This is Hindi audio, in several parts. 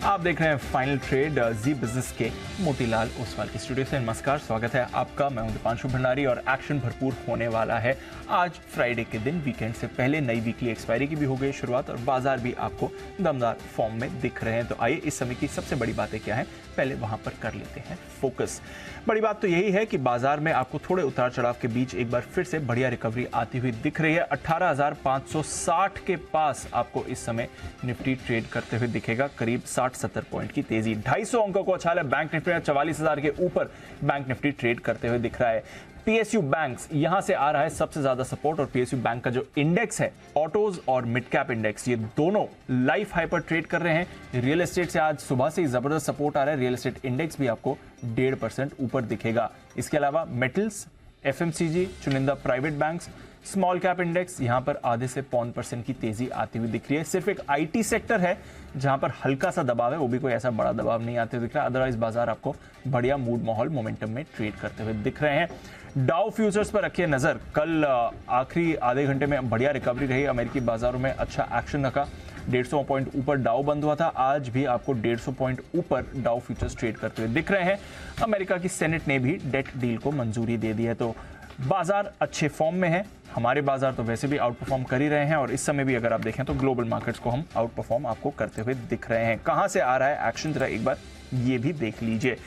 आप देख रहे हैं फाइनल ट्रेड जी बिजनेस के मोतीलाल ओसवाल के स्टूडियो से। नमस्कार, स्वागत है आपका। मैं हूं दीपांशु भंडारी और एक्शन भरपूर होने वाला है आज फ्राइडे के दिन। वीकेंड से पहले नई वीकली एक्सपायरी की भी हो गई शुरुआत और बाजार भी आपको दमदार फॉर्म में दिख रहे हैं। तो आइए इस समय की सबसे बड़ी बातें क्या हैं, पहले वहां पर कर लेते हैं फोकस। बड़ी बात तो यही है कि बाजार में आपको थोड़े उतार चढ़ाव के बीच एक बार फिर से बढ़िया रिकवरी आती हुई दिख रही है। 18,560 के पास आपको इस समय निफ्टी ट्रेड करते हुए दिखेगा। करीब 60-70 पॉइंट की तेजी, 250 अंकों को अच्छा है। बैंक निफ्टी में 44,000 के ऊपर बैंक निफ्टी ट्रेड करते हुए दिख रहा है। पीएसयू बैंक्स यहां से आ रहा है सबसे ज्यादा सपोर्ट और पीएसयू बैंक का जो इंडेक्स है, ऑटोज और मिड कैप इंडेक्स, ये दोनों लाइफ हाई पर ट्रेड कर रहे हैं। रियल एस्टेट से आज सुबह से ही जबरदस्त सपोर्ट आ रहा है। रियल एस्टेट इंडेक्स भी आपको 1.5% ऊपर दिखेगा। इसके अलावा मेटल्स, एफएमसीजी, चुनिंदा private banks, small cap index यहां पर आधे से 0.5% की तेजी आती हुई दिख रही है। सिर्फ एक आईटी सेक्टर है जहां पर हल्का सा दबाव है, वो भी कोई ऐसा बड़ा दबाव नहीं आते हुए दिख रहा है। अदरवाइज बाजार आपको बढ़िया मूड माहौल मोमेंटम में ट्रेड करते हुए दिख रहे हैं। डाउ फ्यूचर्स पर रखिए नजर। कल आखिरी आधे घंटे में बढ़िया रिकवरी रही, अमेरिकी बाजारों में अच्छा एक्शन रखा। 150 पॉइंट ऊपर डाउ बंद हुआ था। आज भी आपको 150 पॉइंट ऊपर डाउ फ्यूचर्स ट्रेड करते हुए दिख रहे हैं। अमेरिका की सेनेट ने भी डेट डील को मंजूरी दे दी है। तो बाजार अच्छे फॉर्म में है। हमारे बाजार तो वैसे भी आउट परफॉर्म कर ही रहे हैं और इस समय भी अगर आप देखें तो ग्लोबल मार्केट्स को हम आउट परफॉर्म आपको करते हुए दिख रहे हैं। कहां से आ रहा है एक्शन, जरा एक बार ये भी देख लीजिए।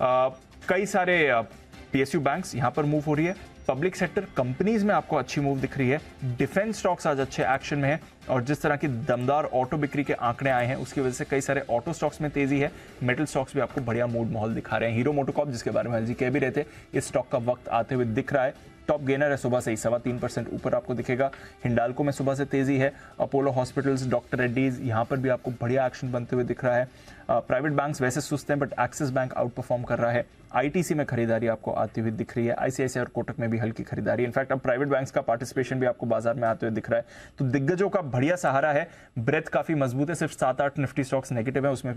कई सारे पीएसयू बैंक्स यहां पर मूव हो रही है। पब्लिक सेक्टर कंपनीज में आपको अच्छी मूव दिख रही है। डिफेंस स्टॉक्स आज अच्छे एक्शन में है और जिस तरह की दमदार ऑटो बिक्री के आंकड़े आए हैं उसकी वजह से कई सारे ऑटो स्टॉक्स में तेजी है। मेटल स्टॉक्स भी आपको बढ़िया मूड माहौल दिखा रहे हैं। हीरो मोटोकॉर्प, जिसके बारे में एलजी कह भी रहे थे, इस स्टॉक का वक्त आते हुए दिख रहा है। टॉप गेनर है, सुबह से ही 3.25% ऊपर आपको दिखेगा। हिंडाल्को में सुबह से तेजी है। अपोलो हॉस्पिटल्स, डॉक्टर रेड्डीज, यहां पर भी आपको बढ़िया एक्शन बनते हुए दिख रहा है। प्राइवेट बैंक्स वैसे सुस्त हैं but axis bank out perform कर रहा है। आईटीसी में खरीदारी आपको आती हुई दिख रही है। आईसीआईसीआई और कोटक में भी हल्की खरीदारी। इनफैक्ट अब प्राइवेट बैंक्स का पार्टिसिपेशन भी आपको बाजार में आते हुए दिख रहा है। तो दिग्गजों का बढ़िया सहारा है। ब्रेथ काफी मजबूत है। सिर्फ 7-8 निफ्टी स्टॉक्स नेगेटिव है, उसमें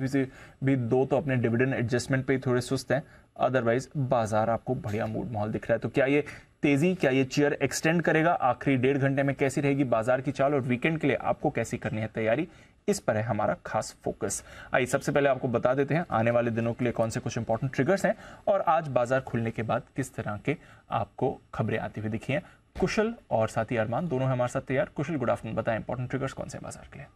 भी 2 तो अपने डिविडेंड एडजस्टमेंट पे ही थोड़े सुस्त हैं। अदरवाइज बाजार आपको बढ़िया मूड माहौल दिख रहा है। तो क्या ये तेजी, क्या ये चेयर एक्सटेंड करेगा? आखिरी 1.5 घंटे में कैसी रहेगी बाजार की चाल और वीकेंड के लिए आपको कैसी करनी है तैयारी, इस पर है हमारा खास फोकस। आइए सबसे पहले आपको बता देते हैं आने वाले दिनों के लिए कौन से कुछ इंपॉर्टेंट ट्रिगर्स हैं और आज बाजार खुलने के बाद किस तरह के आपको खबरें आती हुई दिखी हैं। कुशल और साथी अरमान दोनों हमारे साथ तैयार। कुशल, गुड आफ्टरनून, बताएं इंपॉर्टेंट ट्रिगर्स कौन से हैं बाजार के लिए?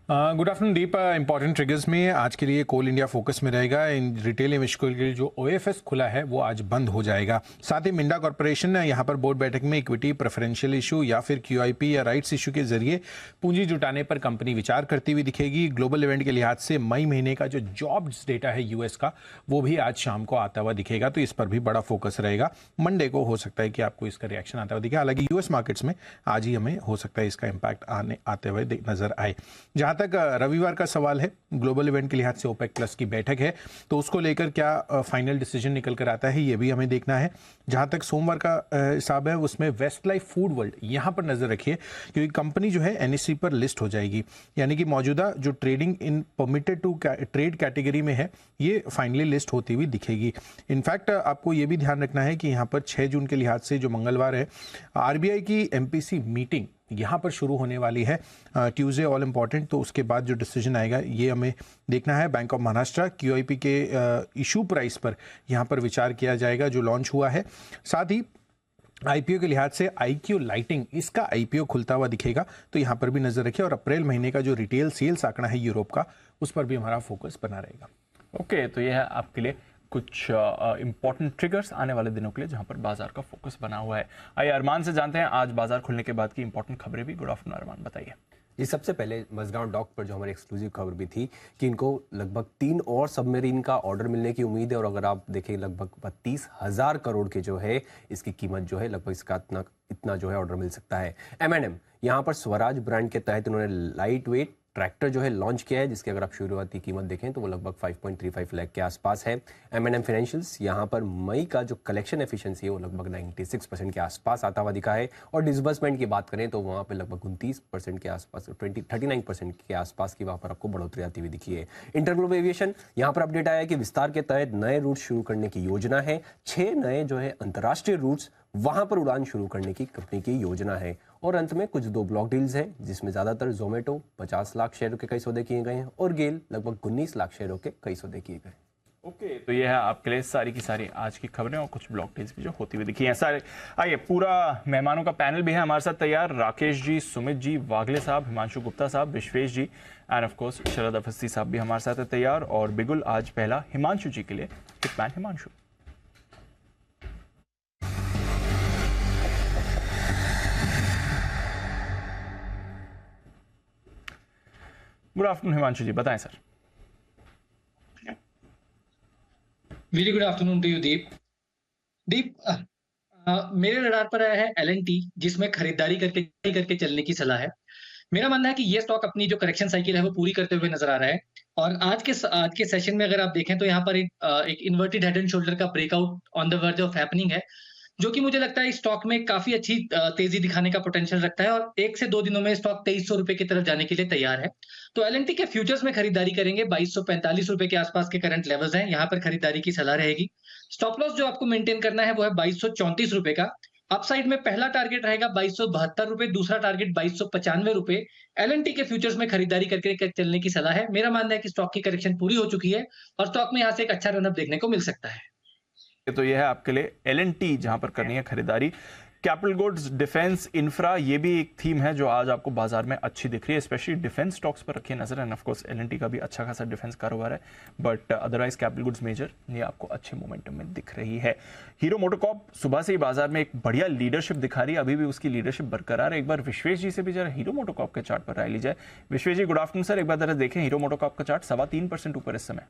गुड आफ्टरनून दीप। इंपॉर्टेंट ट्रिगर्स में आज के लिए कोल इंडिया फोकस में रहेगा। इन रिटेल इन्वेस्टर्स के लिए जो ओएफएस खुला है वो आज बंद हो जाएगा। साथ ही मिंडा कॉर्पोरेशन यहाँ पर बोर्ड बैठक में इक्विटी प्रेफरेंशियल इशू या फिर क्यूआईपी या राइट्स इशू के जरिए पूंजी जुटाने पर कंपनी विचार करती हुई दिखेगी। ग्लोबल इवेंट के लिहाज से मई महीने का जो जॉब्स डेटा है यूएस का, वो भी आज शाम को आता हुआ दिखेगा, तो इस पर भी बड़ा फोकस रहेगा। मंडे को हो सकता है कि आपको इसका रिएक्शन आता हुआ दिखे। हालांकि यूएस मार्केट्स में आज ही हमें हो सकता है इसका इंपैक्ट आते हुए नजर आए। जहां तक रविवार का सवाल है, ग्लोबल इवेंट के लिहाज से ओपेक प्लस की बैठक है, तो उसको लेकर क्या फाइनल डिसीजन निकल कर आता है, ये भी हमें देखना है। जहां तक सोमवार का हिसाब है उसमें वेस्ट लाइफ फूड वर्ल्ड यहां पर नजर रखिए, क्योंकि कंपनी जो है एनएसई पर लिस्ट हो जाएगी। यानी कि मौजूदा जो trading in permitted to trade category में है, ये फाइनली लिस्ट होती हुई दिखेगी। इनफैक्ट आपको ये भी ध्यान रखना है कि यहाँ पर 6 जून के लिहाज से जो मंगलवार है, आरबीआई की एमपीसी मीटिंग यहाँ पर शुरू होने वाली है ट्यूसडे, ऑल इंपॉर्टेंट। तो उसके बाद जो डिसीजन आएगा ये हमें देखना है। बैंक ऑफ महाराष्ट्र क्यूआईपी के इशू प्राइस पर यहाँ पर विचार किया जाएगा जो लॉन्च हुआ है। साथ ही आईपीओ के लिहाज से आईक्यू लाइटिंग, इसका आईपीओ खुलता हुआ दिखेगा, तो यहाँ पर भी नजर रखिए। और अप्रैल महीने का जो रिटेल सेल्स आंकड़ा है यूरोप का, उस पर भी हमारा फोकस बना रहेगा। ओके, तो यह है आपके लिए कुछ इंपॉर्टेंट ट्रिगर्स आने वाले दिनों के लिए जहां पर बाजार का फोकस बना हुआ है। आइए अरमान से जानते हैं आज बाजार खुलने के बाद की इंपॉर्टेंट खबरें भी। गुड आफ्टरनून अरमान, बताइए जी। सबसे पहले मझगांव डॉक पर जो हमारी एक्सक्लूसिव खबर भी थी कि इनको लगभग 3 और सबमरीन का ऑर्डर मिलने की उम्मीद है और अगर आप देखें लगभग 32,000 करोड़ के जो है इसकी कीमत जो है, लगभग इसका इतना जो है ऑर्डर मिल सकता है। M&M यहाँ पर स्वराज ब्रांड के तहत इन्होंने लाइट वेट ट्रैक्टर जो है लॉन्च किया है, जिसकी अगर आप शुरुआती कीमत देखें तो वो लगभग 5.35 लाख के आसपास है। M&M फाइनेंशियल्स यहाँ पर मई का जो कलेक्शन एफिशिएंसी है वो लगभग 96% के आसपास आता हुआ दिखा है और डिसबर्समेंट की बात करें तो वहाँ पे लगभग 29% के आसपास, 39% के आसपास की वहाँ पर आपको बढ़ोतरी आती हुई दिखी है। इंटरग्लोब एविएशन यहाँ पर अपडेट आया है कि विस्तार के तहत नए रूट शुरू करने की योजना है। 6 नए जो है अंतर्राष्ट्रीय रूट्स वहां पर उड़ान शुरू करने की कंपनी की योजना है। और अंत में कुछ 2 ब्लॉक डील्स हैं जिसमें ज्यादातर जोमेटो 50 लाख शेयरों के कई सौदे किए गए हैं और गेल लगभग 19 लाख शेयरों के कई सौदे किए गए। ओके, तो ये है आपके लिए सारी की सारी आज की खबरें और कुछ ब्लॉक डील्स भी जो होती हुई दिखी हैं सारे। आइए, पूरा मेहमानों का पैनल भी है हमारे साथ तैयार। राकेश जी, सुमित जी, वागले साहब, हिमांशु गुप्ता साहब, विश्वेश जी एंड ऑफ कोर्स शरद अवस्थी साहब भी हमारे साथ है तैयार। और बिगुल आज पहला हिमांशु जी के लिए। Hitman Himanshu. Good afternoon Himanshu ji, बताएं sir. Very good afternoon to you Deep. मेरे रडार पर आया है L&T, जिसमें खरीदारी करके चलने की सलाह है। मेरा मानना है कि ये स्टॉक अपनी जो करेक्शन साइकिल है वो पूरी करते हुए नजर आ रहा है। और आज के सेशन में अगर आप देखें तो यहाँ पर एक इन्वर्टेड हेड एंड शोल्डर का breakout on the verge of happening है, जो कि मुझे लगता है इस स्टॉक में काफी अच्छी तेजी दिखाने का पोटेंशियल रखता है और 1 से 2 दिनों में स्टॉक 2300 रुपए की तरफ जाने के लिए तैयार है। तो L&T के फ्यूचर्स में खरीदारी करेंगे। 2245 रुपए के आसपास के करंट लेवल्स हैं, यहाँ पर खरीदारी की सलाह रहेगी। स्टॉप लॉस जो आपको मेंटेन करना है वो है 2234 रुपए का। अपसाइड में पहला टारगेट रहेगा 2272 रुपए, दूसरा टारगेट 2295 रुपए। L&T के फ्यूचर्स में खरीदारी करके चलने की सलाह है। मेरा मानना है कि स्टॉक की करेक्शन पूरी हो चुकी है और स्टॉक में यहाँ से एक अच्छा रनअप देखने को मिल सकता है। तो यह है आपके लिए L&T जहां पर करनी है खरीदारी। कैपिटल गुड्स, डिफेंस, इंफ्रा, ये भी एक थीम है जो आज आपको बाजार में अच्छी दिख रही है। स्पेशली डिफेंस स्टॉक्स पर रखिए नजर। एंड ऑफ कोर्स L&T का भी अच्छा खासा डिफेंस कारोबार है, but otherwise capital goods major ये आपको अच्छे मोमेंटम में दिख रही है। हीरो मोटोकॉर्प सुबह से ही बाजार में एक बढ़िया लीडरशिप दिखा रही है, अभी भी उसकी लीडरशिप बरकरार है। एक बार विश्वेश जी से भी जरा हीरो मोटोकॉर्प के चार्ट पर राय ली जाए। विश्वेश जी, गुड आफ्टरनून सर। एक बार जरा देखें हीरो मोटोकॉर्प का चार्ट 3.25% ऊपर इस समय।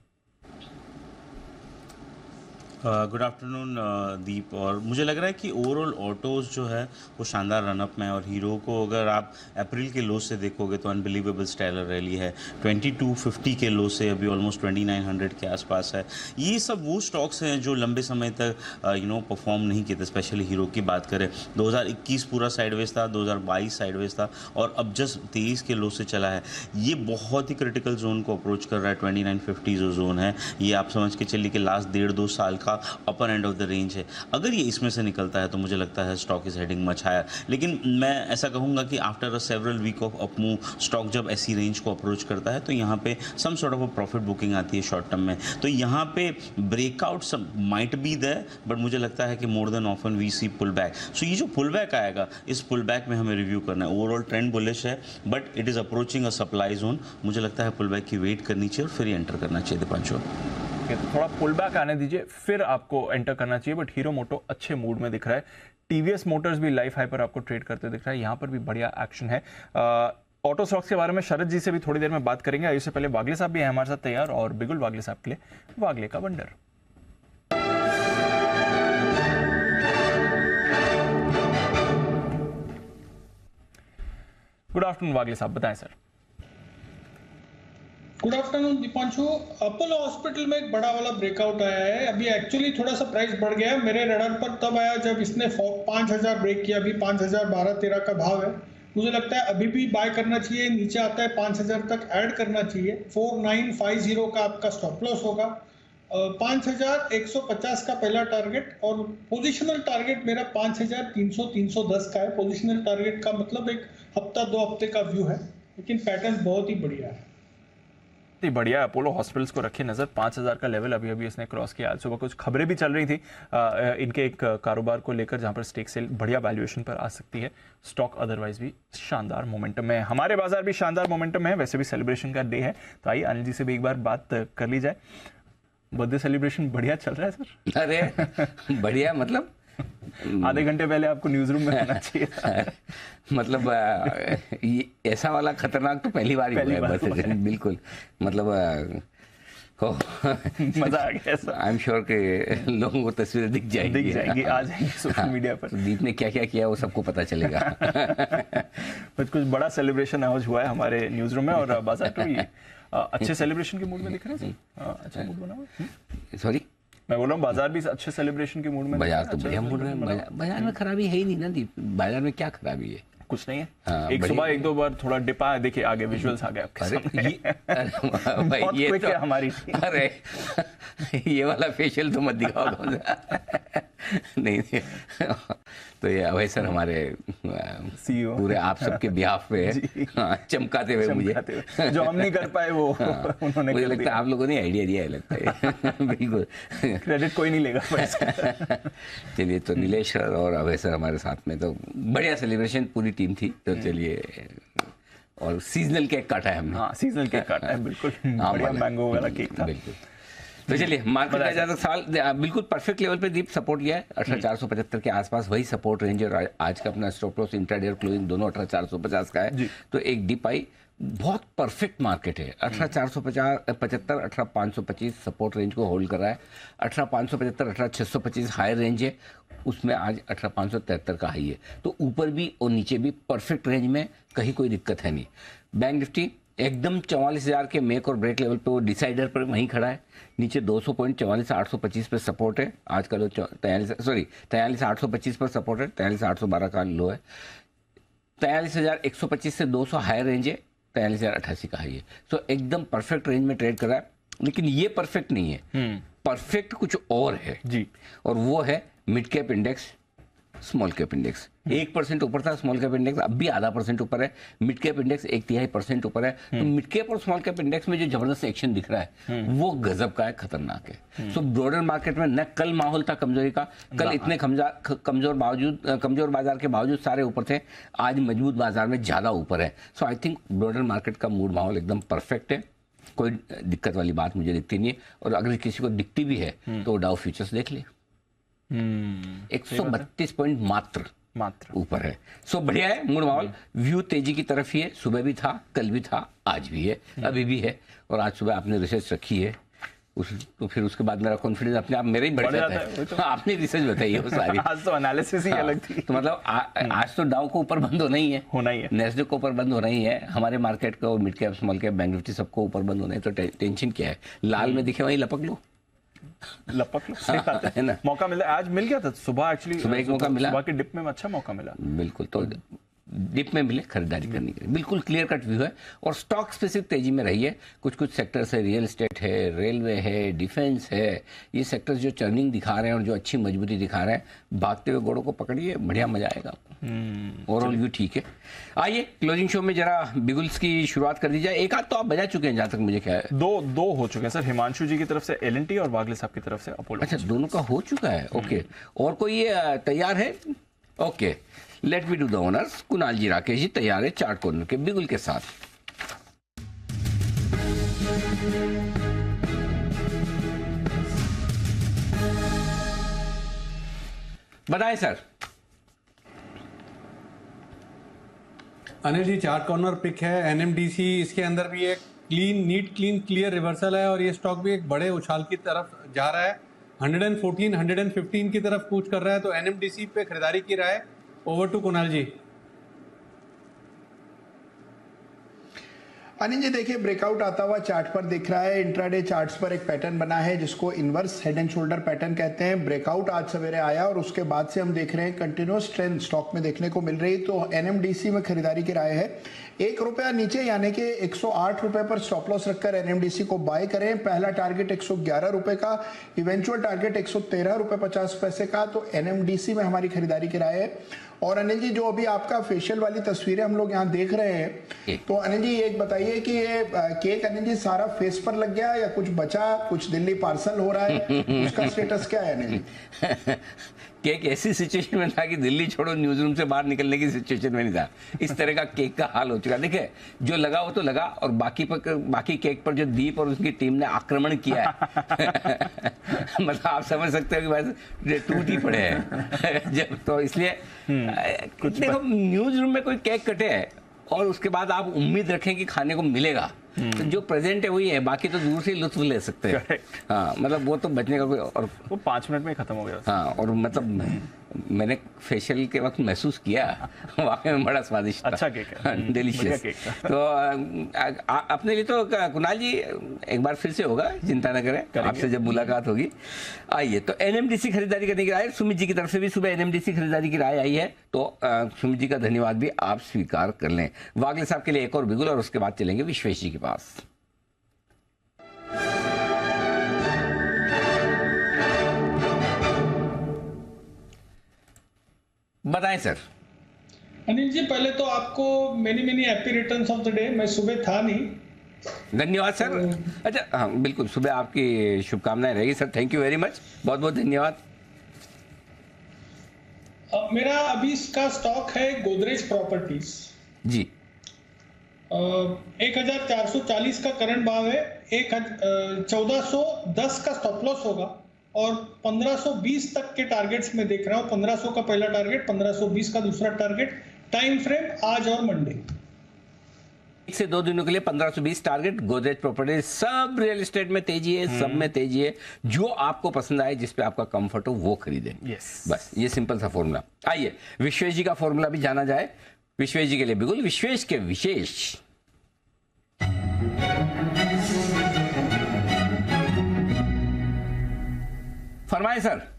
गुड आफ्टरनून दीप। और मुझे लग रहा है कि ओवरऑल ऑटोज जो है वो शानदार रनअप में है और हीरो को अगर आप अप्रैल के लो से देखोगे तो अनबिलीवेबल स्टेलर रैली है। 2250 के लो से अभी ऑलमोस्ट 2900 के आसपास है। ये सब वो स्टॉक्स हैं जो लंबे समय तक परफॉर्म नहीं किए थे। स्पेशली हीरो की बात करें, 2021 पूरा साइडवेज था, 2022 साइडवेज था और अब जस्ट 23 के लो से चला है। ये बहुत ही क्रिटिकल जोन को अप्रोच कर रहा है। 2950 जो जोन है ये आप समझ के चलिए कि लास्ट 1.5-2 साल का अपर एंड ऑफ द रेंज है। अगर ये इसमें से निकलता है तो मुझे लगता है stock is heading much higher. लेकिन मैं ऐसा कहूँगा कि after a several week of up move stock जब ऐसी रेंज को अप्रोच करता है तो यहाँ पे some sort of a profit booking आती है शॉर्ट टर्म में। तो यहाँ पे ब्रेकआउट सब माइट बी देयर, बट मुझे लगता है कि more than often we see pull back. So ये जो पुल बैक आएगा, इस पुल बैक में हमें रिव्यू करना है। ओवरऑल ट्रेंड बुलिश है but it is approaching a supply zone. मुझे लगता है पुल बैक की वेट करनी चाहिए और फिर एंटर करना चाहिए दीपांशु। तो थोड़ा पुल बैक आने दीजिए फिर आपको एंटर करना चाहिए। बट हीरो मोटो अच्छे मूड में दिख रहा है। टीवीएस मोटर्स भी लाइफ हाई पर आपको ट्रेड करते दिख रहा है, यहाँ पर भी बढ़िया एक्शन है। ऑटो स्टॉक्स के बारे में शरद जी से भी थोड़ी देर में बात करेंगे। इससे पहले वागले साहब भी हैं हमारे साथ तैयार और बिगुल वागले साहब के लिए वागले का वंडर। गुड आफ्टरनून वागले साहब, बताएं sir. Good afternoon Deepanshu. Apollo hospital में एक बड़ा वाला ब्रेकआउट आया है। अभी एक्चुअली थोड़ा सा प्राइस बढ़ गया है। मेरे रडार पर तब आया जब इसने 5000 ब्रेक किया। अभी 5012-13 का भाव है। मुझे लगता है अभी भी बाय करना चाहिए। नीचे आता है 5000 तक ऐड करना चाहिए। 4950 का आपका स्टॉप लॉस होगा। 5150 का पहला टारगेट और पोजिशनल टारगेट मेरा 5300-310 का है। पोजिशनल टारगेट का मतलब एक हफ्ता 2 हफ्ते का व्यू है, लेकिन पैटर्न बहुत ही बढ़िया है। बढ़िया। अपोलो हॉस्पिटल्स को रखिए नजर। 5000 का लेवल अभी अभी इसने क्रॉस किया। आज सुबह कुछ खबरें भी चल रही थी इनके एक कारोबार को लेकर जहां पर स्टेक सेल बढ़िया वैल्यूएशन पर आ सकती है। स्टॉक अदरवाइज भी शानदार मोमेंटम है। हमारे बाजार भी शानदार मोमेंटम है। वैसे भी सेलिब्रेशन का डे है तो आइए अनिल जी से भी एक बार बात कर ली जाए। बर्थडे सेलिब्रेशन बढ़िया चल रहा है सर? अरे बढ़िया मतलब आधे घंटे पहले आपको न्यूज रूम में आना चाहिए था। मतलब ये ऐसा वाला खतरनाक तो पहली बार ही हुआ है बस। बिल्कुल मतलब मजा आ गया। आई एम श्योर के लोगों को तस्वीरें दिख जाएंगी आ जाएंगी सोशल मीडिया पर। दीप ने क्या क्या किया वो सबको पता चलेगा। कुछ बड़ा सेलिब्रेशन आज हुआ है हमारे न्यूज रूम में और बाजार तो ये अच्छे सेलिब्रेशन के मूड में दिख रहे हैं। अच्छा मूड बना हुआ। सॉरी, मैं बोल रहा हूँ बाजार भी अच्छे सेलिब्रेशन के मूड में। बाजार तो बढ़िया मूड में। बाजार में खराबी है ही नहीं ना दीप। बाजार में क्या खराबी है? कुछ नहीं है। एक सुबह 1-2 बार थोड़ा डिप आया। देखिए आगे विजुअल्स आ गए आपके सामने। बहुत क्विक है हमारी। अरे ये वाला फेशियल तो मत दिखाओ। नहीं तो ये अभय सर हमारे CEO पूरे आप सबके बिहाफ पे हाँ, चमकाते हुए मुझे जो हम नहीं कर पाए वो उन्होंने मुझे कर लगता है आप लोगों ने आइडिया दिया है लगता है बिल्कुल क्रेडिट कोई नहीं लेगा चलिए तो नीलेश सर और अभय सर हमारे साथ में, तो बढ़िया सेलिब्रेशन पूरी टीम थी, तो चलिए और सीजनल केक काटा है हमने। हाँ सीजनल केक काटा है बिल्कुल, बढ़िया मैंगो वाला केक था बिल्कुल। तो चलिए मार्केट का ज्यादा साल बिल्कुल परफेक्ट लेवल पे दीप सपोर्ट लिया है 18,475 के आसपास, वही सपोर्ट रेंज और आज का अपना स्टॉप लॉस इंट्राडे और क्लोजिंग दोनों 18,450 का है। तो एक डिप आई, बहुत परफेक्ट मार्केट है। 18,475 18,525 सपोर्ट रेंज को होल्ड कर रहा है, 18,575 18,625 हाई रेंज है, उसमें आज 18,573 का हाई है। तो ऊपर भी और नीचे भी परफेक्ट रेंज में, कहीं कोई दिक्कत है नहीं। बैंक निफ्टी एकदम 44,000 के मेक और ब्रेक लेवल पे वो डिसाइडर पर वहीं खड़ा है, नीचे 200 पॉइंट 44,825 पे सपोर्ट है, आज का लो 43,825 पर सपोर्ट है, 43,812 का लो है, 43,125 से 200 हाई रेंज है, 43,088 का हाई है। तो एकदम परफेक्ट रेंज में ट्रेड कर रहा है, लेकिन ये परफेक्ट नहीं है, परफेक्ट कुछ और है जी, और वो है mid cap index, small cap index. 1% ऊपर था स्मॉल कैप इंडेक्स, अब भी आधा % ऊपर है। मिड कैप इंडेक्स 1/3% ऊपर है। तो मिड कैप और स्मॉल कैप इंडेक्स में जो जबरदस्त एक्शन दिख रहा है वो गजब का है, खतरनाक है। सो ब्रॉडर मार्केट में न कल माहौल था कमजोरी का, कल इतने कमजोर बाजार के बावजूद सारे ऊपर थे, आज मजबूत बाजार में ज्यादा ऊपर है। सो आई थिंक ब्रॉडर मार्केट का मूड माहौल एकदम परफेक्ट है, कोई दिक्कत वाली बात मुझे दिखती नहीं है। और अगर किसी को दिखती भी है तो डाउ फ्यूचर्स देख ले, 132 पॉइंट मात्र ऊपर है। सो बढ़िया है मूड माहौल, व्यू तेजी की तरफ ही है। सुबह भी था, कल भी था, आज भी है, अभी भी है। और आज सुबह आपने रिसर्च रखी है तो फिर उसके बाद मेरा कॉन्फिडेंस अपने आप मेरा ही बढ़ जाता है। तो आपने रिसर्च बताई है वो सारी आज तो एनालिसिस ही अलग थी। तो मतलब आज तो डाउ को ऊपर बंद होना ही है, नेस्डेक को ऊपर बंद होना ही है, हमारे मार्केट को mid cap small cap bank Nifty सबको ऊपर बंद होना है। तो टेंशन क्या है, लाल में दिखे वहीं लपक लो सही बात है ना, मौका मिला, आज मिल गया था सुबह, एक्चुअली सुबह एक मौका मिला, सुबह के डिप में अच्छा मौका मिला बिल्कुल। तो डिप में मिले खरीदारी करने के लिए, बिल्कुल क्लियर कट व्यू है। और स्टॉक स्पेसिफिक तेजी में रही है, कुछ कुछ सेक्टर्स है, रियल एस्टेट है, रेलवे है, डिफेंस है, ये सेक्टर्स जो चर्निंग दिखा रहे हैं और जो अच्छी मजबूती दिखा रहे हैं, भागते हुए घोड़ों को पकड़िए, बढ़िया मजा आएगा। ओवरऑल व्यू ठीक है। आइए क्लोजिंग शो में जरा बिगुल्स की शुरुआत कर दी जाए। एक आध तो आप बजा चुके हैं जहां तक मुझे क्या है, दो हो चुके हैं सर, हिमांशु जी की तरफ से L&T और वागले साहब की तरफ से अपोलो। अच्छा, दोनों का हो चुका है, ओके। और कोई तैयार है? Okay, let me do the honours. Kunal ji, Rakesh ji तैयार है चार्ट कॉर्नर के बिगुल के साथ। बताएं sir. Anil ji, chart corner pick है एनएमडीसी, इसके अंदर भी एक नीट क्लीन क्लियर रिवर्सल है और ये स्टॉक भी एक बड़े उछाल की तरफ जा रहा है, 114 115 की तरफ कूच कर रहा है। तो एनएमडीसी पे खरीदारी की राय। ओवर टू कुणाल जी। अनिल जी देखिए, ब्रेकआउट आता हुआ चार्ट पर दिख रहा है, इंट्राडे चार्ट्स पर एक पैटर्न बना है जिसको inverse head and shoulder pattern कहते हैं। ब्रेकआउट आज सवेरे आया और उसके बाद से हम देख रहे हैं कंटिन्यूअस ट्रेंड स्टॉक में देखने को मिल रही। तो एनएमडीसी में खरीदारी की राय है, ₹1 नीचे यानी कि ₹108 पर स्टॉप लॉस रखकर एनएमडीसी को बाय करें। पहला टारगेट ₹111 का, इवेंचुअल टारगेट ₹113.50 का। तो एनएमडीसी में हमारी खरीदारी की राय है। और अनिल जी, जो अभी आपका फेशियल वाली तस्वीरें हम लोग यहाँ देख रहे हैं, तो अनिल जी एक बताइए कि ये केक अनिल जी सारा फेस पर लग गया या कुछ बचा, कुछ दिल्ली पार्सल हो रहा है, उसका स्टेटस क्या है अनिल जी? केक ऐसी सिचुएशन में था कि दिल्ली छोड़ो न्यूज रूम से बाहर निकलने की सिचुएशन में नहीं था, इस तरह का केक का हाल हो चुका। देखिए, जो लगा वो तो लगा, और बाकी केक पर जो दीप और उसकी टीम ने आक्रमण किया है मतलब आप समझ सकते हो कि बस टूट ही पड़े हैं जब, तो इसलिए देखो न्यूज रूम में कोई केक कटे है और उसके बाद आप उम्मीद रखें कि खाने को मिलेगा, तो जो प्रेजेंट है वही है, बाकी तो दूर से ही लुत्फ ले सकते हैं। हाँ, मतलब वो तो बचने का कोई, और वो 5 मिनट में खत्म हो गया। हाँ, और मतलब मैंने फेशियल के वक्त महसूस किया वाकई में बड़ा स्वादिष्ट, अच्छा केक है, डिलीशियस। तो अपने लिए तो कुणाल जी एक बार फिर से होगा, चिंता न करें, आपसे जब मुलाकात होगी। आइए, तो एनएमडीसी खरीदारी करने की राय सुमित जी की तरफ से भी सुबह एनएमडीसी खरीदारी की राय आई है, तो सुमित जी का धन्यवाद भी आप स्वीकार कर लें। वागले साहब के लिए एक और बिगुल और उसके बाद चलेंगे विश्वेश जी के पास। बताएं सर। अनिल जी, पहले तो आपको many happy returns of the day. मैं सुबह था नहीं। धन्यवाद सर। अच्छा हाँ बिल्कुल, सुबह आपकी शुभकामनाएं रहेगी sir. Thank you very much, बहुत बहुत धन्यवाद। मेरा अभी इसका स्टॉक है गोदरेज प्रॉपर्टीज जी। 1440 का करंट भाव है। 1410 का स्टॉप लॉस होगा और 1520 तक के टारगेट्स में देख रहा हूं। 1500 का पहला टारगेट, 1520 का दूसरा टारगेट। टाइम फ्रेम आज और मंडे। 1 से 2 दिनों के लिए 1520 टारगेट। गोदरेज प्रॉपर्टीज, सब रियल एस्टेट में तेजी है, सब में तेजी है। जो आपको पसंद आए, जिस पे आपका कंफर्ट हो, वो खरीदें। बस ये सिंपल सा फॉर्मूला। आइए विश्वेश जी का फॉर्मूला भी जाना जाए। विश्वेश जी के लिए बिल्कुल विश्वेश के विशेष। फरमाए सर।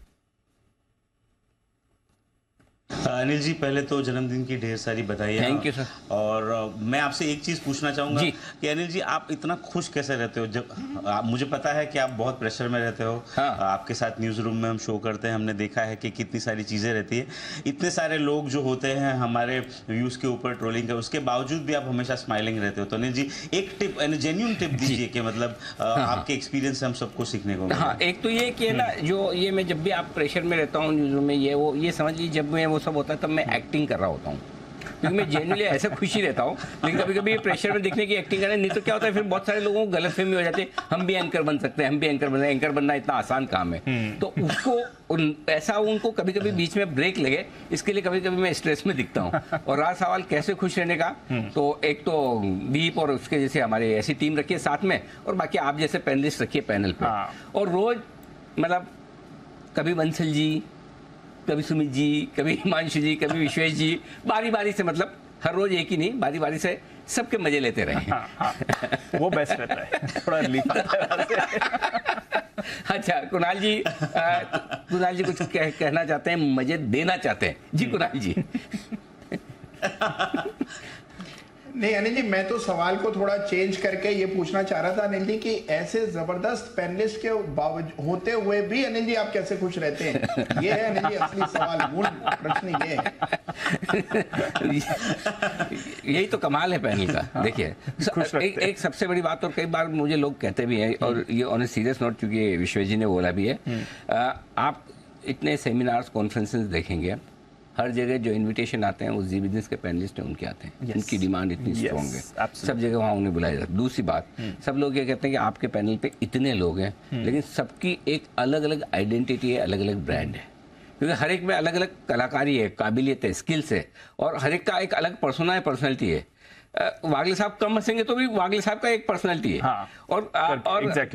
अनिल जी, पहले तो जन्मदिन की ढेर सारी बधाई। Thank you sir. और मैं आपसे एक चीज पूछना चाहूंगा कि अनिल जी, आप इतना खुश कैसे रहते हो? जब मुझे पता है कि आप बहुत प्रेशर में रहते हो। हाँ। आपके साथ न्यूज रूम में हम शो करते हैं, हमने देखा है कि कितनी सारी चीजें रहती है। इतने सारे लोग जो होते हैं हमारे व्यूज के ऊपर ट्रोलिंग कर, उसके बावजूद भी आप हमेशा स्माइलिंग रहते हो। तो अनिल जी, एक टिप, जेन्युइन टिप दीजिए कि मतलब आपके एक्सपीरियंस से हम सबको सीखने को। हाँ, एक तो ये कि ना, जो ये मैं जब भी आप प्रेशर में रहता हूँ न्यूज रूम में, ये समझ लीजिए, जब मैं वो सब होता है तब मैं एक्टिंग कर रहा होता हूँ, क्योंकि मैं जेन्युइनली ऐसे खुशी रहता हूँ। लेकिन कभी कभी प्रेशर में दिखने की एक्टिंग करें, नहीं तो क्या होता है फिर बहुत सारे लोगों को गलतफहमी हो जाती है, हम भी एंकर बन सकते हैं, हम भी एंकर बन सकते हैं। एंकर बनना इतना आसान काम है। तो उसको ऐसा उनको कभी कभी बीच में ब्रेक लगे, इसके लिए कभी कभी मैं स्ट्रेस में दिखता हूँ। और रहा सवाल कैसे खुश रहने का, तो एक तो दीप और उसके जैसे हमारी ऐसी टीम रखिए साथ में, और बाकी आप जैसे पैनलिस्ट रखिए पैनल पे। और रोज मतलब कभी बंसल जी, कभी सुमित जी, कभी हिमांशु जी, कभी विश्वेश जी, बारी बारी से, मतलब हर रोज एक ही नहीं, बारी बारी से सबके मजे लेते रहे। वो बेस्ट रहता है, थोड़ा रिलीफ आता है। अच्छा कुणाल जी कुछ कहना चाहते हैं, मजे देना चाहते हैं जी। कुणाल जी। नहीं अनिल जी, मैं तो सवाल को थोड़ा चेंज करके ये पूछना चाह रहा था अनिल जी कि ऐसे जबरदस्त पैनलिस्ट के होते हुए भी अनिल जी आप कैसे खुश रहते हैं? ये है अनिल जी असली सवाल, मूल प्रश्न ये है। यही तो कमाल है पैनल का। देखिए एक सबसे बड़ी बात, और कई बार मुझे लोग कहते भी हैं, और ये ऑन ए सीरियस नोट, क्योंकि विश्वेश जी ने बोला भी है, आप इतने सेमिनार्स कॉन्फ्रेंसेस देखेंगे, हर जगह जो इनविटेशन आते हैं वो जी बिजनेस के पैनलिस्ट हैं उनके आते हैं। उनकी डिमांड इतनी स्ट्रॉन्ग है, सब जगह वहाँ उन्हें बुलाया जाता है। दूसरी बात, सब लोग ये कहते हैं कि आपके पैनल पे इतने लोग हैं, लेकिन सबकी एक अलग अलग आइडेंटिटी है, अलग अलग ब्रांड है, क्योंकि हर एक में अलग अलग कलाकारी है, काबिलियत है, स्किल्स है, और हर एक का एक अलग पर्सोना है, पर्सनैलिटी है। वागले साहब कम हंसेंगे तो भी वागले साहब का एक पर्सनैलिटी है। हाँ, और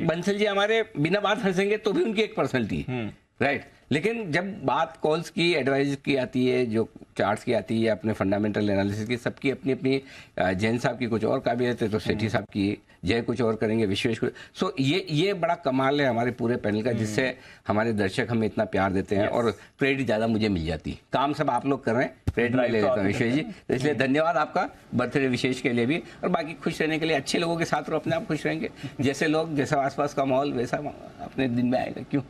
बंसल जी हमारे बिना बात हंसेंगे तो भी उनकी एक पर्सनैलिटी है, राइट। लेकिन जब बात कॉल्स की, एडवाइस की आती है, जो चार्ट्स की आती है, अपने फंडामेंटल एनालिसिस की, सबकी अपनी अपनी, जैन साहब की कुछ और काबिलियत है तो सेठी साहब की, जय कुछ और करेंगे, विश्वेश कुछ। सो ये बड़ा कमाल है हमारे पूरे पैनल का, जिससे हमारे दर्शक हमें इतना प्यार देते हैं, और क्रेडिट ज़्यादा मुझे मिल जाती है। काम सब आप लोग कर रहे हैं, क्रेडिट मैं ले लेता हूँ विश्वेश जी। तो इसलिए धन्यवाद आपका, बर्थडे विशेष के लिए भी, और बाकी खुश रहने के लिए, अच्छे लोगों के साथ रहो, अपने आप खुश रहेंगे। जैसे लोग, जैसा आसपास का माहौल, वैसा अपने दिन में आएगा। क्यों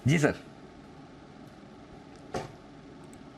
जी सर?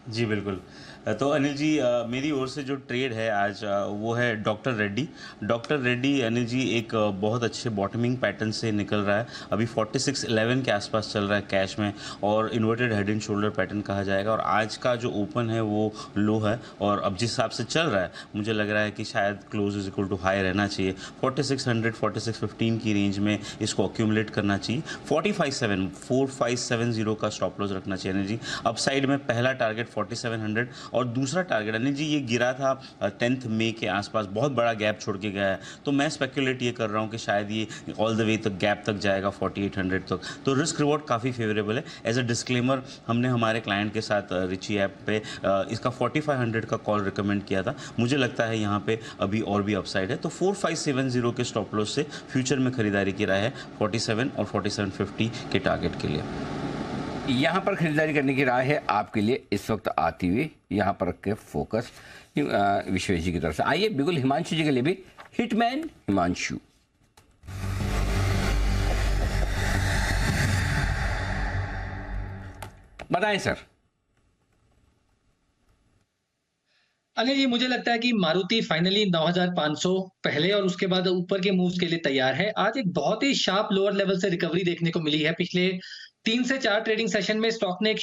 जी बिल्कुल। तो अनिल जी, मेरी ओर से जो ट्रेड है आज वो है डॉक्टर रेड्डी। डॉक्टर रेड्डी अनिल जी एक बहुत अच्छे बॉटमिंग पैटर्न से निकल रहा है, अभी 4611 के आसपास चल रहा है कैश में, और inverted head and shoulder pattern कहा जाएगा। और आज का जो ओपन है वो लो है, और अब जिस हिसाब से चल रहा है मुझे लग रहा है कि शायद close is equal to high रहना चाहिए। 4600 4615 की रेंज में इसको अक्यूमुलेट करना चाहिए। 4570 का स्टॉप लॉस रखना चाहिए अनिल जी। अपसाइड में पहला टारगेट 4700, और दूसरा टारगेट अनिल जी ये गिरा था 10 मई के आसपास, बहुत बड़ा गैप छोड़ के गया है। तो मैं स्पेकुलेट ये कर रहा हूँ कि शायद ये ऑल द वे तक गैप तक जाएगा 4800 तक। तो रिस्क रिवॉर्ड काफ़ी फेवरेबल है। एज अ डिस्क्लेमर, हमने हमारे क्लाइंट के साथ रिची ऐप पे इसका 4500 का कॉल रिकमेंड किया था। मुझे लगता है यहाँ पे अभी और भी अपसाइड है। तो 4570 के स्टॉप लॉस से फ्यूचर में खरीदारी की राय है 47 और 4750 के टारगेट के लिए। यहाँ पर खरीदारी करने की राय है आपके लिए इस वक्त आती हुई, यहाँ पर रख के फोकस विश्वेश जी की तरफ से। आइए बिल्कुल हिमांशु जी के लिए भी, हिटमैन हिमांशु। बताएं सर। अनिल जी, मुझे लगता है कि मारुति फाइनली 9,500 पहले और उसके बाद ऊपर के मूव्स के लिए तैयार है। आज एक बहुत ही शार्प लोअर लेवल से रिकवरी देखने को मिली है। पिछले 3 से 4 ट्रेडिंग सेशन में स्टॉक ने एक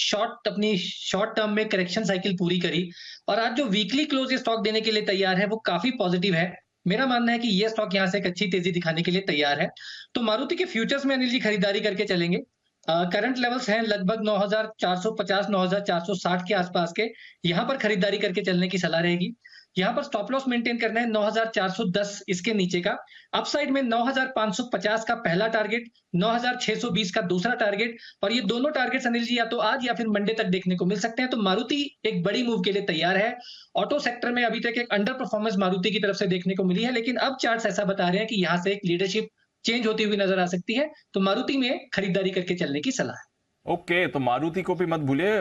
अपनी शॉर्ट टर्म में करेक्शन साइकिल पूरी करी और आज जो वीकली क्लोज ये स्टॉक देने के लिए तैयार है वो काफी पॉजिटिव है। मेरा मानना है कि ये स्टॉक यहाँ से एक अच्छी तेजी दिखाने के लिए तैयार है। तो मारुति के फ्यूचर्स में अनिल जी खरीदारी करके चलेंगे। करंट लेवल्स हैं लगभग 9,450 9,460 के आसपास के। यहाँ पर खरीदारी करके चलने की सलाह रहेगी। यहाँ पर स्टॉप लॉस मेंटेन करना है 9,410 इसके नीचे का। अपसाइड में 9,550 का पहला टारगेट, 9,620 का दूसरा टारगेट और ये दोनों टारगेट्स अनिल जी या तो आज या फिर मंडे तक देखने को मिल सकते हैं। तो मारुति एक बड़ी मूव के लिए तैयार है। ऑटो सेक्टर में अभी तक एक अंडर परफॉर्मेंस मारुति की तरफ से देखने को मिली है, लेकिन अब चार्ट्स ऐसा बता रहे हैं कि यहाँ से एक लीडरशिप चेंज होती हुई नजर आ सकती है। तो मारुति में खरीदारी करके चलने की सलाह है। ओके, तो मारुति को भी मत भूलिए।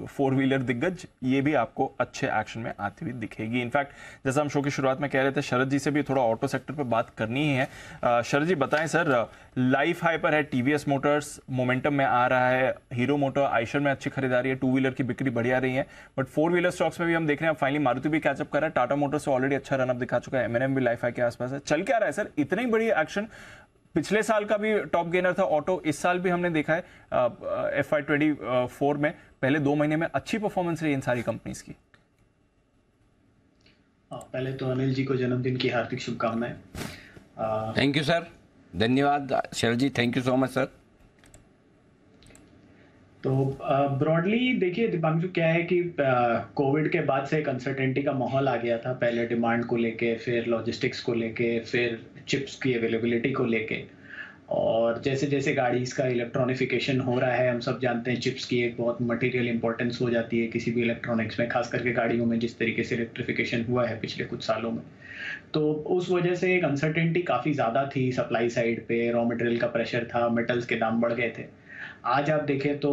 4 व्हीलर दिग्गज ये भी आपको अच्छे एक्शन में आती हुई दिखेगी। इनफैक्ट जैसा हम शो की शुरुआत में कह रहे थे, शरद जी से भी थोड़ा ऑटो सेक्टर पर बात करनी ही है। शरद जी बताएं सर, लाइफ हाई पर है टीवीएस मोटर्स, मोमेंटम में आ रहा है, हीरो मोटर आइशर में अच्छी खरीदारी है, 2 व्हीलर की बिक्री बढ़िया रही है, बट 4 व्हीलर स्टॉक्स में भी हम देख रहे हैं फाइनली मारुति भी कैचअप कर रहा है। टाटा मोटर्स से ऑलरेडी अच्छा रनअप दिखा चुका है, एमएनएम भी लाइफ हाई के आसपास है। चल क्या रहा है सर, इतनी बड़ी एक्शन? पिछले साल का भी टॉप गेनर था ऑटो, इस साल भी हमने देखा है FY24 में पहले 2 महीने में अच्छी परफॉर्मेंस रही इन सारी कंपनीज की। पहले तो अनिल जी को जन्मदिन की हार्दिक शुभकामनाएं। थैंक यू सर, धन्यवाद Sharad ji, thank you so much sir. तो ब्रॉडली देखिए दीपांशु, क्या है कि कोविड के बाद से एक अनसर्टेनिटी का माहौल आ गया था। पहले डिमांड को लेके, फिर लॉजिस्टिक्स को लेके, फिर चिप्स की अवेलेबिलिटी को लेके, और जैसे जैसे गाड़ी का इलेक्ट्रॉनिफिकेशन हो रहा है, हम सब जानते हैं चिप्स की एक बहुत मटेरियल इंपॉर्टेंस हो जाती है किसी भी इलेक्ट्रॉनिक्स में, खास करके गाड़ियों में जिस तरीके से इलेक्ट्रिफिकेशन हुआ है पिछले कुछ सालों में। तो उस वजह से एक अनसर्टेनिटी काफ़ी ज़्यादा थी सप्लाई साइड पे, रॉ मटेरियल का प्रेशर था, मेटल्स के दाम बढ़ गए थे। आज आप देखें तो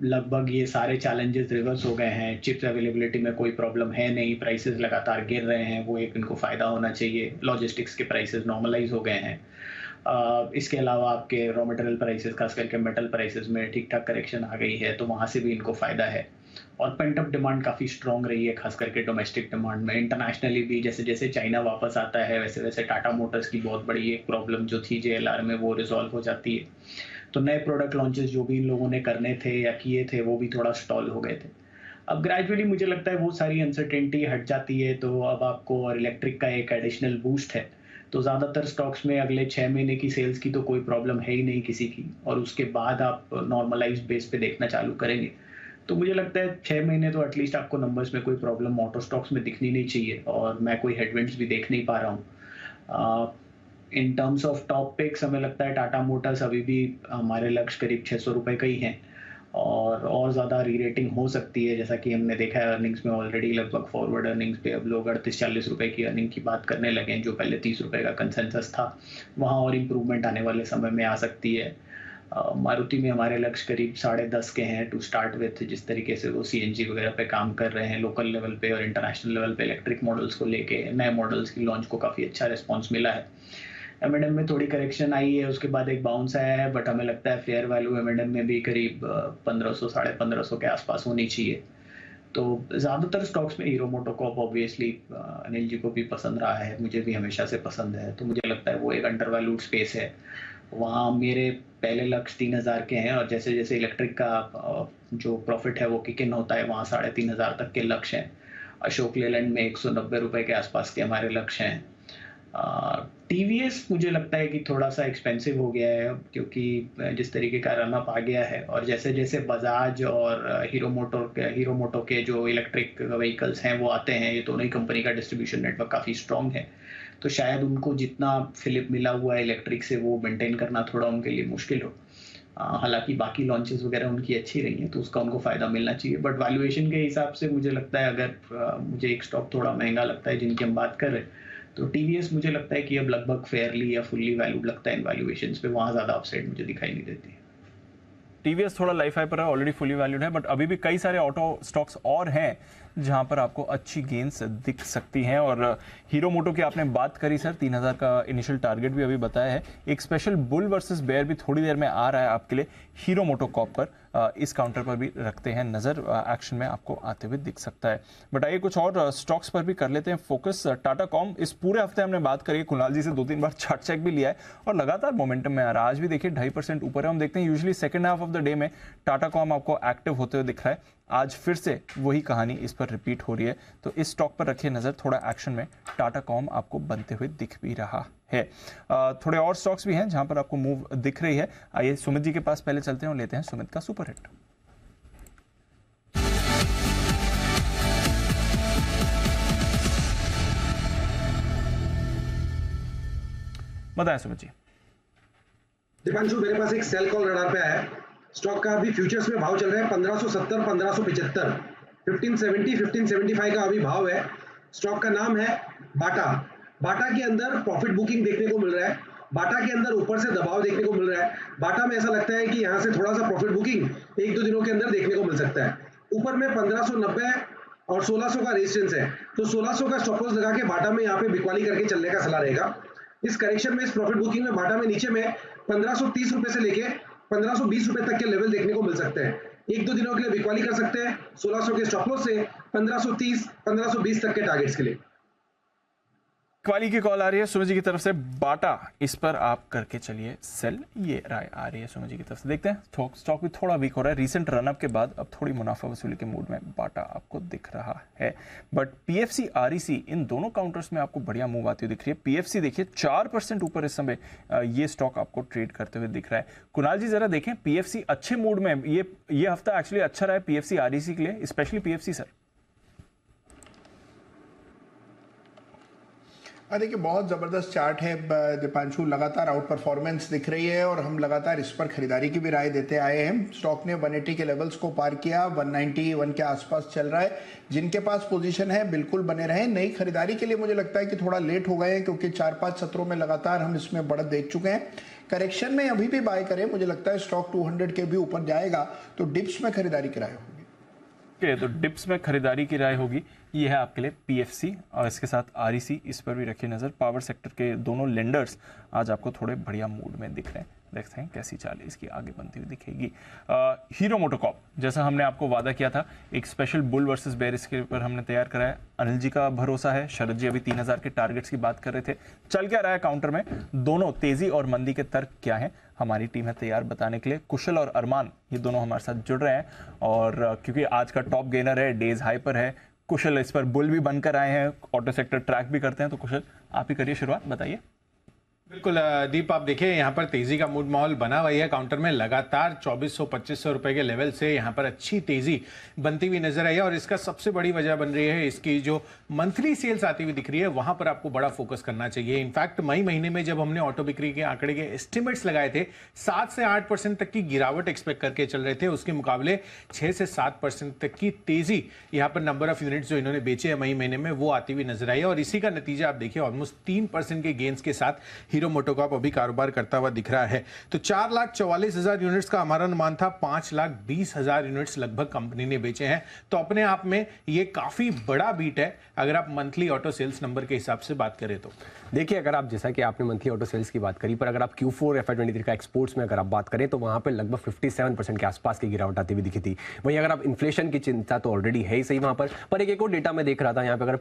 लगभग ये सारे चैलेंजेस रिवर्स हो गए हैं। चिप्स अवेलेबिलिटी में कोई प्रॉब्लम है नहीं, प्राइसेस लगातार गिर रहे हैं, वो एक इनको फ़ायदा होना चाहिए। लॉजिस्टिक्स के प्राइसेस नॉर्मलाइज हो गए हैं। इसके अलावा आपके रॉ मटेरियल प्राइसेस, खास करके मेटल प्राइसेस में ठीक ठाक करेक्शन आ गई है, तो वहाँ से भी इनको फ़ायदा है। और पेंट अप डिमांड काफ़ी स्ट्रॉन्ग रही है, खास करके डोमेस्टिक डिमांड में। इंटरनेशनली भी जैसे जैसे चाइना वापस आता है, वैसे वैसे टाटा मोटर्स की बहुत बड़ी एक प्रॉब्लम जो थी JLR में, वो रिजॉल्व हो जाती है। तो नए प्रोडक्ट लॉन्चेस जो भी इन लोगों ने करने थे या किए थे, वो भी थोड़ा स्टॉल हो गए थे। अब ग्रेजुअली मुझे लगता है वो सारी अनसर्टेनिटी हट जाती है, तो अब आपको और इलेक्ट्रिक का एक एडिशनल बूस्ट है। तो ज़्यादातर स्टॉक्स में अगले 6 महीने की सेल्स की तो कोई प्रॉब्लम है ही नहीं किसी की, और उसके बाद आप नॉर्मलाइज्ड बेस पे देखना चालू करेंगे। तो मुझे लगता है 6 महीने तो एटलीस्ट आपको नंबर्स में कोई प्रॉब्लम ऑटो स्टॉक्स में दिखनी नहीं चाहिए, और मैं कोई हेडविंड्स भी देख नहीं पा रहा हूँ। In terms of top picks हमें लगता है टाटा मोटर्स अभी भी हमारे लक्ष्य करीब 600 रुपये का ही हैं, और ज़्यादा री रेटिंग हो सकती है। जैसा कि हमने देखा है अर्निंग्स में ऑलरेडी लगभग फॉरवर्ड अर्निंग्स पे अब लोग 38-40 रुपये की अर्निंग की बात करने लगे हैं, जो पहले 30 रुपये का कंसेंसस था। वहाँ और इम्प्रूवमेंट आने वाले समय में आ सकती है। मारुति में हमारे लक्ष्य करीब 10.5 के हैं टू स्टार्ट विथ। जिस तरीके से वो CNG वगैरह पे काम कर रहे हैं लोकल लेवल पे और इंटरनेशनल लेवल पे इलेक्ट्रिक मॉडल्स को लेके, नए मॉडल्स की लॉन्च को काफ़ी अच्छा रिस्पॉन्स मिला है। M&M में थोड़ी करेक्शन आई है, उसके बाद एक बाउंस आया है, बट हमें लगता है फेयर वैल्यू M&M में भी करीब 1500 1550 के आसपास होनी चाहिए। तो ज़्यादातर स्टॉक्स में hero MotoCorp obviously Anil ji को भी पसंद रहा है, मुझे भी हमेशा से पसंद है, तो मुझे लगता है वो एक अंडर वैल्यूड स्पेस है। वहाँ मेरे पहले लक्ष्य 3000 के हैं, और जैसे जैसे इलेक्ट्रिक का जो प्रॉफिट है वो किक इन होता है, वहाँ 3500 तक के लक्ष्य हैं। अशोक लेलैंड में 190 रुपये के आसपास के हमारे लक्ष्य हैं। TVS मुझे लगता है कि थोड़ा सा एक्सपेंसिव हो गया है, क्योंकि जिस तरीके का रनअप आ गया है, और जैसे जैसे बजाज और हीरो मोटो के जो इलेक्ट्रिक व्हीकल्स हैं वो आते हैं, ये दोनों ही कंपनी का डिस्ट्रीब्यूशन नेटवर्क काफ़ी स्ट्रॉन्ग है, तो शायद उनको जितना फिलिप मिला हुआ है इलेक्ट्रिक से वो मेंटेन करना थोड़ा उनके लिए मुश्किल हो। हालांकि बाकी लॉन्चेस वगैरह उनकी अच्छी रही हैं, तो उसका उनको फ़ायदा मिलना चाहिए। बट वैल्यूएशन के हिसाब से मुझे लगता है, अगर मुझे एक स्टॉक थोड़ा महंगा लगता है जिनकी हम बात कर रहे हैं, तो TVS मुझे लगता है कि अब लगभग फेयरली या फुल्ली वैल्यूड लगता है इन वैल्यूएशंस पे, वहाँ ज़्यादा अपसाइड मुझे दिखाई नहीं देती है। TVS थोड़ा लाइफ हाई पर है, ऑलरेडी फुली वैल्यूड है, बट अभी भी कई सारे ऑटो स्टॉक्स और हैं जहां पर आपको अच्छी गेंस दिख सकती हैं। और हीरो मोटो की आपने बात करी सर, 3000 का इनिशियल टारगेट भी अभी बताया है। एक स्पेशल बुल वर्सेस बेयर भी थोड़ी देर में आ रहा है आपके लिए हीरो मोटो कॉप पर, इस काउंटर पर भी रखते हैं नजर, एक्शन में आपको आते हुए दिख सकता है। बट आइए कुछ और स्टॉक्स पर भी कर लेते हैं फोकस। टाटा कॉम, इस पूरे हफ्ते हमने बात करी, कुणाल जी से 2-3 बार चार्ट चेक भी लिया है और लगातार मोमेंटम में आ रहा है। आज भी देखिए 2.5% ऊपर है। हम देखते हैं usually second half of the day में टाटा कॉम आपको एक्टिव होते हुए दिख रहा है। आज फिर से वही कहानी इस पर रिपीट हो रही है, तो इस स्टॉक पर रखिए नजर। थोड़ा एक्शन में टाटा कॉम आपको बनते हुए दिख भी रहा है। थोड़े और स्टॉक्स भी हैं जहां पर आपको मूव दिख रही है। आइए सुमित जी के पास पहले चलते हैं और लेते हैं सुमित का सुपर हिट। बताएं सुमित जी। दीपांशु, मेरे पास एक सेल कॉल रडार पे आया है। स्टॉक का अभी फ्यूचर्स में भाव चल रहा है 1570, 1575, 1570, 1575 का अभी भाव है। स्टॉक का नाम है बाटा। बाटा के अंदर प्रॉफिट बुकिंग देखने को मिल रहा है। बाटा के अंदर ऊपर से दबाव देखने को मिल रहा है। बाटा में ऐसा लगता है कि यहाँ से थोड़ा सा प्रॉफिट बुकिंग 1-2 दिनों के अंदर देखने को मिल सकता है। ऊपर में 1590 और 1600 का रेजिस्टेंस है, तो 1600 का स्टॉप लॉस लगा के बाटा में यहाँ पे बिकवाली करके चलने का सलाह रहेगा। इस करेक्शन में, इस प्रॉफिट बुकिंग में बाटा में नीचे में 1530 रुपए से लेके 1520 रुपए तक के लेवल देखने को मिल सकते हैं। 1-2 दिनों के लिए बिकवाली कर सकते हैं 1600 के स्टॉप लॉस से 1530, 1520 तक के टारगेट्स के लिए। क्वाली की कॉल आ रही है सुमित जी की तरफ से। बाटा, इस पर आप करके चलिए सेल, ये राय आ रही है सुमित जी की तरफ से। देखते हैं, स्टॉक भी थोड़ा वीक हो रहा है। रीसेंट रनअप के बाद अब थोड़ी मुनाफा वसूली के मूड में बाटा आपको दिख रहा है। बट पीएफसी, आरईसी, इन दोनों काउंटर्स में आपको बढ़िया मूव आती हुई दिख रही है। पीएफसी देखिए 4% ऊपर इस समय ये स्टॉक आपको ट्रेड करते हुए दिख रहा है। कुणाल जी जरा देखें, पीएफसी अच्छे मूड में, ये हफ्ता एक्चुअली अच्छा रहा है पीएफसी, आरईसी के लिए, स्पेशली पीएफसी सर। देखिए बहुत ज़बरदस्त चार्ट है दीपांशु, लगातार आउट परफॉर्मेंस दिख रही है और हम लगातार इस पर खरीदारी की भी राय देते आए हैं। स्टॉक ने 180 के लेवल्स को पार किया, 191 के आसपास चल रहा है। जिनके पास पोजीशन है बिल्कुल बने रहें। नई खरीदारी के लिए मुझे लगता है कि थोड़ा लेट हो गए हैं, क्योंकि 4-5 सत्रों में लगातार हम इसमें बढ़त देख चुके हैं। करेक्शन में अभी भी बाय करें, मुझे लगता है स्टॉक 200 के भी ऊपर जाएगा तो डिप्स में खरीदारी की राय होगी। तो डिप्स में खरीदारी की राय होगी, ये है आपके लिए पीएफसी और इसके साथ आरईसी, इस पर भी रखिए नजर। पावर सेक्टर के दोनों लेंडर्स आज आपको थोड़े बढ़िया मूड में दिख रहे हैं। देखते हैं कैसी चाल इसकी आगे बनती हुई दिखेगी। हीरो मोटोकॉर्प, जैसा हमने आपको वादा किया था, एक स्पेशल बुल वर्सेस बेयर इसके ऊपर हमने तैयार कराया। अनिल जी का भरोसा है, शरद जी अभी 3000 के टारगेट्स की बात कर रहे थे। चल क्या रहा है काउंटर में, दोनों तेजी और मंदी के तर्क क्या है, हमारी टीम है तैयार बताने के लिए। कुशल और अरमान ये दोनों हमारे साथ जुड़ रहे हैं और क्योंकि आज का टॉप गेनर है, डेज हाई पर है, कुशल इस पर बुल भी बनकर आए हैं, ऑटो सेक्टर ट्रैक भी करते हैं। तो कुशल आप ही करिए शुरुआत, बताइए। बिल्कुल दीप, आप देखिए यहाँ पर तेजी का मूड माहौल बना हुआ है काउंटर में। लगातार 2400-2500 रुपए के लेवल से यहाँ पर अच्छी तेजी बनती हुई नजर आई है और इसका सबसे बड़ी वजह बन रही है इसकी जो मंथली सेल्स आती हुई दिख रही है, वहां पर आपको बड़ा फोकस करना चाहिए। इनफैक्ट मई महीने में जब हमने ऑटो बिक्री के आंकड़े के एस्टिमेट्स लगाए थे, 7 से 8% तक की गिरावट एक्सपेक्ट करके चल रहे थे, उसके मुकाबले 6 से 7% तक की तेजी यहाँ पर नंबर ऑफ यूनिट्स जो इन्होंने बेचे हैं मई महीने में, वो आती हुई नजर आई है। और इसी का नतीजा आप देखिए, ऑलमोस्ट 3% के गेन्स के साथ हीरो मोटोकॉर्प अभी कारोबार करता हुआ दिख रहा है। तो 4,44,000 यूनिट्स का हमारा अनुमान था, 5,20,000 यूनिट्स लगभग कंपनी ने बेचे हैं। तो अपने आप में ये काफी बड़ा बीट है अगर आप मंथली ऑटो सेल्स नंबर के हिसाब से बात करें तो। देखिए, अगर आप, जैसा कि आपने मंथली ऑटो सेल्स की बात करी, पर अगर आप Q4 FY23 का एक्सपोर्ट्स में अगर आप बात करें तो वहां पे लगभग 57% के आसपास की गिरावट आती हुई दिखी थी। वहीं अगर आप इन्फ्लेशन की चिंता तो ऑलरेडी है ही सही वहां पर एक और डेटा मैं देख रहा था यहाँ पे, अगर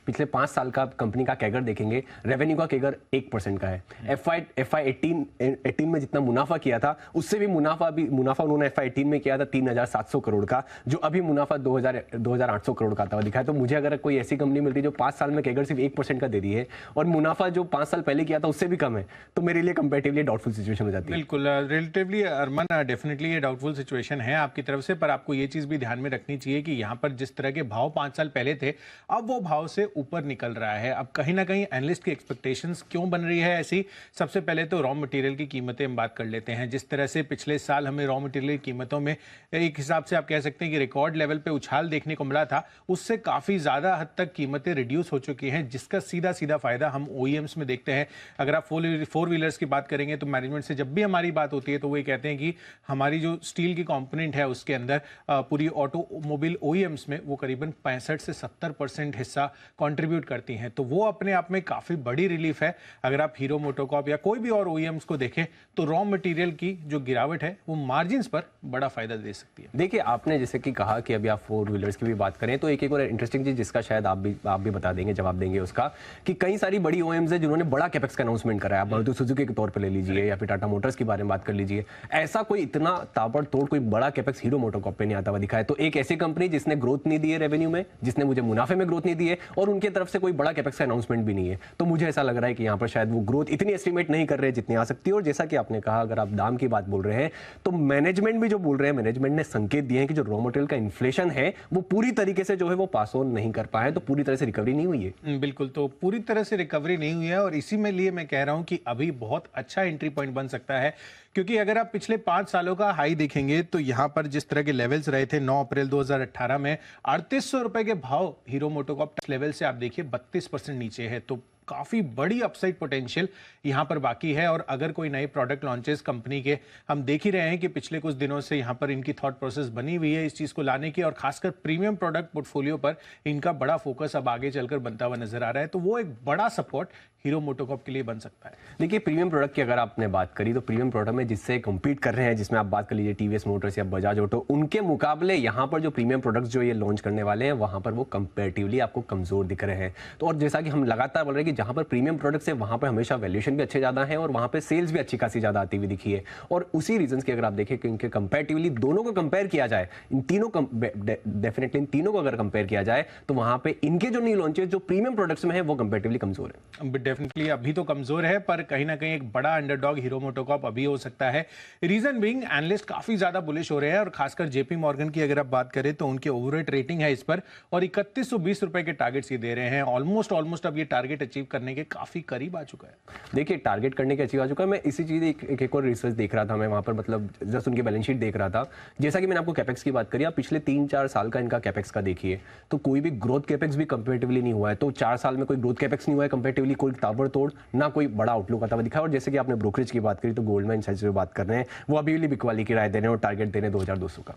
पिछले 5 साल का कंपनी का कैगर देखेंगे, रेवेन्यू का कैगर 1% का है। FY18 में जितना मुनाफा किया था, उससे भी मुनाफा उन्होंने FY18 में किया था 3,700 करोड़ का, जो अभी मुनाफा 2,800 करोड़ का आता हुआ दिखा है। तो मुझे अगर कोई ऐसी कंपनी मिलती है जो 5 साल में कैगर सिर्फ 1% का दे रही है और मुनाफा जो 5 साल पहले किया था उससे भी कम है, तो मेरे लिए कंपैरेटिवली डाउटफुल सिचुएशन हो जाती है। बिल्कुल, रिलेटिवली अरमान, डेफिनेटली ये डाउटफुल सिचुएशन है आपकी तरफ से, पर आपको ये चीज भी ध्यान में रखनी चाहिए कि यहाँ पर जिस तरह के भाव 5 साल पहले थे, अब वो भाव से ऊपर निकल रहा है। अब कहीं ना कहीं एनालिस्ट की एक्सपेक्टेशंस क्यों बन रही है ऐसी, साथ ही सबसे पहले तो रॉ मटेरियल की कीमतें हम बात कर लेते हैं। जिस तरह से पिछले साल हमें रॉ मटेरियल की कीमतों में एक हिसाब से आप कह सकते हैं कि रिकॉर्ड लेवल पे उछाल देखने को मिला था, उससे काफ़ी ज़्यादा हद तक कीमतें रिड्यूस हो चुकी हैं, जिसका सीधा सीधा फायदा हम OEMs में देखते हैं। अगर आप फोर व्हीलर्स की बात करेंगे तो मैनेजमेंट से जब भी हमारी बात होती है तो वो ये कहते हैं कि हमारी जो स्टील की कंपोनेंट है उसके अंदर पूरी ऑटोमोबाइल OEMs में वो करीबन 65 से 70% हिस्सा कंट्रीब्यूट करती हैं। तो वो अपने आप में काफ़ी बड़ी रिलीफ है। अगर आप हीरो मोटोकॉर्प या कोई भी और OEMs को देखें तो रॉ मटेरियल की जो गिरावट है वो मार्जिन्स पर बड़ा फायदा दे सकती है। देखिए, आपने जैसे कि कहा कि अभी आप फोर व्हीलर्स की भी बात करें तो एक और इंटरेस्टिंग चीज जिसका शायद आप भी बता देंगे, जवाब देंगे उसका, कि कई सारी बड़ी OEMs है जिन्होंने बड़ा कैपेक्स का अनाउंसमेंट करा है। आप मारुति सुजुकी के तौर पे ले लीजिए या फिर टाटा मोटर्स के बारे में बात कर लीजिए। ऐसा कोई इतना ताबड़तोड़ कोई बड़ा कैपेक्स हीरो मोटोकॉर्प पे नहीं आता हुआ दिखा है। तो एक ऐसी कंपनी जिसने ग्रोथ नहीं दी है रेवेन्यू में, जिसने मुझे मुनाफे में ग्रोथ नहीं दी है और उनकी तरफ से कोई बड़ा कैपेक्स का अनाउंसमेंट भी नहीं है, तो मुझे ऐसा लग रहा है कि यहाँ पर शायद वो ग्रोथ इतनी एस्टिमेट नहीं कर रहे जितनी आ सकती है। और जैसा कि आपने कहा, अगर आप दाम की बात बोल रहे हैं तो मैनेजमेंट भी जो बोल रहे हैं, मैनेजमेंट ने संकेत दिए हैं कि जो रॉ मटेरियल का इन्फ्लेशन है वो पूरी तरीके से जो है वो पास ऑन नहीं कर पाए, तो पूरी तरह से रिकवरी नहीं हुई है। बिल्कुल, तो पूरी तरह से रिकवरी नहीं हुई है और इसी में लिए मैं कह रहा हूं कि अभी बहुत अच्छा एंट्री पॉइंट बन सकता है। क्योंकि अगर आप पिछले 5 सालों का हाई देखेंगे तो यहां पर जिस तरह के लेवल्स रहे थे 9 अप्रैल 2018 में 3800 रुपए के भाव हीरो मोटोकॉर्प लेवल से आप देखिए 32% नीचे है। तो काफ़ी बड़ी अपसाइड पोटेंशियल यहाँ पर बाकी है। और अगर कोई नए प्रोडक्ट लॉन्चेस कंपनी के हम देख ही रहे हैं कि पिछले कुछ दिनों से यहाँ पर इनकी थॉट प्रोसेस बनी हुई है इस चीज़ को लाने की, और खासकर प्रीमियम प्रोडक्ट पोर्टफोलियो पर इनका बड़ा फोकस अब आगे चलकर बनता हुआ नजर आ रहा है। तो वो एक बड़ा सपोर्ट हीरो मोटोकॉर्प के लिए बन सकता है। देखिए, प्रीमियम प्रोडक्ट की अगर आपने बात करी तो प्रीमियम प्रोडक्ट में जिससे कम्पीट कर रहे हैं, जिसमें आप बात कर लीजिए TVS मोटर्स या बजाज ऑटो, उनके मुकाबले यहाँ पर जो प्रीमियम प्रोडक्ट्स जो ये लॉन्च करने वाले हैं वहाँ पर वो कंपेरेटिवली आपको कमजोर दिख रहे हैं। तो और जैसा कि हम लगातार बोल रहे हैं कि जहाँ पर प्रीमियम प्रोडक्ट्स है वहाँ पर हमेशा वैल्यूएशन भी अच्छे ज़्यादा है और वहाँ पे सेल्स भी अच्छी खासी ज़्यादा आती हुई दिखी है। और उसी रीजन की अगर आप देखें कि इनके कंपेरेटिवली दोनों को कंपेयर किया जाए, इन तीनों डेफिनेटली इन तीनों को अगर कंपेयर किया जाए तो वहाँ पे इनके जो न्यू लॉन्चेस जो प्रीमियम प्रोडक्ट्स में है वो कंपेरेटिवली कमजोर है। डेफिनेटली अभी तो कमजोर है, पर कहीं ना कहीं एक बड़ा अंडरडॉग हीरो मोटोकॉर्प अभी हो सकता है। रीजन बीइंग एनालिस्ट काफी ज्यादा बुलिश हो रहे हैं और खासकर JP मॉर्गन की अगर आप बात करें तो उनके ओवररेट रेटिंग है इस पर और 3120 रुपए के टारगेट्स ये दे रहे हैं। ऑलमोस्ट अब ये टारगेट अचीव करने के काफी करीब आ चुका है। देखिए, टारगेट करने के अचीव आ चुका है। मैं इसी चीज एक और रिसर्च देख रहा था, मैं वहां पर मतलब जस्ट उनकी बैलेंस शीट देख रहा था। जैसा कि मैंने आपको कैपेक्स की बात करी, आप पिछले 3-4 साल का इनका कैपेक्स का देखिए तो कोई भी ग्रोथ कैपेक्स भी कंपेरेटिवली नहीं हुआ है। तो 4 साल में कोई ग्रोथ कैपेक्स नहीं हुआ है कंपेरेटिवली, कोई ताबड़तोड़ ना कोई बड़ा आउटलुक आता हुआ दिखा। और जैसे कि आपने ब्रोकरेज की बात करी तो गोल्डमैन सैच्स से बात कर रहे हैं, वो अभी भी बिकवाली की राय दे रहे हैं और टारगेट दे रहे हैं 2200 का।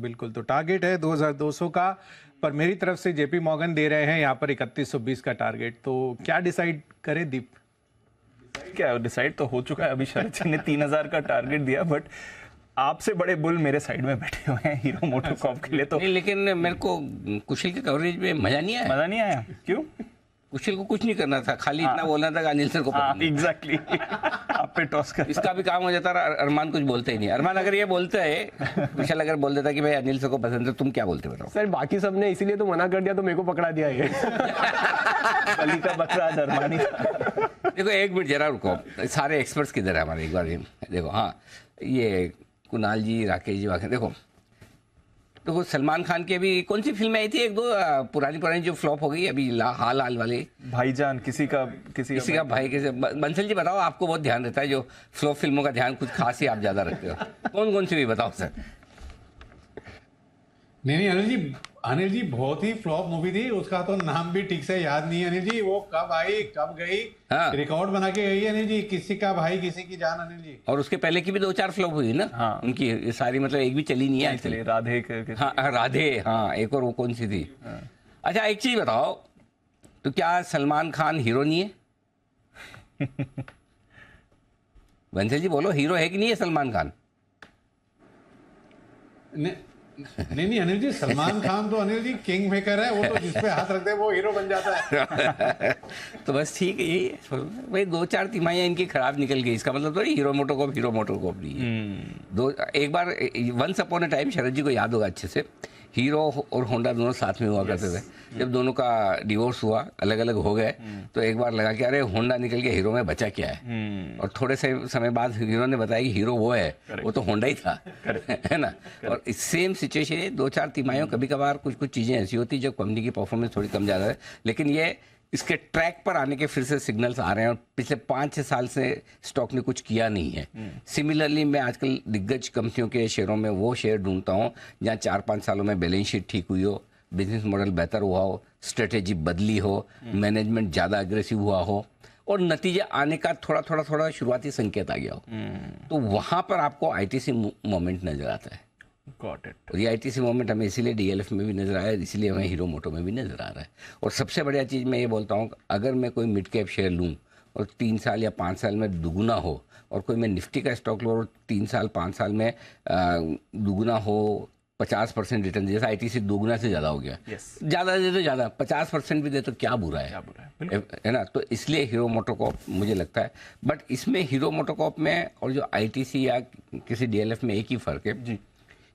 बिल्कुल, तो टारगेट है 2200 का, पर मेरी तरफ से JP मॉर्गन दे रहे हैं यहाँ पर 3120 का टारगेट। तो क्या डिसाइड करें दीप? क्या डिसाइड तो हो चुका है, अभी शरद सिंह ने 3000 का टारगेट दिया, बट आपसे बड़े बुल मेरे साइड में बैठे हुए हैं हीरो मोटोकॉर्प के लिए। तो नहीं, लेकिन मेरे को कुशल के कवरेज में मजा नहीं आया। क्यों? कुशल को कुछ नहीं करना था, खाली इतना बोलना था कि अनिल सर को एग्जैक्टली आप पे टॉस कर, इसका भी काम हो जाता। अरमान कुछ बोलते ही नहीं। अरमान अगर ये बोलता है, कुशल अगर बोल देता कि भाई अनिल सर को पसंद है, तुम क्या बोलते बताओ? सर, बाकी सबने इसीलिए तो मना कर दिया तो मेरे को पकड़ा दिया है। बलि का बकरा अरमानी। देखो, एक मिनट जरा रुको, सारे एक्सपर्ट्स किधर है हमारे, एक बार देखो। हाँ, ये कुणाल जी, राकेश जी, वाकई देखो सलमान खान की अभी कौन सी फिल्म आई थी, 1-2 पुरानी जो फ्लॉप हो गई अभी हाल वाले, भाईजान, किसी का भाई, कैसे? बंसल जी बताओ, आपको बहुत ध्यान रहता है जो फ्लॉप फिल्मों का ध्यान कुछ खास ही आप ज्यादा रखते हो। कौन सी भी बताओ सर। नहीं अनिल जी बहुत ही फ्लॉप मूवी थी, उसका तो नाम भी ठीक से याद नहीं है अनिल जी। वो कब आई कब गई, हाँ। रिकॉर्ड बना के गई अनिल जी, किसी का भाई किसी की जान अनिल जी। और उसके पहले की भी 2-4 फ्लॉप हुई ना। हाँ। उनकी सारी, मतलब एक भी चली नहीं है। चली राधे। हाँ, राधे, हाँ, एक और वो कौन सी थी? हाँ। अच्छा, एक चीज बताओ, तो क्या सलमान खान हीरो नहीं है? बंसल जी बोलो, हीरो है कि नहीं है सलमान खान? नहीं अनिल जी, सलमान खान तो अनिल जी किंग मेकर है, वो तो जिस पे हाथ रखते हैं वो हीरो बन जाता है। तो बस ठीक है, यही भाई 2-4 तिमाहियां इनकी खराब निकल गई, इसका मतलब तो हीरो मोटोकॉर्प नहीं है। एक बार वंस अपॉन अ टाइम, शरद जी को याद होगा अच्छे से, हीरो और होंडा दोनों साथ में हुआ करते थे। जब दोनों का डिवोर्स हुआ, अलग अलग हो गए, तो एक बार लगा कि अरे होंडा निकल गया, हीरो में बचा क्या है। और थोड़े से समय बाद हीरो ने बताया कि हीरो वो है, वो तो होंडा ही था, है ना। और सेम सिचुएशन है, 2-4 तिमाहियों कभी कभार कुछ चीज़ें ऐसी होती जब कंपनी की परफॉर्मेंस थोड़ी कम ज़्यादा है, लेकिन ये इसके ट्रैक पर आने के फिर से सिग्नल्स आ रहे हैं और पिछले 5-6 साल से स्टॉक ने कुछ किया नहीं है। सिमिलरली मैं आजकल दिग्गज कंपनियों के शेयरों में वो शेयर ढूंढता हूँ जहाँ 4-5 सालों में बैलेंस शीट ठीक हुई हो, बिजनेस मॉडल बेहतर हुआ हो, स्ट्रेटेजी बदली हो, मैनेजमेंट ज़्यादा अग्रेसिव हुआ हो और नतीजे आने का थोड़ा शुरुआती संकेत आ गया हो, तो वहाँ पर आपको आईटीसी मोमेंट नजर आता है। Got it. और ये आईटीसी मोमेंट हमें इसीलिए डीएलएफ में भी नजर आया, इसलिए हमें हीरो मोटो में भी नजर आ रहा है। और सबसे बढ़िया चीज़ मैं ये बोलता हूँ, अगर मैं कोई मिड कैप शेयर लूँ और 3 साल या 5 साल में दुगुना हो, और कोई मैं निफ्टी का स्टॉक लूँ और 3 साल 5 साल में दुगुना हो, 50% रिटर्न, जैसे आईटीसी दोगुना से ज़्यादा हो गया, ज़्यादा दे तो ज़्यादा, 50% भी दे तो क्या बुरा है, है ना। तो इसलिए हीरो मोटोकॉर्प मुझे लगता है। बट इसमें हीरो मोटोकॉर्प में और जो आईटीसी या किसी डीएलएफ में एक ही फ़र्क है जी,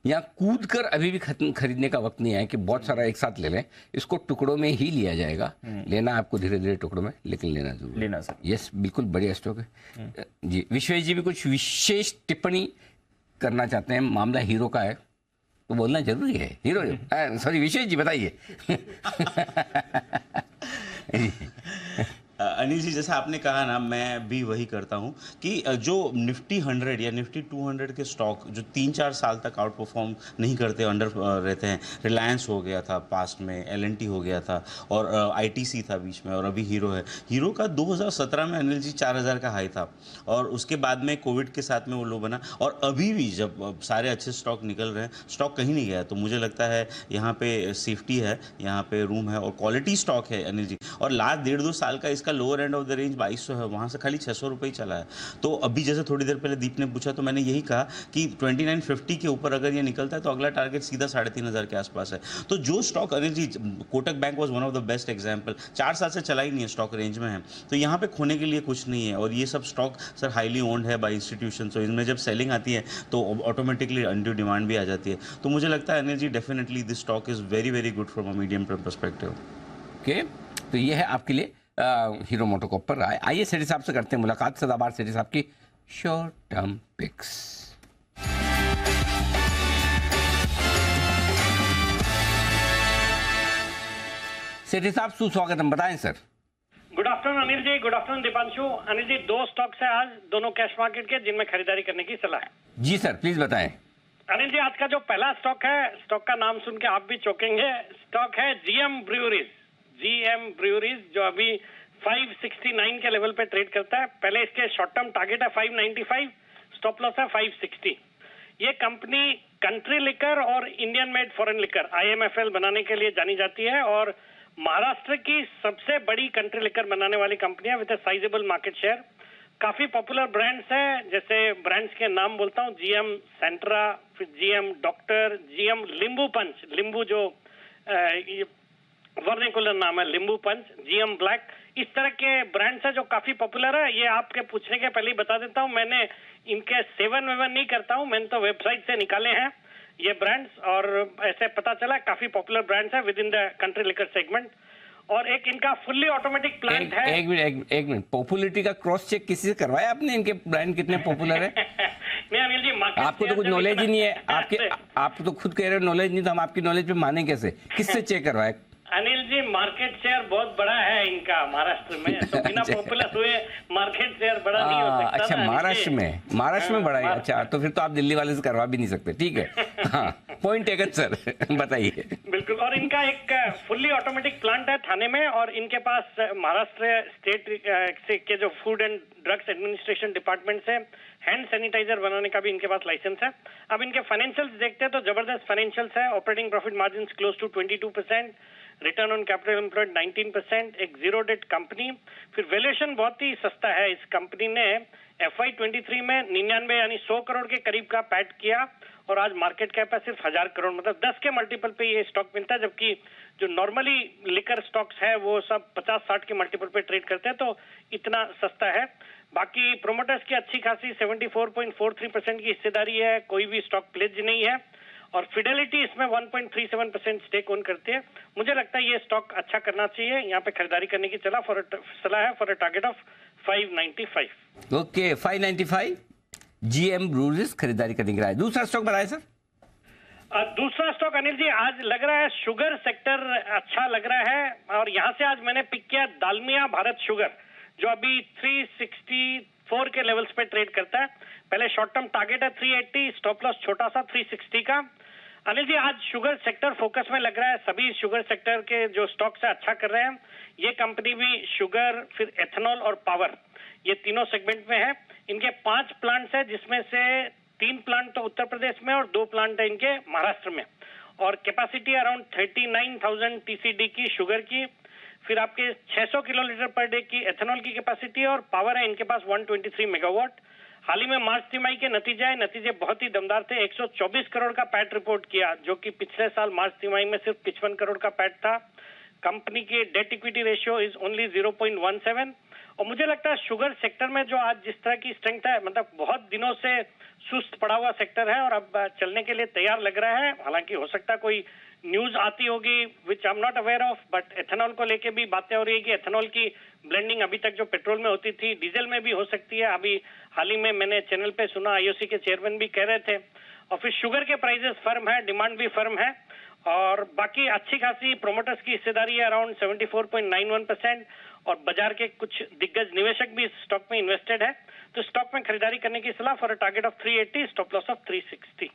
यहाँ कूद कर अभी भी खरीदने का वक्त नहीं है कि बहुत सारा एक साथ ले लें, इसको टुकड़ों में ही लिया जाएगा। लेना आपको धीरे धीरे टुकड़ों में, लेकिन लेना जरूर, लेना सर। यस, बिल्कुल बढ़िया स्टॉक है जी। विश्वेश जी भी कुछ विशेष टिप्पणी करना चाहते हैं, मामला हीरो का है तो बोलना जरूरी है। हीरो सॉरी विशेष जी बताइए। अनिल जी, जैसा आपने कहा ना, मैं भी वही करता हूँ कि जो निफ्टी 100 या निफ्टी 200 के स्टॉक जो 3-4 साल तक आउट परफॉर्म नहीं करते, अंडर रहते हैं, रिलायंस हो गया था पास्ट में, एलएनटी हो गया था और आईटीसी था बीच में, और अभी हीरो है। हीरो का 2017 में अनिल जी 4000 का हाई था और उसके बाद में कोविड के साथ में वो लो बना, और अभी भी जब सारे अच्छे स्टॉक निकल रहे हैं, स्टॉक कहीं नहीं गया। तो मुझे लगता है यहाँ पे सेफ्टी है, यहाँ पे रूम है और क्वालिटी स्टॉक है अनिल जी। और लास्ट 1.5-2 साल का इसका lower end of the range 2200 है, वहाँ से खाली 600 रुपये ही चला है। तो अभी जैसे थोड़ी देर पहले दीप ने पूछा तो मैंने यही कहा कि 2950 के ऊपर अगर ये निकलता है तो अगला टारगेट सीधा 3500 के आसपास है। तो जो stock Anil ji, Kotak bank was one of the best example, 4 साल से चला ही नहीं है, स्टॉक रेंज में है, तो यहाँ पे खोने के लिए कुछ नहीं है। और ये सब स्टॉक सर हाईली ओन्ड है बाई इंस्टीट्यूशन, तो इनमें जब सेलिंग आती है तो ऑटोमेटिकली अनड्यू डिमांड भी आ जाती है। तो मुझे लगता है Anil ji, definitely this stock is very very good from a medium term perspective. Okay, तो ये है आपके लिए हीरो मोटोकॉर्प पर राय। आइए सेठी साहब से करते हैं मुलाकात। सदाबहार सेठी साहब की शॉर्ट टर्म पिक्स। सेठी साहब सुस्वागत, हम बताएं sir. Good afternoon Anil ji, good afternoon Deepanshu. Anil ji, 2 stocks है आज, दोनों कैश मार्केट के, जिनमें खरीदारी करने की सलाह है। जी सर, प्लीज बताएं। अनिल जी, आज का जो पहला स्टॉक है, स्टॉक का नाम सुन के आप भी चौंकेंगे, स्टॉक है जीएम ब्रूअरीज। जीएम ब्रूअरीज जो अभी 569 के लेवल पे ट्रेड करता है। पहले इसके शॉर्ट टर्म टारगेट है 595, स्टॉप लॉस है 560। ये कंपनी कंट्री लिकर और Indian made foreign liquor IMFL बनाने के लिए जानी जाती है और महाराष्ट्र की सबसे बड़ी कंट्री लिकर बनाने वाली कंपनी है with a sizeable market share. काफी पॉपुलर ब्रांड्स हैं, जैसे ब्रांड्स के नाम बोलता हूँ, जीएम सेंट्रा, फिर जीएम डॉक्टर, जीएम लींबू पंच, लींबू जो वर्निकुलर नाम है, लींबू पंच, जीएम ब्लैक, इस तरह के ब्रांड्स है जो काफी पॉपुलर है। ये आपके पूछने के पहले ही बता देता हूँ, मैंने इनके सेवन नहीं करता हूँ, मैंने तो वेबसाइट से निकाले हैं ये ब्रांड्स, और ऐसे पता चला काफी पॉपुलर ब्रांड्स है with in the country liquor segment. और एक इनका फुल्ली ऑटोमेटिक प्लांट है। एक मिनट, पॉपुलरिटी का क्रॉस चेक किसी से करवाया आपने, इनके ब्रांड कितने पॉपुलर है? नहीं अनिल जी, आपको तो कुछ नॉलेज ही नहीं है, आप तो खुद कह रहे हो नॉलेज नहीं, तो हम आपकी नॉलेज पे माने कैसे? किससे चेक करवाए? अनिल जी, मार्केट शेयर बहुत बड़ा है इनका महाराष्ट्र में, तो बिना पॉपुलर हुए मार्केट शेयर बड़ा नहीं हो सकता। अच्छा, महाराष्ट्र में बड़ा है। अच्छा, तो फिर तो आप दिल्ली वाले से करवा भी नहीं सकते। ठीक है, हाँ, पॉइंट टेकन सर, बताइए। बिल्कुल, और इनका एक फुल्ली ऑटोमेटिक प्लांट है थाने में, और इनके पास महाराष्ट्र स्टेट के जो food and drugs administration department से हैंड सैनिटाइजर बनाने का भी इनके पास लाइसेंस है। अब इनके फाइनेंशियल्स देखते हैं तो जबरदस्त फाइनेंशियल्स है। Operating profit margin close to 22%, return on capital employed 19%, एक जीरो डेट कंपनी। फिर वैल्यूएशन बहुत ही सस्ता है। इस कंपनी ने FY23 में 99 यानी 100 करोड़ के करीब का पैट किया, और आज मार्केट कैप है सिर्फ 1000 करोड़, मतलब 10 के मल्टीपल पे ये स्टॉक मिलता है, जबकि जो नॉर्मली लिकर स्टॉक्स है वो सब 50-60 के मल्टीपल पे ट्रेड करते हैं, तो इतना सस्ता है। बाकी प्रोमोटर्स की अच्छी खासी 74.43% की हिस्सेदारी है, कोई भी स्टॉक प्लेज नहीं है, और फिडेलिटी इसमें 1.37% स्टेक ओन करती है। मुझे लगता है ये स्टॉक अच्छा करना चाहिए, यहाँ पे खरीदारी करने की सलाह है for a target of 595। Okay, 595 GM breweries खरीदारी करने की राय। दूसरा स्टॉक बताएं सर। दूसरा स्टॉक अनिल जी आज लग रहा है शुगर सेक्टर अच्छा लग रहा है, और यहाँ से आज मैंने पिक किया दालमिया भारत शुगर, जो अभी 364 के लेवल्स पे ट्रेड करता है। पहले शॉर्ट टर्म टारगेट है 380, स्टॉप लॉस छोटा सा 360 का। अनिल जी आज शुगर सेक्टर फोकस में लग रहा है, सभी शुगर सेक्टर के जो स्टॉक्स है अच्छा कर रहे हैं। ये कंपनी भी शुगर, फिर एथेनॉल और पावर, ये तीनों सेगमेंट में है। इनके 5 प्लांट्स है, जिसमें से 3 प्लांट तो उत्तर प्रदेश में और 2 प्लांट है इनके महाराष्ट्र में, और कैपेसिटी अराउंड 39,000 TCD की शुगर की, फिर आपके 600 किलोलीटर पर डे की एथेनॉल की कैपेसिटी, और पावर है इनके पास 123 मेगावाट। हाल ही में मार्च तिमाही के नतीजे बहुत ही दमदार थे। 124 करोड़ का पैट रिपोर्ट किया, जो कि पिछले साल मार्च तिमाही में सिर्फ 55 करोड़ का पैट था। कंपनी की debt equity ratio is only 0.17। और मुझे लगता है शुगर सेक्टर में जो आज जिस तरह की स्ट्रेंथ है, मतलब बहुत दिनों से सुस्त पड़ा हुआ सेक्टर है और अब चलने के लिए तैयार लग रहा है। हालांकि हो सकता है कोई न्यूज आती होगी which I am not aware of, but ethanol को लेके भी बातें हो रही है कि एथेनॉल की ब्लेंडिंग अभी तक जो पेट्रोल में होती थी, डीजल में भी हो सकती है। अभी हाल ही में मैंने चैनल पे सुना, IOC के चेयरमैन भी कह रहे थे। और फिर शुगर के प्राइसेस फर्म है, डिमांड भी फर्म है, और बाकी अच्छी खासी प्रोमोटर्स की हिस्सेदारी है अराउंड 74.91%, और बाजार के कुछ दिग्गज निवेशक भी इस स्टॉक में इन्वेस्टेड है। तो स्टॉक में खरीदारी करने की सलाह for a target of 380, stop loss of 360।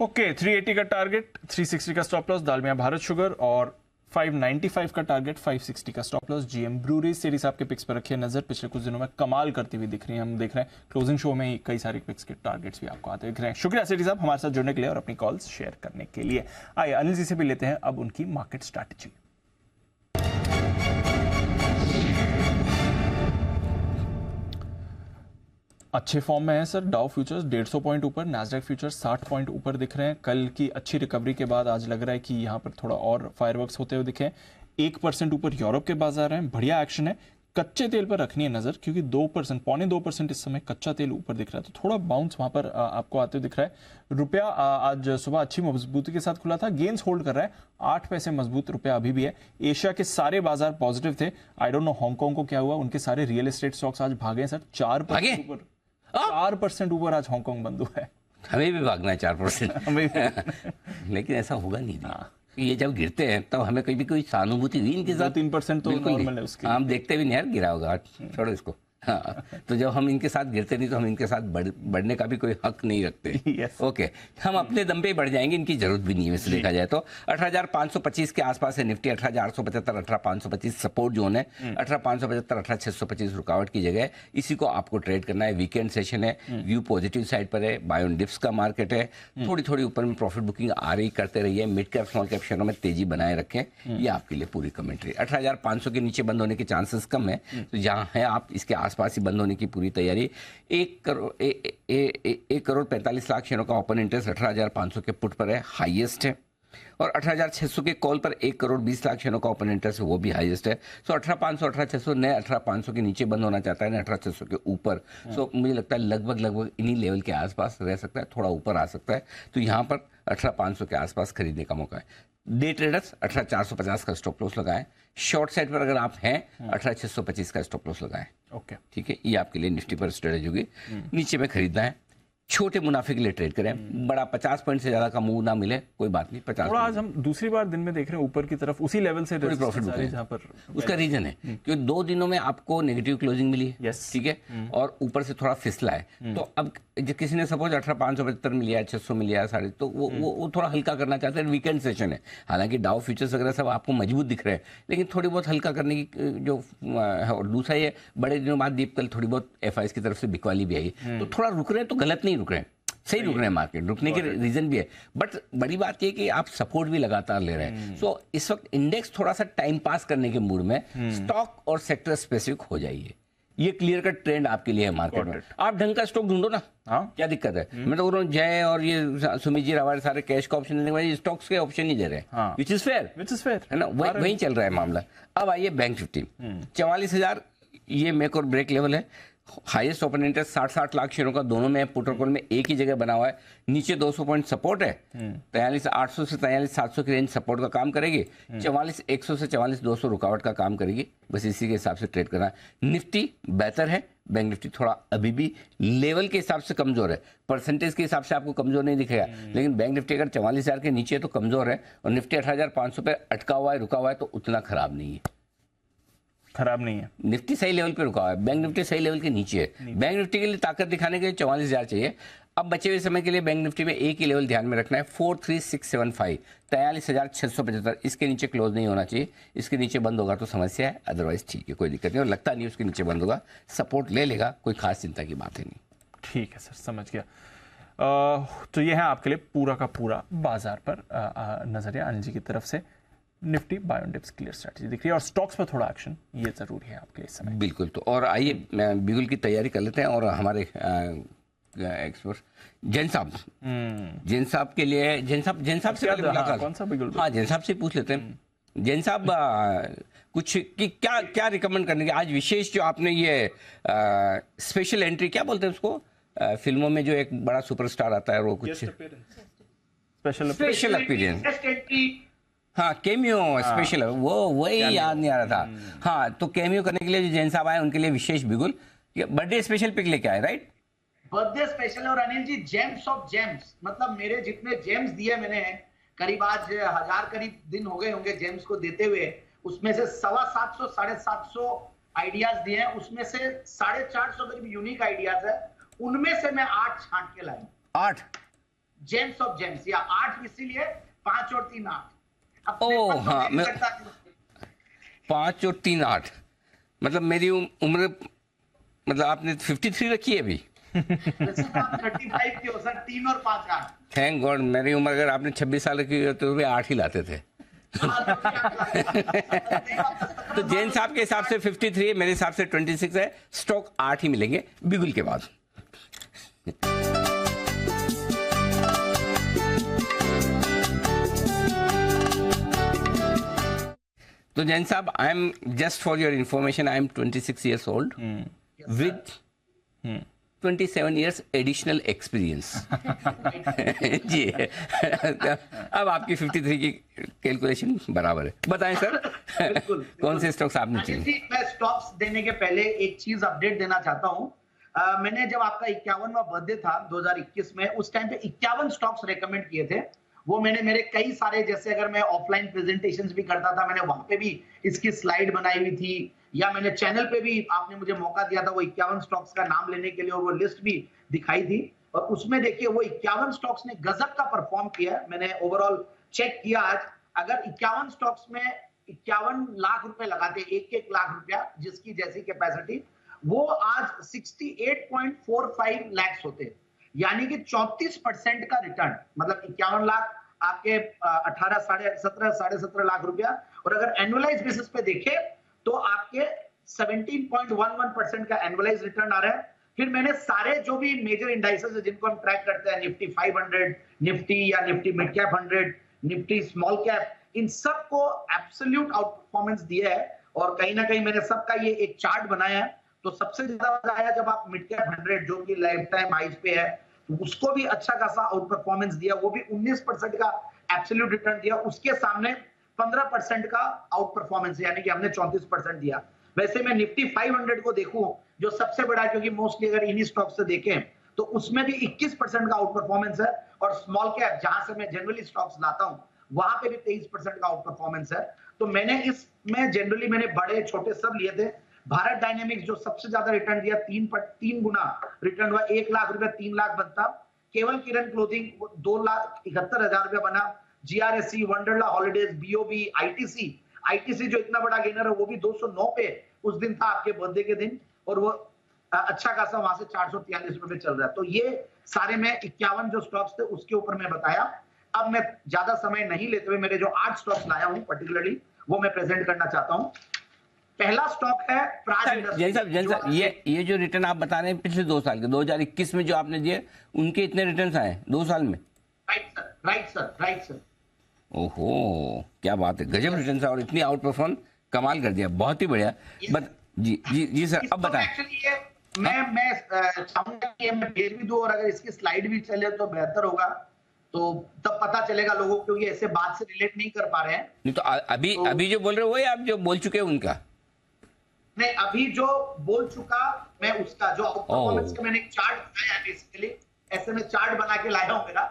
Okay, 380 का टारगेट, 360 का stop loss Dalmia Bharat sugar, और 595 का टारगेट, 560 का stop loss GM breweries. Series आपके पिक्स पर रखिए नजर, पिछले कुछ दिनों में कमाल करती हुई दिख रही है। हम देख रहे हैं क्लोजिंग शो में ही कई सारे पिक्स के टारगेट्स भी आपको आते दिख रहे हैं। शुक्रिया सीरी साहब हमारे साथ जुड़ने के लिए और अपनी कॉल्स शेयर करने के लिए। आइए अनिल जी से भी लेते हैं अब उनकी मार्केट स्ट्रैटेजी। अच्छे फॉर्म में है सर। डाउ फ्यूचर्स 150 पॉइंट ऊपर, नैस्डैक फ्यूचर्स 60 पॉइंट ऊपर दिख रहे हैं। कल की अच्छी रिकवरी के बाद आज लग रहा है कि यहाँ पर थोड़ा और फायरवर्क्स होते हुए दिखे। 1% ऊपर यूरोप के बाजार हैं, बढ़िया एक्शन है। कच्चे तेल पर रखनी है नजर, क्योंकि 2%, 2.25% इस समय कच्चा तेल ऊपर दिख रहा है, तो थोड़ा बाउंस वहां पर आपको आते हुए दिख रहा है। रुपया आज सुबह अच्छी मजबूती के साथ खुला था, गेंस होल्ड कर रहा है, 8 पैसे मजबूत रुपया अभी भी है। एशिया के सारे बाजार पॉजिटिव थे। आई डोंट नो हांगकांग को क्या हुआ, उनके सारे रियल एस्टेट स्टॉक्स आज भागे सर। 4% ऊपर, 4% ऊपर आज हांगकांग बंद हुआ है। हमें भी भागना है 4%। लेकिन ऐसा होगा नहीं। ये जब गिरते हैं तब हमें कभी कोई सहानुभूति हुई इनके साथ? 3% तो नॉर्मल है उसके। हम देखते भी नहीं यार गिरा होगा, छोड़ो इसको। हाँ, तो जब हम इनके साथ गिरते नहीं तो हम इनके साथ बढ़ने का भी कोई हक नहीं रखते। yes. ओके, हम अपने दम पे ही बढ़ जाएंगे, इनकी जरूरत भी नहीं है वैसे देखा जाए तो। 18,525 के आसपास है निफ्टी, 18,475, 18,525 सपोर्ट जोन है, 18,575, 18,625 रुकावट की जगह है। इसी को आपको ट्रेड करना है। वीकेंड सेशन है, व्यू पॉजिटिव साइड पर है, बाय ऑन डिप्स का मार्केट है, थोड़ी थोड़ी ऊपर में प्रॉफिट बुकिंग आ रही, करते रहिए। मिड कैप स्मॉल कैप शेयरों में तेजी बनाए रखें, ये आपके लिए पूरी कमेंट्री। 18,500 के नीचे बंद होने के चांसेस कम है, तो जहां है आप इसके आसपास ही बंद होने की पूरी तैयारी। 1 करोड़ 45 लाख शेयरों का ओपन इंटरेस्ट 18,500 के पुट पर है, हाईएस्ट है। और 18,600 के कॉल पर 1 करोड़ 20 लाख शेयरों का ओपन इंटरेस्ट है, वो भी हाईएस्ट है। सो 18,500 18,600 नए 18,500 के नीचे बंद होना चाहता है ना 18,600 के ऊपर। सो मुझे लगता है लगभग इन्हीं लेवल के आसपास रह सकता है, थोड़ा ऊपर आ सकता है। तो यहाँ पर 18,500 के आसपास खरीदने का मौका है। डे ट्रेडर्स 18,450 का स्टॉप लॉस लगाएं। शॉर्ट साइड पर अगर आप हैं 18,625 का स्टॉप लॉस लगाएं। ओके, ठीक है, ये आपके लिए निफ्टी पर स्ट्रेटेजी होगी। नीचे में खरीदना है, छोटे मुनाफे के लिए ट्रेड करें। बड़ा 50 पॉइंट से ज्यादा का मूव ना मिले कोई बात नहीं, 50 थोड़ा आज हम दूसरी बार दिन में देख रहे हैं ऊपर की तरफ उसी लेवल से प्रॉफिट जहां पर उसका रीजन है क्योंकि 2 दिनों में आपको नेगेटिव क्लोजिंग मिली है। ठीक है, और ऊपर से थोड़ा फिसला है। तो अब जब किसी ने सपोज 18,575 मिल लिया, 600 मिल लिया, साढ़े, तो वो थोड़ा हल्का करना चाहते हैं। वीकेंड सेशन है, हालांकि डाउ फ्यूचर्स वगैरह सब आपको मजबूत दिख रहे हैं, लेकिन थोड़ी बहुत हल्का करने की जो है। और दूसरा ये बड़े दिनों बाद दीप कल थोड़ी बहुत FIs की तरफ से बिकवाली भी आई, तो थोड़ा रुक रहे हैं, तो गलत नहीं रुक रहे हैं, सही रुक रहे हैं। मार्केट रुकने के रीजन भी है, बट बड़ी बात यह कि आप सपोर्ट भी लगातार ले रहे हैं। सो इस वक्त इंडेक्स थोड़ा सा टाइम पास करने के मूड में, स्टॉक और सेक्टर स्पेसिफिक हो जाइए। ये क्लियर कट ट्रेंड आपके लिए है मार्केट में। आप ढंग का स्टॉक ढूंढो ना। क्या दिक्कत है? मैं तो बोल रहा हूँ जय और ये सुमित जी रावत सारे कैश का ऑप्शन देने के बाद स्टॉक्स के ऑप्शन नहीं दे रहे हैं, विच इज फेयर है ना। वही चल रहा है मामला। अब आइए बैंक निफ्टी 44,000, ये मेक और ब्रेक लेवल है। हाईएस्ट ओपन इंटरेस्ट 60 लाख शेयरों का दोनों में पुट और कॉल में एक ही जगह बना हुआ है। नीचे 200 पॉइंट सपोर्ट है, 43,800 से 43,700 की रेंज सपोर्ट का काम करेगी, 44,100 से 44,200 रुकावट का काम करेगी। बस इसी के हिसाब से ट्रेड करना है। निफ्टी बेहतर है, बैंक निफ्टी थोड़ा अभी भी लेवल के हिसाब से कमजोर है, परसेंटेज के हिसाब से आपको कमजोर नहीं दिखेगा, लेकिन बैंक निफ्टी अगर 44,000 के नीचे तो कमजोर है, और निफ्टी 18,500 पे अटका हुआ है, रुका हुआ है, तो उतना खराब नहीं है। खराब नहीं है, निफ्टी सही लेवल पे रुका हुआ है, बैंक निफ्टी सही लेवल के नीचे है। बैंक निफ्टी के लिए ताकत दिखाने के लिए 44,000 चाहिए। अब बचे हुए समय के लिए बैंक निफ्टी में एक ही लेवल ध्यान में रखना है, 43,675, 43,675। इसके नीचे क्लोज नहीं होना चाहिए, इसके नीचे बंद होगा तो समस्या है, अदरवाइज ठीक है, कोई दिक्कत नहीं। और लगता नहीं उसके नीचे बंद होगा, सपोर्ट ले लेगा, कोई खास चिंता की बात है नहीं। ठीक है सर, समझ गया। तो ये है आपके लिए पूरा का पूरा बाजार पर नजरिया अनिल जी की तरफ से। Nifty buy on dips clear strategy दिख रही है, और स्टॉक्स पर थोड़ा एक्शन ये जरूरी है आपके लिए इस समय। बिल्कुल। तो और आइए बिगुल की तैयारी कर लेते हैं, और हमारे एक्सपर्ट जैन साहब के लिए, जैन साहब से पहले मुलाकात, कौन सा बिगुल? हाँ, जैन साहब से पूछ लेते हैं। जैन साहब, कुछ कि क्या रिकमेंड करने के आज विशेष जो आपने ये स्पेशल एंट्री, क्या बोलते हैं उसको, फिल्मों में जो एक बड़ा सुपरस्टार आता है, वो कुछ स्पेशल अपीयरेंस, हाँ केमियो स्पेशल, वो वही याद नहीं आ रहा था। हाँ, तो केमियो करने के लिए जो जैन साहब आए उनके लिए विशेष बिगुल, बर्थडे स्पेशल पिक लेके आए, राइट? Birthday special. और Anil ji, James of James, मतलब मेरे जितने जेम्स दिए मैंने, करीब आज 1000 करीब दिन हो गए होंगे जेम्स को देते हुए, उसमें से 750 750 आइडियाज दिए हैं, उसमें से 450 करीब यूनिक आइडियाज है, उनमें से मैं 8 छांट के लाई। 8 जेम्स ऑफ जेम्स, या 8 इसीलिए 5 और 3 8। ओ हाँ, मैं 5 और 3 8, मतलब मेरी उम्र, मतलब आपने 53 रखी है अभी। 35 की हो सर, 3 और 5 8। थैंक गॉड, मेरी उम्र अगर आपने 26 साल की होती तो भी 8 ही लाते थे। तो जैन साहब के हिसाब से 53 है, मेरे हिसाब से 26 है, स्टॉक 8 ही मिलेंगे बिगुल के बाद। तो जैन साहब, I am just for your information, I am 26 years old with 27 years additional experience. जी अब आपकी 53 की कैलकुलेशन बराबर है। बताएं सर, कौन से स्टॉक्स आपने चाहिए? मैं स्टॉक्स देने के पहले एक चीज अपडेट देना चाहता हूं। मैंने जब आपका 51वां बर्थडे था 2021 में, उस टाइम पे 51 स्टॉक्स रेकमेंड किए थे। वो मैंने मेरे कई सारे, जैसे अगर मैं ऑफलाइन प्रेजेंटेशंस भी करता था, मैंने वहां पे भी इसकी स्लाइड बनाई हुई थी, या मैंने चैनल पे भी, आपने मुझे मौका दिया था वो 51 स्टॉक्स का नाम लेने के लिए, और वो लिस्ट भी दिखाई थी। और उसमें देखिए वो 51 स्टॉक्स ने गजब का परफॉर्म किया। मैंने ओवरऑल चेक किया आज, अगर 51 स्टॉक्स में 51 लाख रुपए लगाते, 1-1 लाख रुपया जिसकी जैसी कैपेसिटी, वो आज 68.45 लाख होते, यानी कि 34% का रिटर्न। मतलब 51 लाख आपके 18 साढ़े 17 लाख रुपया, और अगर एनुअलाइज बेसिस पे देखे तो आपके 17.11% का एनुअलाइज रिटर्न आ रहा है। फिर मैंने सारे जो भी मेजर इंडाइसेस है जिनको हम ट्रैक करते हैं, निफ्टी 500, निफ्टी या Nifty mid cap 100, Nifty small cap, इन सबको एब्सोल्यूट आउट परफॉर्मेंस दिया है। और कहीं ना कहीं मैंने सबका ये एक चार्ट बनाया है। तो सबसे ज्यादा मजा आया जब आप मिड कैप 100 जो कि लाइफ टाइम हाइज पे है, तो उसको भी अच्छा खासा आउट परफॉर्मेंस दिया, वो भी 19% का एब्सोल्यूट रिटर्न दिया। उसके सामने 15% का आउट परफॉर्मेंस, यानी कि हमने 34% दिया। वैसे मैं निफ्टी 500 को देखूं जो सबसे बड़ा है, क्योंकि मोस्टली अगर इन्हीं स्टॉक से देखें तो उसमें भी 21% का आउट परफॉर्मेंस है, और स्मॉल कैप जहां से मैं जनरली स्टॉक्स लाता हूं वहां पे भी 23% का आउट परफॉर्मेंस है। तो मैंने इसमें जनरली मैंने बड़े छोटे सब लिए थे। भारत डायनेमिक्स जो सबसे ज्यादा रिटर्न दिया, 3 गुना रिटर्न हुआ, 1 लाख रुपया 3 लाख बनता। केवल किरण क्लोथिंग 2,71,000 रुपया बना। GRSC, Wonderla holidays, BOB, ITC जो इतना बड़ा गेनर है वो भी 209 पे उस दिन था आपके बर्थडे के दिन, और वो अच्छा खासा वहां से 443 रुपए चल रहा है। तो ये सारे में 51 जो स्टॉक्स थे उसके ऊपर मैं बताया। अब मैं ज्यादा समय नहीं लेते हुए मेरे जो 8 स्टॉक्स लाया हूं पर्टिकुलरली वो मैं प्रेजेंट करना चाहता हूं। पहला स्टॉक है प्राज इंडस्ट्रीज। जैन साहब, ये जो रिटर्न आप बता रहे हैं पिछले 2 साल के, 2021 में जो आपने दिए, उनके इतने रिटर्न आए 2 साल में? Right sir. ओहो, क्या बात है, गजब रिटर्न और इतनी आउट परफॉर्म, कमाल कर दिया, बहुत ही बढ़िया। बट जी सर, अब बताएं। मैं चाहूंगा कि मैं भेज भी दूं और अगर इसकी स्लाइड भी चले तो बेहतर होगा, तो तब पता चलेगा लोगों को, क्योंकि ऐसे बात से रिलेट नहीं कर पा रहे हैं। नहीं तो अभी जो बोल रहे हो वही आप जो बोल चुके हैं उनका? नहीं, अभी जो बोल चुका मैं उसका जो आउट परफॉर्मेंस का मैंने एक चार्ट बनाया बेसिकली, ऐसे में चार्ट बना के लाया हूं मेरा,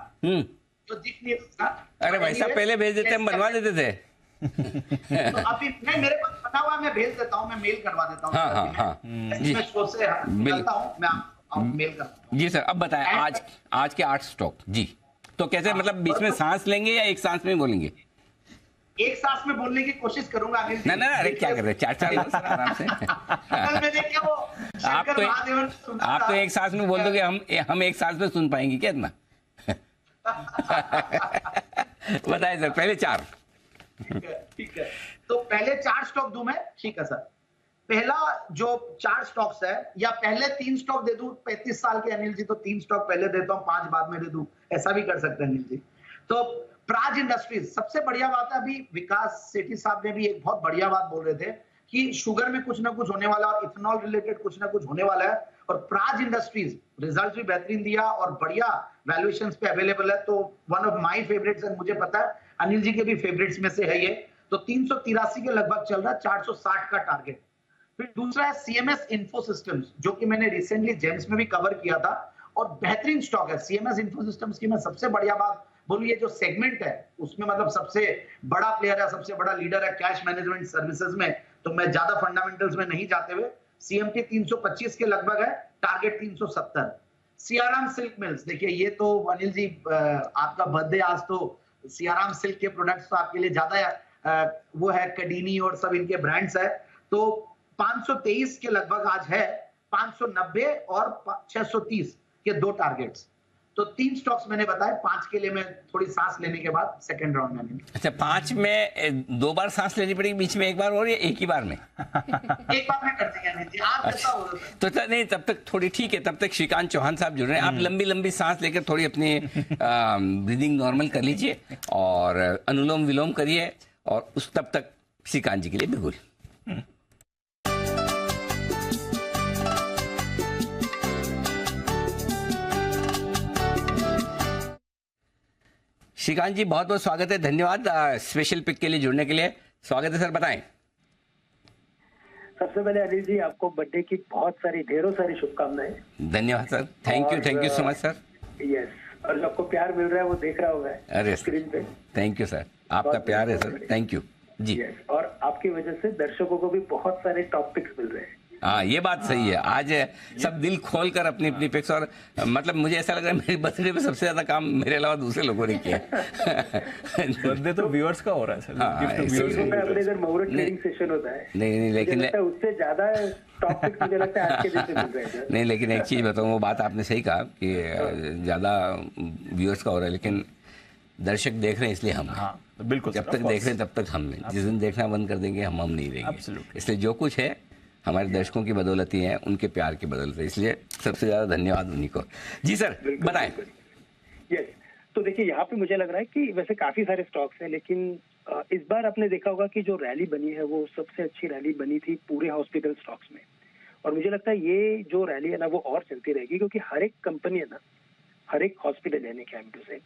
जो दिख नहीं सकता। अरे भाई साहब पहले भेज देते, हम बनवा देते थे। तो अभी नहीं, मेरे पास बना हुआ, मैं भेज देता हूं, मैं मेल करवा देता हूं। हाँ जी, मैं शो से निकलता हूं, मैं आपको मेल करता हूं। जी सर, अब बताएं आज के 8 स्टॉक जी, तो कैसे मतलब बीच में सांस लेंगे या एक सांस में बोलेंगे? एक सांस में बोलने की कोशिश करूंगा। ना अरे क्या कर रहे हैं, चार सर आराम से। आप तो एक सांस में बोल दोगे, हम एक सांस में सुन पाएंगे क्या इतना? बताइए सर, पहले 4। ठीक है, तो पहले 4 स्टॉक दूं मैं? ठीक है सर। पहला जो 4 स्टॉक्स है, या पहले 3 स्टॉक दे दूं? 35 साल के अनिल जी, तो 3 स्टॉक पहले देता हूं, 5 बाद में दे दूं, ऐसा भी कर सकते हैं अनिल जी। तो प्राज इंडस्ट्रीज, सबसे बढ़िया बात है, अभी विकास सेठी साहब ने भी एक बहुत बढ़िया बात बोल रहे थे कि शुगर में कुछ ना कुछ होने वाला है और इथेनॉल रिलेटेड कुछ ना कुछ होने वाला है, और प्राज इंडस्ट्रीज रिजल्ट भी बेहतरीन दिया और बढ़िया वैल्यूएशंस पे अवेलेबल है। तो वन ऑफ माय फेवरेट्स है, मुझे पता है अनिल जी के भी फेवरेट्स में से है ये। तो 383 के लगभग चल रहा है, 460 का टारगेट। फिर दूसरा है सीएमएस इंफो सिस्टम्स, जो कि मैंने रिसेंटली जेम्स में भी कवर किया था और बेहतरीन स्टॉक है। सीएमएस इंफो सिस्टम्स की मैं सबसे बढ़िया बात बोलूं, ये जो सेगमेंट है उसमें मतलब सबसे बड़ा प्लेयर है, सबसे बड़ा लीडर है कैश मैनेजमेंट सर्विसेज में। तो मैं ज्यादा फंडामेंटल्स में नहीं जाते हुए, सीएमटी 325 के लगभग है, टारगेट 370। सियाराम सिल्क मिल्स, देखिए ये तो अनिल जी आपका बर्थडे आज, तो सियाराम सिल्क के प्रोडक्ट्स तो आपके लिए ज्यादा वो है, कडीनी और सब इनके ब्रांड्स है। तो 523 के लगभग आज है, 590 और 630 के 2 टारगेट्स। तो 3 स्टॉक्स मैंने बताए, 5 के लिए मैं थोड़ी सांस लेने के बाद सेकंड राउंड में। अच्छा, 5 में 2 बार सांस लेनी पड़ेगी, बीच में 1 बार और या एक ही बार में? एक बार में कर देंगे आप, कैसा हो रहा है? तो नहीं, तब तक थोड़ी ठीक है, तब तक श्रीकांत चौहान साहब जुड़ रहे हैं। आप लंबी सांस लेकर थोड़ी अपनी ब्रीदिंग नॉर्मल कर लीजिए और अनुलोम विलोम करिए, और उस तब तक श्रीकांत जी के लिए बिल्कुल। श्रीकांत जी बहुत बहुत स्वागत है, धन्यवाद स्पेशल पिक के लिए जुड़ने के लिए। स्वागत है सर, बताएं। सबसे पहले अनिल जी, आपको बर्थडे की बहुत सारी, ढेरों सारी शुभकामनाएं। धन्यवाद sir, thank you so much sir. Yes, और जो आपको प्यार मिल रहा है वो देख रहा हूँ मैं अरे स्क्रीन पे। थैंक यू सर, आपका प्यार है sir, thank you ji. Yes, और आपकी वजह से दर्शकों को भी बहुत सारे टॉपिक्स मिल रहे हैं। हाँ, ये बात सही है। आज सब दिल खोल कर अपनी अपनी पिक्स, और मतलब मुझे ऐसा लग रहा है मेरे बर्थडे पे सबसे ज्यादा काम मेरे अलावा दूसरे लोगों ने किया। बर्थडे तो व्यूअर्स का हो रहा है सर। अपने इधर मुहूर्त ट्रेनिंग सेशन होता है। नहीं लेकिन उससे ज्यादा टॉपिक्स मुझे लगता है आज के दिन मिल रहे हैं। नहीं, लेकिन एक चीज बताऊँ, वो बात आपने सही कहा कि ज्यादा व्यूअर्स का हो रहा है, लेकिन दर्शक देख रहे हैं इसलिए हम, बिल्कुल जब तक देख रहे हैं तब तक हम, जिस दिन देखना बंद कर देंगे हम नहीं रहेंगे। इसलिए जो कुछ है हमारे दर्शकों की बदौलत ही है, उनके प्यार की बदौलत है, इसलिए सबसे ज्यादा धन्यवाद उन्हीं को। जी सर, बताएं। यस, तो देखिए यहाँ पे मुझे लग रहा है कि वैसे काफी सारे स्टॉक्स हैं, लेकिन इस बार आपने देखा होगा कि जो रैली बनी है वो सबसे अच्छी रैली बनी थी पूरे हॉस्पिटल स्टॉक्स में। और मुझे लगता है ये जो रैली है ना वो और चलती रहेगी, क्योंकि हर एक कंपनी है ना, हर एक हॉस्पिटल यानी कि एम2 से,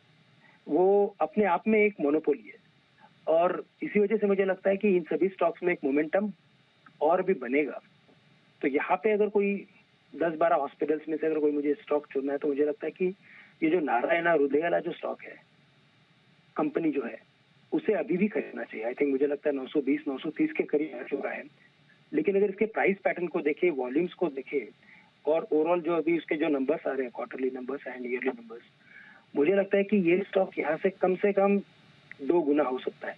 वो अपने आप में एक मोनोपोली है। और इसी वजह से मुझे लगता है कि इन सभी स्टॉक्स में एक मोमेंटम और भी बनेगा। तो यहाँ पे अगर कोई 10-12 हॉस्पिटल्स में से अगर कोई मुझे स्टॉक चुनना है, तो मुझे लगता है कि ये जो नारायण हृदय वाला जो स्टॉक है, कंपनी जो है, उसे अभी भी खरीदना चाहिए। आई थिंक मुझे लगता है 920-930 के करीब आ चुका है। लेकिन अगर इसके प्राइस पैटर्न को देखें, वॉल्यूम्स को देखें, और ओवरऑल जो अभी उसके जो नंबर्स आ रहे हैं, quarterly numbers and yearly numbers, मुझे लगता है कि ये स्टॉक यहाँ से कम 2 गुना हो सकता है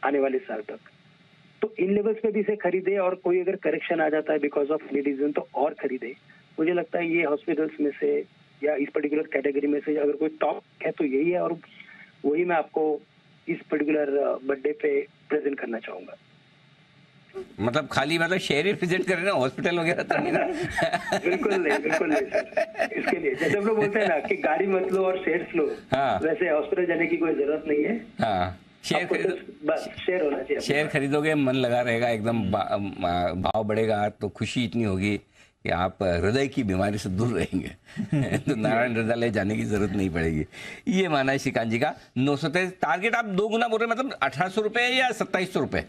आने वाले साल तक। तो इन लेवल्स पे भी इसे खरीदे, और कोई अगर करेक्शन आ जाता है बिकॉज ऑफ एनी रीजन तो और खरीदे। मुझे लगता है ये हॉस्पिटल्स में से या इस पर्टिकुलर कैटेगरी में से अगर कोई टॉप है तो यही है, और वही मैं आपको इस पर्टिकुलर बर्थडे पे प्रेजेंट करना चाहूंगा। मतलब खाली शेयर ही प्रेजेंट कर रहे ना, हॉस्पिटल वगैरह तो नहीं ना? बिल्कुल नहीं सर। इसके लिए जैसे हम लोग बोलते हैं ना कि गाड़ी मत लो और शेयर लो, वैसे हॉस्पिटल जाने की कोई जरूरत नहीं है। हाँ, शेयर होना चाहिए। शेयर खरीदोगे मन लगा रहेगा, एकदम भाव बढ़ेगा तो खुशी इतनी होगी कि आप हृदय की बीमारी से दूर रहेंगे तो नारायण हृदयालय जाने की जरूरत नहीं पड़ेगी, ये माना है श्रीकांत जी का। 923 टारगेट आप 2 गुना बोल रहे हैं, मतलब 1800 रुपए या 2700 रुपए?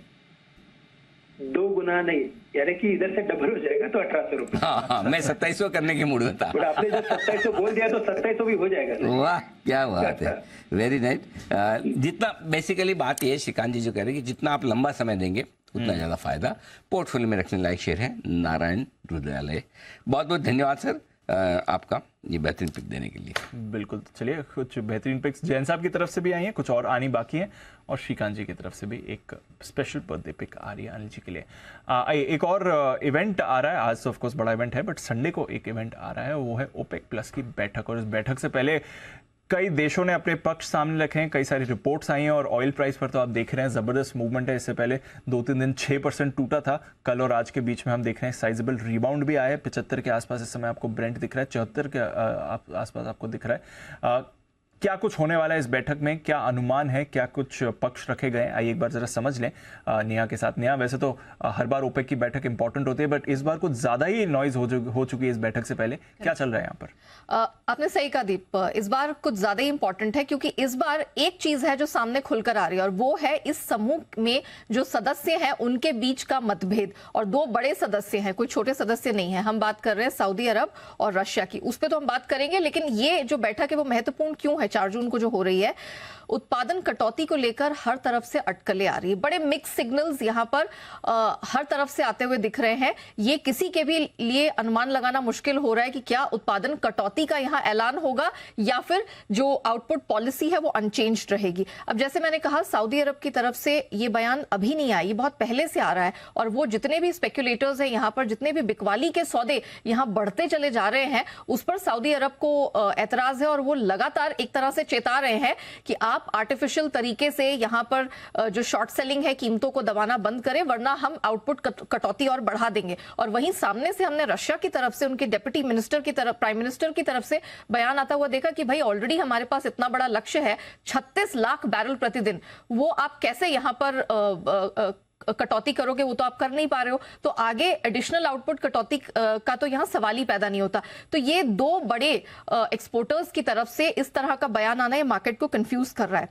2 गुना नहीं, यानी कि इधर से डबल हो जाएगा तो 1800 रुपए। हाँ, मैं 2700 करने के मूड में था। आपने जब 2700 बोल दिया तो 2700 भी हो जाएगा। वाह, क्या बात है, वेरी नाइस। जितना बेसिकली बात ये श्रीकांत जी जो कह रहे हैं कि जितना आप लंबा समय देंगे उतना ज़्यादा फायदा। पोर्टफोलियो में रखने लायक शेयर है नारायण हृदयालय। बहुत बहुत धन्यवाद सर आपका ये बेहतरीन पिक देने के लिए। बिल्कुल, तो चलिए कुछ बेहतरीन पिक्स जैन साहब की तरफ से भी आई हैं, कुछ और आनी बाकी हैं, और श्रीकांत जी की तरफ से भी एक स्पेशल बर्थडे पिक आ रही है अनिल जी के लिए। एक और इवेंट आ रहा है आज, ऑफ कोर्स बड़ा इवेंट है, बट संडे को एक इवेंट आ रहा है, वो है ओपेक प्लस की बैठक। और इस बैठक से पहले कई देशों ने अपने पक्ष सामने रखे हैं, कई सारी रिपोर्ट्स आई हैं, और ऑयल प्राइस पर तो आप देख रहे हैं जबरदस्त मूवमेंट है। इससे पहले 2-3 दिन 6% टूटा था, कल और आज के बीच में हम देख रहे हैं साइजेबल रिबाउंड भी आया है। 75 के आसपास इस समय आपको ब्रेंट दिख रहा है, 74 के आसपास आपको दिख रहा है। क्या कुछ होने वाला है इस बैठक में, क्या अनुमान है, क्या कुछ पक्ष रखे गए, आइए एक बार जरा समझ लें नेहा के साथ। नेहा, वैसे तो हर बार ओपेक की बैठक इंपॉर्टेंट होती है, बट इस बार कुछ ज्यादा ही नॉइज हो चुकी है इस बैठक से पहले, क्या चल रहा है यहाँ पर? आपने सही कहा दीप, इस बार कुछ ज्यादा ही इंपॉर्टेंट है, क्योंकि इस बार एक चीज है जो सामने खुलकर आ रही है, और वो है इस समूह में जो सदस्य हैं उनके बीच का मतभेद। और 2 बड़े सदस्य हैं, कोई छोटे सदस्य नहीं है। हम बात कर रहे हैं सऊदी अरब और रशिया की, उस पर तो हम बात करेंगे, लेकिन ये जो बैठक है वो महत्वपूर्ण क्यों है 4 जून को जो हो रही है। उत्पादन कटौती को लेकर हर तरफ से अटकलें आ रही है, बड़े मिक्स सिग्नल्स यहां पर हर तरफ से आते हुए दिख रहे हैं। ये किसी के भी लिए अनुमान लगाना मुश्किल हो रहा है कि क्या उत्पादन कटौती का यहां ऐलान होगा या फिर जो आउटपुट पॉलिसी है वो अनचेंज्ड रहेगी। अब जैसे मैंने कहा, सऊदी अरब की तरफ से ये बयान अभी नहीं आया, ये बहुत पहले से आ रहा है, और वो जितने भी स्पेक्युलेटर्स हैं यहां पर, जितने भी बिकवाली के सौदे यहां बढ़ते चले जा रहे हैं, उस पर सऊदी अरब को एतराज है, और वो लगातार एक तरह से चेता रहे हैं कि आप आर्टिफिशियल तरीके से यहां पर जो शॉर्ट सेलिंग है कीमतों को दबाना बंद करें, वरना हम आउटपुट कटौती और बढ़ा देंगे। और वहीं सामने से हमने रशिया की तरफ से, उनके डिप्टी मिनिस्टर की तरफ, प्राइम मिनिस्टर की तरफ से बयान आता हुआ देखा कि भाई ऑलरेडी हमारे पास इतना बड़ा लक्ष्य है 36 लाख बैरल प्रतिदिन, वो आप कैसे यहां पर कटौती करोगे, वो तो आप कर नहीं पा रहे हो, तो आगे एडिशनल आउटपुट कटौती का तो यहां सवाल ही पैदा नहीं होता। तो ये 2 बड़े एक्सपोर्टर्स की तरफ से इस तरह का बयान आना ये मार्केट को कंफ्यूज कर रहा है।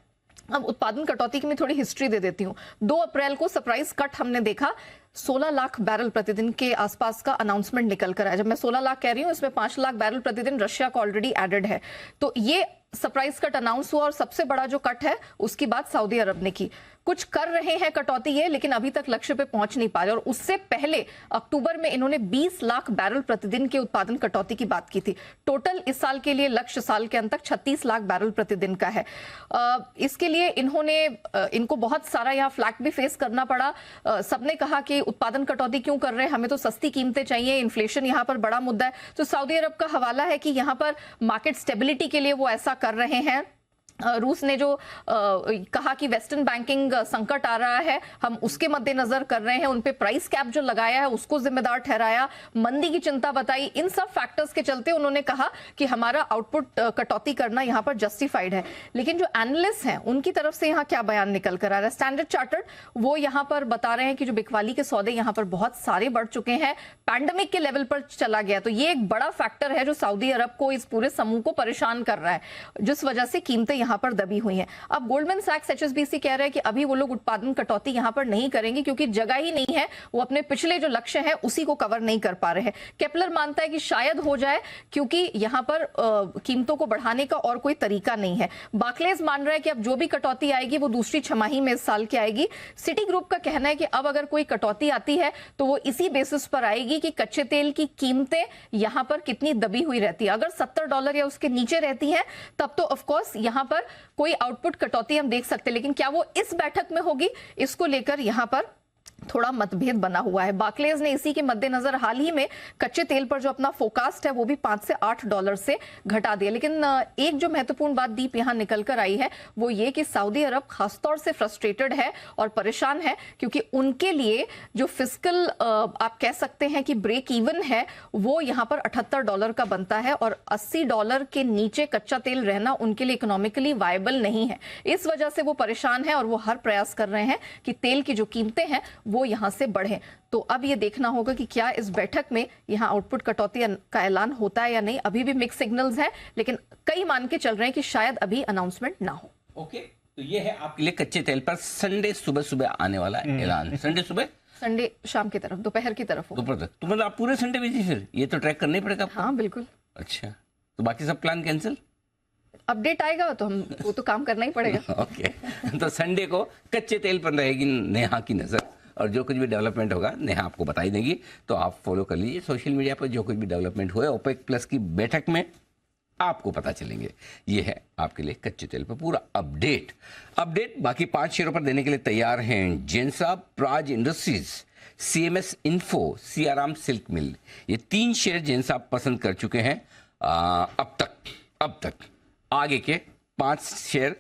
अब उत्पादन कटौती की मैं थोड़ी हिस्ट्री दे देती हूँ। 2 अप्रैल को सरप्राइज कट हमने देखा, 16 लाख बैरल प्रतिदिन के आसपास का अनाउंसमेंट निकल कर आया। जब मैं 16 लाख कह रही हूँ, इसमें 5 लाख बैरल प्रतिदिन रशिया को ऑलरेडी एडेड है। तो ये सरप्राइज कट अनाउंस हुआ, और सबसे बड़ा जो कट है उसकी बात सऊदी अरब ने की। कुछ कर रहे हैं कटौती ये, लेकिन अभी तक लक्ष्य पे पहुंच नहीं पा रहे। और उससे पहले अक्टूबर में इन्होंने 20 लाख बैरल प्रतिदिन के उत्पादन कटौती की बात की थी। टोटल इस साल के लिए लक्ष्य साल के अंत तक 36 लाख बैरल प्रतिदिन का है। इसके लिए इनको बहुत सारा यहाँ फ्लैग भी फेस करना पड़ा। सबने कहा कि उत्पादन कटौती क्यों कर रहे हैं, हमें तो सस्ती कीमतें चाहिए, इन्फ्लेशन यहाँ पर बड़ा मुद्दा है। तो सऊदी अरब का हवाला है कि यहाँ पर मार्केट स्टेबिलिटी के लिए वो ऐसा कर रहे हैं। रूस ने जो कहा कि वेस्टर्न बैंकिंग संकट आ रहा है, हम उसके मद्देनजर कर रहे हैं, उन पे प्राइस कैप जो लगाया है उसको जिम्मेदार ठहराया, मंदी की चिंता बताई, इन सब फैक्टर्स के चलते उन्होंने कहा कि हमारा आउटपुट कटौती करना यहां पर जस्टिफाइड है। लेकिन जो एनालिस्ट हैं उनकी तरफ से यहां क्या बयान निकल कर आ रहा है, स्टैंडर्ड चार्टर्ड वो यहां पर बता रहे हैं कि जो बिकवाली के सौदे यहां पर बहुत सारे बढ़ चुके हैं, पैंडेमिक के लेवल पर चला गया। तो ये एक बड़ा फैक्टर है जो सऊदी अरब को, इस पूरे समूह को परेशान कर रहा है, जिस वजह से कीमतें यहां पर दबी हुई हैं। अब गोल्डमैन सैक्स एचएसबीसी कह रहे हैं कि अभी वो लोग उत्पादन कटौती यहां पर नहीं करेंगे क्योंकि जगह ही नहीं है, वो अपने पिछले जो लक्ष्य है उसी को कवर नहीं कर पा रहे हैं। केपलर मानता है कि शायद हो जाए क्योंकि यहां पर कीमतों को बढ़ाने का और कोई तरीका नहीं है। बार्कलेज मान रहा है कि अब जो भी कटौती आएगी वो दूसरी छमाही में इस साल की आएगी। सिटी ग्रुप का कहना है कि अब अगर कोई कटौती आती है तो वो इसी बेसिस पर आएगी कि कच्चे तेल की कीमतें यहां पर कितनी दबी हुई रहती है। अगर $70 या उसके नीचे रहती हैं तब तो ऑफ कोर्स यहां पर कोई आउटपुट कटौती हम देख सकते हैं, लेकिन क्या वो इस बैठक में होगी, इसको लेकर यहां पर थोड़ा मतभेद बना हुआ है। बार्कलेज ने इसी के मद्देनजर हाल ही में कच्चे तेल पर जो अपना फोकास्ट है वो भी $5 से $8 से घटा दिया। लेकिन एक जो महत्वपूर्ण बात दीप यहां निकल कर आई है वो ये कि सऊदी अरब खासतौर से फ्रस्ट्रेटेड है और परेशान है क्योंकि उनके लिए जो फिस्कल आप कह सकते हैं कि ब्रेक इवन है वो यहां पर $78 का बनता है और $80 के नीचे कच्चा तेल रहना उनके लिए इकोनॉमिकली वायबल नहीं है। इस वजह से वो परेशान है और वो हर प्रयास कर रहे हैं कि तेल की जो कीमतें हैं वो यहाँ से बढ़े। तो अब ये देखना होगा कि क्या इस बैठक में यहाँ आउटपुट कटौती का ऐलान होता है या नहीं। अभी भी मिक्स सिग्नल्स है, लेकिन कई मान के चल रहे हैं कि शायद अभी अनाउंसमेंट ना हो। ओके, तो ये है आपके लिए कच्चे तेल पर संडे सुबह सुबह आने वाला ऐलान। संडे सुबह, संडे शाम की तरफ, दोपहर की तरफ, दोपहर तक। तो मतलब आप पूरे संडे बिजी, फिर ये तो ट्रैक करना ही पड़ेगा। हाँ बिल्कुल। अच्छा, तो बाकी सब प्लान कैंसिल? अपडेट आएगा तो हम वो तो काम करना ही पड़ेगा। ओके, तो संडे को कच्चे तेल पर रहेगी नेहा की नजर, और जो कुछ भी डेवलपमेंट होगा नेहा आपको बताई देगी। तो आप फॉलो कर लीजिए सोशल मीडिया पर, जो कुछ भी डेवलपमेंट हुए ओपेक प्लस की बैठक में आपको पता चलेंगे। ये है आपके लिए कच्चे तेल पर पूरा अपडेट। बाकी 5 शेयरों पर देने के लिए तैयार हैं जेंसा, Praj industries, CMS info, Siyaram silk mill. ये 3 शेयर जेंसा पसंद कर चुके हैं अब तक। आगे के 5 शेयर,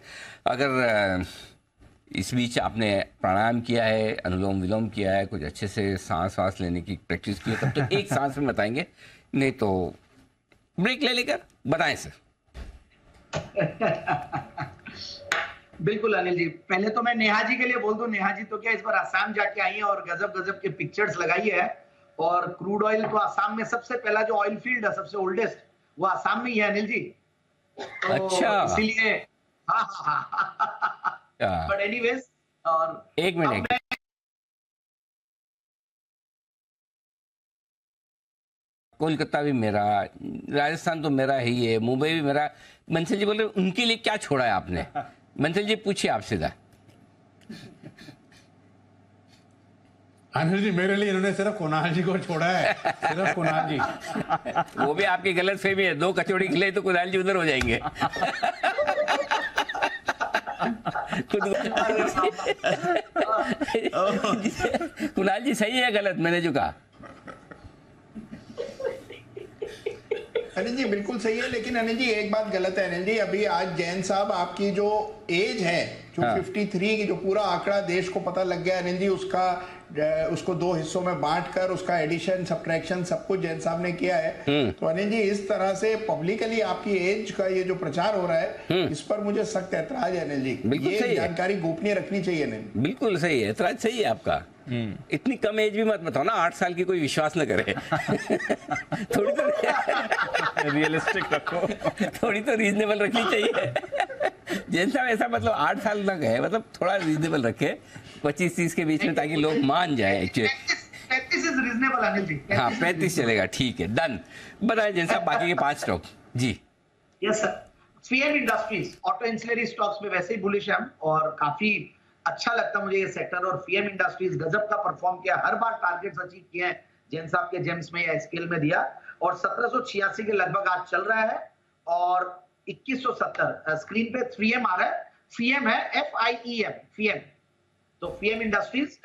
अगर इस बीच आपने प्राणायाम किया है, अनुलोम विलोम किया है, कुछ अच्छे से सांस लेने की प्रैक्टिस की है, तब तो एक सांस में बताएंगे, नहीं तो ब्रेक ले लेकर बताएं सर। बिल्कुल अनिल जी, पहले तो मैं नेहा जी के लिए बोल दूं, नेहा जी तो क्या इस बार आसाम जाके आई है और गजब के पिक्चर्स लगाई है। और क्रूड ऑयल तो आसाम में सबसे पहला जो ऑयल फील्ड है, सबसे ओल्डेस्ट, वो आसाम में ही है अनिल जी। तो अच्छा, इसीलिए बट एनीवेज, और एक मिनट, कोलकाता भी मेरा, राजस्थान तो मेरा ही है, मुंबई भी मेरा। बंसल जी बोल रहे उनके लिए क्या छोड़ा है आपने? बंसल जी पूछिए आप सीधा। अनिल जी, मेरे लिए इन्होंने सिर्फ कुणाल जी को छोड़ा है, सिर्फ कुणाल जी। वो भी आपकी गलत फहमी है, 2 कचौड़ी खिले तो कुणाल जी उधर हो जाएंगे। कुणाल जी सही है गलत, मैंने जो कहा? अनिल जी बिल्कुल सही है, लेकिन अनिल जी एक बात गलत है। अनिल जी, अभी आज जैन साहब आपकी जो एज है, जो 53 की, जो पूरा आंकड़ा देश को पता लग गया अनिल जी, उसको 2 हिस्सों में बांटकर उसका एडिशन सब्ट्रैक्शन सब कुछ जैन साहब ने किया है। तो अनिल जी इस तरह से पब्लिकली आपकी एज का ये जो प्रचार हो रहा है, इस पर मुझे सख्त ऐतराज है अनिल जी। ये जानकारी गोपनीय रखनी चाहिए अनिल। बिल्कुल सही है, ऐतराज सही है आपका। इतनी कम एज भी मत बताओ ना, 8 साल की कोई विश्वास न करे। थोड़ी तो रियलिस्टिक रखो, थोड़ी तो रीजनेबल रखनी चाहिए। जैसा ऐसा मतलब 8 साल तक है, मतलब थोड़ा रीजनेबल रखे, 25-30 के बीच में, ताकि लोग मान जाए। 35 इज रीजनेबल अनिल जी। हाँ 35 चलेगा, ठीक है, डन। बताएं जैसा बाकी के 5 स्टॉक जी। Yes sir, Fiem industries, auto ancillary stocks में वैसे ही बुलिश है हम, और काफी अच्छा लगता मुझे ये सेक्टर। और फीएम इंडस्ट्रीज गजब का परफॉर्म किया, हर बार टारगेट्स अचीव किए हैं जैन साहब के जेम्स में या स्केल में दिया, और 1786 के लगभग आज चल रहा है, और 2170 स्क्रीन पे 3M आ रहा है। फीएम है FIEM, फीएम। तो फीएम इंडस्ट्रीज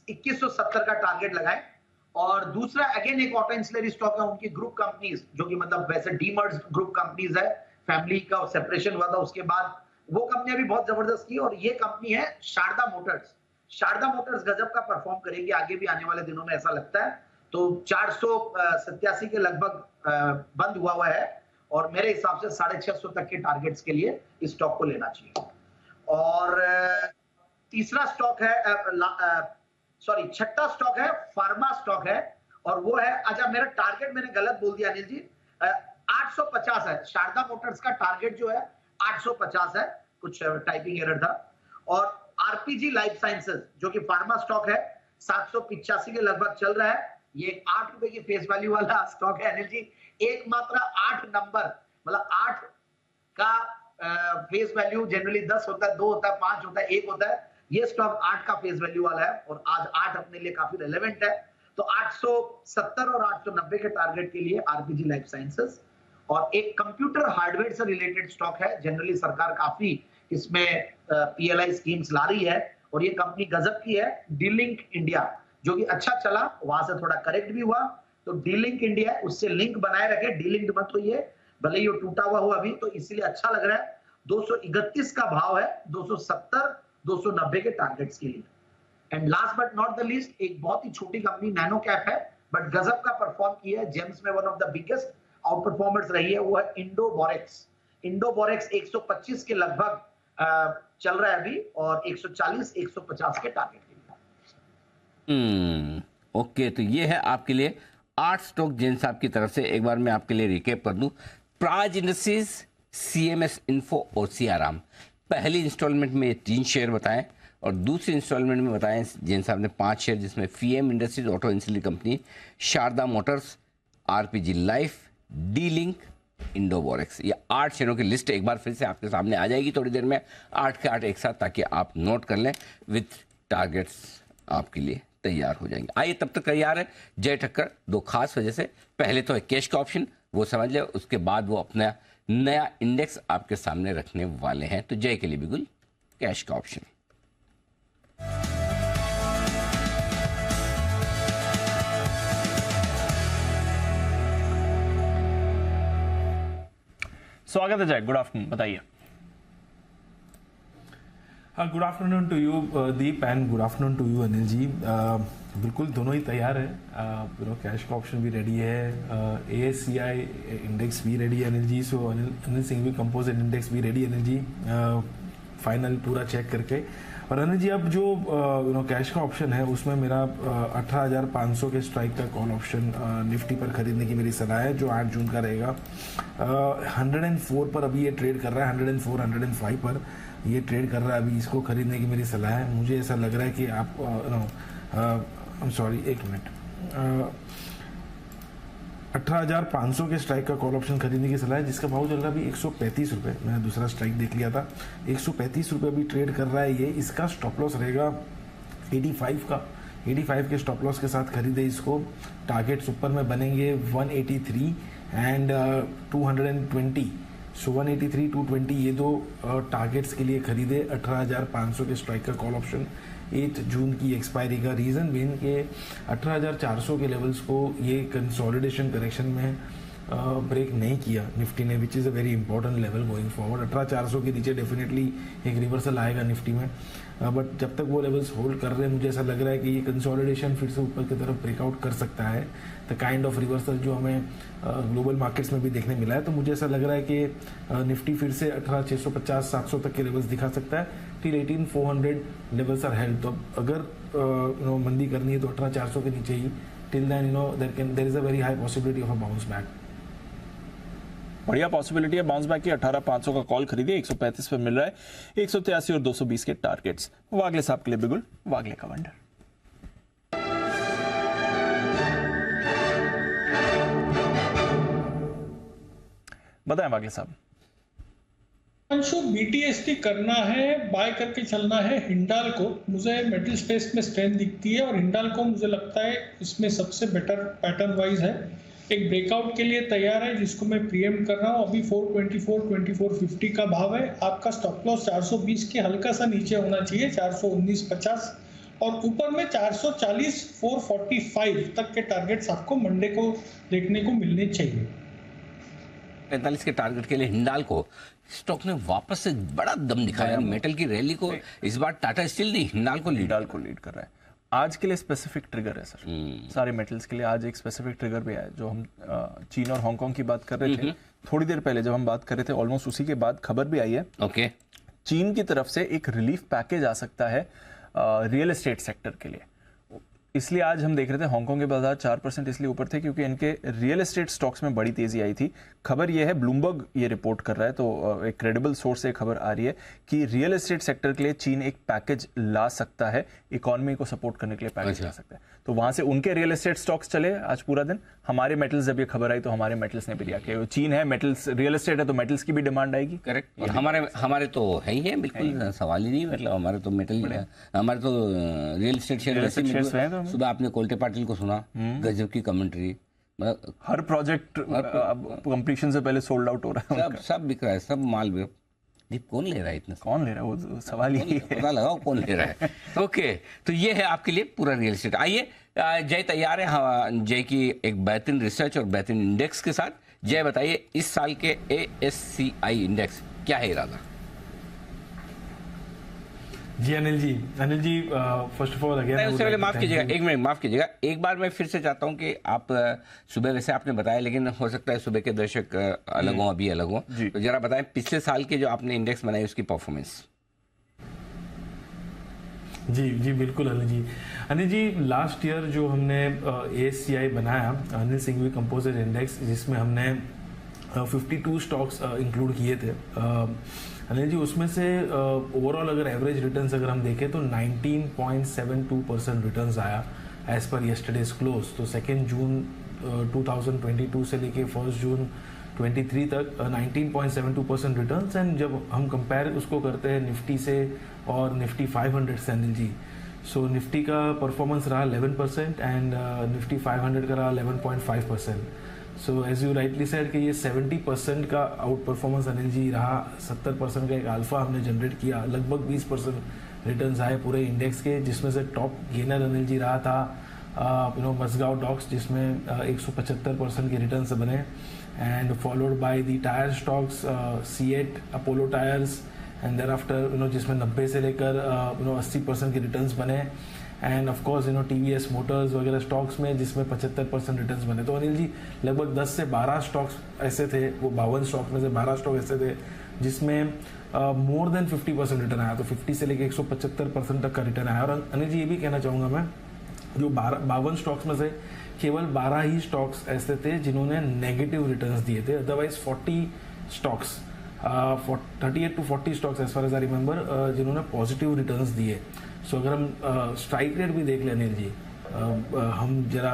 2170 का टारगेट लगाए। और दूसरा अगेन एक ऑटो इंसिलरी स्टॉक है, उनकी ग्रुप कंपनीज, जो कि मतलब वैसे डीमर्ज ग्रुप कंपनीज है, फैमिली का सेपरेशन हुआ था उसके बाद, वो कंपनियां भी बहुत जबरदस्त की। और ये कंपनी है शारदा मोटर्स। शारदा मोटर्स गजब का परफॉर्म करेगी आगे भी आने वाले दिनों में, ऐसा लगता है। तो 487 के लगभग बंद हुआ है, और मेरे हिसाब से 650 तक के टारगेट्स के लिए इस स्टॉक को लेना चाहिए। और तीसरा स्टॉक है, छठा स्टॉक है, फार्मा स्टॉक है, और वो है, अच्छा मेरा टारगेट मैंने गलत बोल दिया अनिल जी, 850 है। शारदा मोटर्स का टारगेट जो है 850 है, कुछ टाइपिंग एरर था। और आरपीजी लाइफ साइंसेस, जो कि फार्मा स्टॉक है, 785 के लगभग चल रहा है। ये 8 रुपए की फेस वैल्यू वाला स्टॉक है अनिल जी। एक मात्र 8 नंबर, मतलब 8 का फेस वैल्यू जनरली 10 होता है, 2 होता है, 5 होता है, 1 होता है। ये स्टॉक 8 का फेस वैल्यू वाला है, और आज 8 अपने लिए काफी रेलेवेंट है। तो 870 और 890 के टारगेट के लिए आरपीजी लाइफ साइंसेस। और एक कंप्यूटर हार्डवेयर से रिलेटेड स्टॉक है, जनरली सरकार काफी इसमें PLI स्कीम्स ला रही है, और ये कंपनी गजब की है, डी-लिंक इंडिया, जो कि अच्छा चला, वहां से थोड़ा करेक्ट भी हुआ। तो डी-लिंक इंडिया, उससे लिंक बनाए रखे, डी-लिंक्ड मत होइए, भले ही वो टूटा हुआ हो अभी, तो इसीलिए अच्छा लग रहा है। 231 का भाव है, 270 290 के टारगेट्स के लिए। And last but not the least, एक बहुत ही छोटी कंपनी नैनो कैप है, बट गजब का परफॉर्म किया है, जेम्स में one of the biggest out performers रही है, वो है इंडोबोरेक्स। इंडोबोरेक्स 125 के लगभग चल रहा है अभी, और 140 150 के टारगेट के लिए। ओके, तो ये है आपके लिए 8 स्टॉक जैन साहब की तरफ से। एक बार मैं आपके लिए रिकेप कर दूं। प्राज इंडस्ट्रीज, CMS इन्फो और सियाराम। पहली इंस्टॉलमेंट में 3 शेयर बताएं और दूसरी इंस्टॉलमेंट में बताएं जैन साहब ने 5 शेयर, जिसमें Fiem industries auto ancillary company, Sharda motors, RPG life, D link, Indoborax. ये 8 शेयरों की लिस्ट एक बार फिर से आपके सामने आ जाएगी थोड़ी देर में, 8 के 8 एक साथ, ताकि आप नोट कर लें। विथ टारगेट्स आपके लिए तैयार हो जाएंगे। आइए तब तक तैयार है जय ठक्कर 2 खास वजह से। पहले तो है कैश का ऑप्शन, वो समझ ले, उसके बाद वो अपना नया इंडेक्स आपके सामने रखने वाले हैं। तो जय के लिए बिल्कुल कैश का ऑप्शन। स्वागत है जय, गुड आफ्टरनून, बताइए। Good afternoon to you Deep and good afternoon to you Anil ji. बिल्कुल दोनों ही तैयार है। कैश का ऑप्शन भी रेडी है, ASCI इंडेक्स भी रेडी है अनिल जी। सो अनिल सिंह भी कंपोजिट इंडेक्स भी रेडी है अनिल जी, फाइनल पूरा चेक करके। और अनिल जी अब जो कैश का ऑप्शन है उसमें मेरा 18,500 के स्ट्राइक का कॉल ऑप्शन निफ्टी पर खरीदने की मेरी सलाह है, जो 8 जून का रहेगा। 104 पर अभी ये ट्रेड कर रहा है, 104 105 पर ये ट्रेड कर रहा है अभी। इसको खरीदने की मेरी सलाह है। मुझे ऐसा लग रहा है कि आप सॉरी एक मिनट, 18,500 के स्ट्राइक का कॉल ऑप्शन खरीदने की सलाह है, जिसका भाव चल रहा है अभी 135 रुपये। मैंने दूसरा स्ट्राइक देख लिया था, 135 रुपये अभी ट्रेड कर रहा है ये। इसका स्टॉप लॉस रहेगा 85 का, 85 के स्टॉप लॉस के साथ खरीदे इसको। टारगेट्स ऊपर में बनेंगे 183 एंड 220। सो 183 220 ये 2 टारगेट्स के लिए खरीदे 18,500 के स्ट्राइक का कॉल ऑप्शन। 8 जून की एक्सपायरी का रीज़न बीन के 18,400 के लेवल्स को ये कंसोलिडेशन करेक्शन में ब्रेक नहीं किया निफ्टी ने, which is a very important level going forward. 18,400 के नीचे डेफिनेटली एक रिवर्सल आएगा निफ्टी में, बट जब तक वो लेवल्स होल्ड कर रहे हैं मुझे ऐसा लग रहा है कि ये कंसोलिडेशन फिर से ऊपर की तरफ ब्रेकआउट कर सकता है। द काइंड ऑफ रिवर्सल जो हमें ग्लोबल मार्केट्स में भी देखने मिला है। तो मुझे ऐसा लग रहा है कि निफ्टी फिर से 18,650 700 तक के लेवल्स दिखा सकता है, टिल 18,400 लेवल्स आर हेल्ड। तो अगर मंदी करनी है तो 18,400 के नीचे ही, till then there is a very high possibility of a bounce back. बढ़िया पॉसिबिलिटी है बाउंस बैक की। 18,500 का कॉल खरीदिए, 135 पे मिल रहा है, 183 और 220 के टारगेट्स। वागले साहब के लिए बिल्कुल वागले का वंडर। बताएं वागले साहब। अंशु, BTST करना है, बाय करके चलना है हिंडाल्को। मुझे मेटल स्पेस में स्ट्रेंथ दिखती है और हिंडाल्को मुझे लगता है इसमें सबसे बेटर पैटर्न वाइज है। एक ब्रेकआउट के लिए तैयार है जिसको मैं प्रीएम्प्ट कर रहा हूँ। अभी 424-2450 का भाव है। आपका स्टॉप लॉस 420 के हल्का सा नीचे होना चाहिए, 419.50, और ऊपर में 440-445 तक के टारगेट्स आपको मंडे को देखने को मिलने चाहिए। 45 के टारगेट के लिए हिंडाल्को स्टॉक ने वापस से बड़ा दम दिखाया। मेटल की रैली को इस बार टाटा स्टील नहीं, हिंडाल्को लीड कर रहा है। आज के लिए स्पेसिफिक ट्रिगर है सर, सारे मेटल्स के लिए आज एक स्पेसिफिक ट्रिगर भी है। जो हम चीन और हांगकांग की बात कर रहे थे थोड़ी देर पहले, जब हम बात कर रहे थे ऑलमोस्ट उसी के बाद खबर भी आई है। ओके, चीन की तरफ से एक रिलीफ पैकेज आ सकता है रियल एस्टेट सेक्टर के लिए। इसलिए आज हम देख रहे थे हांगकांग के बाजार 4% इसलिए ऊपर थे क्योंकि इनके रियल एस्टेट स्टॉक्स में बड़ी तेजी आई थी। खबर यह है, ब्लूमबर्ग ये रिपोर्ट कर रहा है, तो एक क्रेडिबल सोर्स से खबर आ रही है कि रियल एस्टेट सेक्टर के लिए चीन एक पैकेज ला सकता है, इकोनॉमी को सपोर्ट करने के लिए पैकेज ला सकता है। तो वहां से उनके रियल एस्टेट स्टॉक्स चले आज पूरा दिन। हमारे मेटल्स, जब ये खबर आई तो हमारे मेटल्स ने भी रिएक्ट किया। चीन है, मेटल्स, रियल एस्टेट है, तो मेटल्स की भी डिमांड आएगी। करेक्ट, हमारे तो है ही है, बिल्कुल सवाल ही नहीं। मतलब हमारे तो मेटल, हमारे तो रियल एस्टेट शेयर। सुबह आपने कोल्टे पाटिल को सुना, गजब की कमेंट्री। हर प्रोजेक्ट कंप्लीशन से पहले सोल्ड आउट हो रहा है, सब बिक रहा है, सब माल बिक। दीप कौन ले रहा है इतना? कौन ले रहा है वो सवाल ही है, पता लगाओ कौन ले रहा है। ओके, तो ये है आपके लिए पूरा रियल एस्टेट। आइए जय तैयार है जय की एक बेहतरीन रिसर्च और बेहतरीन इंडेक्स के साथ। जय बताइए इस साल के ASCI इंडेक्स क्या है इरादा? जी Anil ji, first of all again उससे पहले माफ कीजिएगा, एक मिनट माफ कीजिएगा, एक बार मैं फिर से चाहता हूं कि आप सुबह वैसे आपने बताया, लेकिन हो सकता है सुबह के दर्शक अलग हों, अभी अलग हों, तो जरा बताएं पिछले साल के जो आपने इंडेक्स बनाए उसकी परफॉर्मेंस। जी जी बिल्कुल अनिल जी। अनिल जी लास्ट ईयर जो हमने ASCI बनाया, अनिल सिंघवी कंपोजिट इंडेक्स, जिसमें हमने 52 स्टॉक्स इंक्लूड किए थे अनिल जी, उसमें से ओवरऑल अगर एवरेज रिटर्न्स अगर हम देखें तो 19.72% रिटर्न्स आया एज पर यस्टरडेज क्लोज। तो 2 जून 2022 से लेके 1 जून 23 तक 19.72% रिटर्न्स। एंड जब हम कंपेयर उसको करते हैं निफ्टी से और निफ्टी 500 से अनिल जी, सो निफ्टी का परफॉर्मेंस रहा 11% एंड निफ्टी 500 का रहा 11.5%। So as you rightly said कि ये 70% का आउट परफॉर्मेंस अनिल जी रहा, 70% का एक अल्फा हमने जनरेट किया, लगभग 20% रिटर्न्स आए पूरे इंडेक्स के, जिसमें से टॉप गेनर अनिल जी रहा था मजगांव डॉक्स, जिसमें 175% के रिटर्न्स बने, and followed by the tyre stocks CEAT, Apollo tyres, and there after जिसमें 90 से लेकर 80% के रिटर्न्स बने, and of course TVS motors वगैरह स्टॉक्स में जिसमें 75% रिटर्न्स बने। तो अनिल जी लगभग 10 से 12 स्टॉक्स ऐसे थे, वो 52 स्टॉक्स में से 12 स्टॉक ऐसे थे जिसमें मोर देन 50% रिटर्न आया। तो 50 से लेकर 175% तक का रिटर्न आया। और अनिल जी ये भी कहना चाहूँगा मैं, जो 52 स्टॉक्स में से केवल 12 ही स्टॉक्स ऐसे थे जिन्होंने नेगेटिव रिटर्न्स दिए थे, otherwise 40 stocks 38 to 40 stocks as far as I remember जिन्होंने पॉजिटिव रिटर्न्स दिए। सो अगर हम स्ट्राइक रेट भी देख लें अनिल जी, हम जरा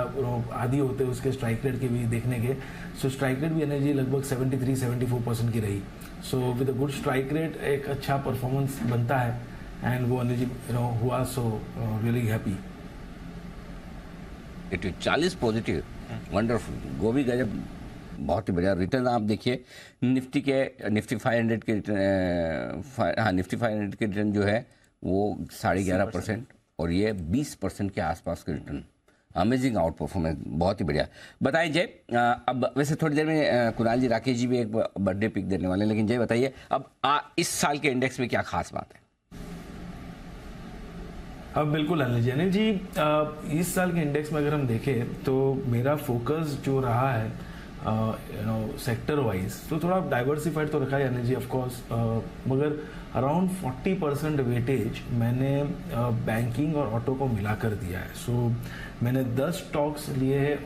आदी होते हैं उसके स्ट्राइक रेट के भी देखने के, सो स्ट्राइक रेट भी अनिल जी लगभग 73-74% की रही। So with a good strike rate एक अच्छा परफॉर्मेंस बनता है, एंड वो अनिल जी हुआ, so really happy. 40 positive, wonderful, गोभी गजब, बहुत ही बढ़िया रिटर्न। आप देखिए निफ्टी 500 के रिटर्न, निफ्टी 500 के रिटर्न जो है वो 11.5% और ये 20% के आसपास के रिटर्न। अमेजिंग आउट परफॉर्मेंस, बहुत ही बढ़िया। बताइए जय, अब वैसे थोड़ी देर में कुणाल जी, राकेश जी भी एक बर्थडे पिक देने वाले हैं, लेकिन जय बताइए अब इस साल के इंडेक्स में क्या खास बात है? अब बिल्कुल अनिल जी, इस साल के इंडेक्स में अगर हम देखें तो मेरा फोकस जो रहा है सेक्टर वाइज, तो थोड़ा डाइवर्सिफाइड तो रखा है अनिल जी ऑफ कोर्स, मगर अराउंड 40% वेटेज मैंने बैंकिंग और ऑटो को मिलाकर दिया है। सो मैंने 10 स्टॉक्स लिए हैं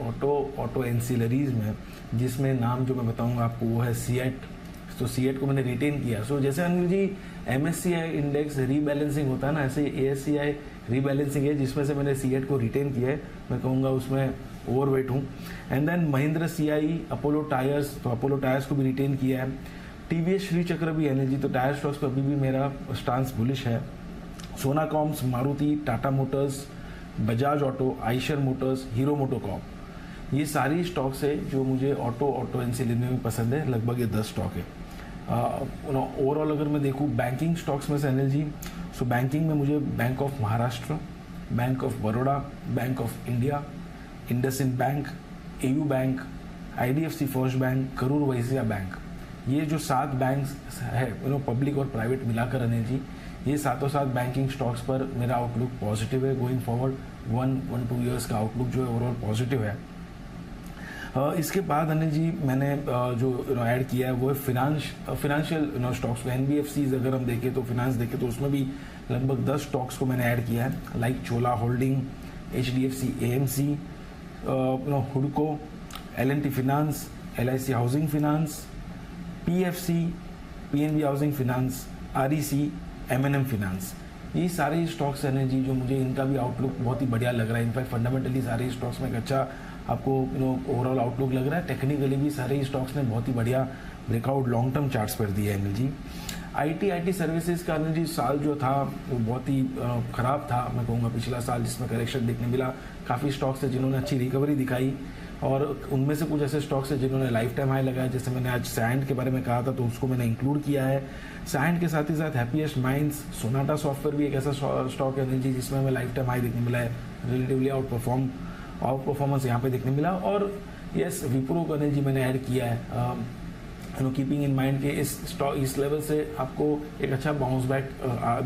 ऑटो एंसिलरीज में, जिसमें नाम जो मैं बताऊंगा आपको वो है सीएट। तो सीएट को मैंने रिटेन किया। सो जैसे Anil ji MSCI index rebalancing होता है ना, ऐसे ASCI रीबैलेंसिंग है, जिसमें से मैंने सीएट को रिटेन किया है, मैं कहूँगा उसमें ओवरवेट हूँ। And then Mahindra CI, Apollo tyres, तो अपोलो टायर्स को भी रिटेन किया है। TVS श्री चक्र भी एनर्जी, तो टायर स्टॉक्स पर अभी भी मेरा स्टांस बुलिश है। सोनाकॉम्स, Maruti, Tata Motors, Bajaj auto, Eicher Motors, Hero MotoCorp, ये सारी स्टॉक्स है जो मुझे ऑटो एनसीएल में पसंद है। लगभग ये 10 स्टॉक है। ओवरऑल अगर मैं देखूँ बैंकिंग स्टॉक्स में से अनिल जी, सो बैंकिंग में मुझे bank of Maharashtra, bank of Baroda, bank of India, IndusInd bank, AU bank, IDFC first bank, Karur Vysya bank, ये जो 7 बैंक है पब्लिक और प्राइवेट मिलाकर अनिल जी, ये सातों सात बैंकिंग स्टॉक्स पर मेरा आउटलुक पॉजिटिव है। गोइंग फॉरवर्ड 1-2 ईयर्स का आउटलुक जो है ओवरऑल पॉजिटिव है। इसके बाद अनिल जी मैंने जो ऐड किया है वो है फिनेंशियल स्टॉक्स। NBFCs अगर हम देखें तो फिनांस देखें तो उसमें भी लगभग 10 स्टॉक्स को मैंने ऐड किया है, like Chola holding, HDFC AMC, हुडको, L&T finance, LIC housing finance, PFC, PNB housing finance, REC, M&M finance, ये सारे स्टॉक्स हैं जी जो मुझे इनका भी आउटलुक बहुत ही बढ़िया लग रहा है। इनफैक्ट फंडामेंटली सारे स्टॉक्स में एक अच्छा आपको ओवरऑल आउटलुक लग रहा है। टेक्निकली भी सारे स्टॉक्स ने बहुत ही बढ़िया ब्रेकआउट लॉन्ग टर्म चार्ट्स पर दिया है अनिल जी। IT सर्विसेज का अनिल जी साल जो था वो बहुत ही ख़राब था, मैं कहूँगा पिछला साल, जिसमें करेक्शन देखने मिला। काफ़ी स्टॉक्स है जिन्होंने अच्छी रिकवरी दिखाई और उनमें से कुछ ऐसे स्टॉक्स है जिन्होंने लाइफ टाइम हाई लगाया। जैसे मैंने आज सैंड के बारे में कहा था तो उसको मैंने इंक्लूड किया है। सैंड के साथ ही साथ हैप्पीएस्ट माइंड्स, सोनाटा सॉफ्टवेयर भी एक ऐसा स्टॉक है अनिल जी जिसमें हमें लाइफ टाइम हाई देखने मिला है, रिलेटिवली आउट परफॉर्मेंस यहाँ पे देखने मिला। और यस, विप्रो को अनिल जी मैंने ऐड किया है, कीपिंग इन माइंड के इस लेवल से आपको एक अच्छा बाउंस बैक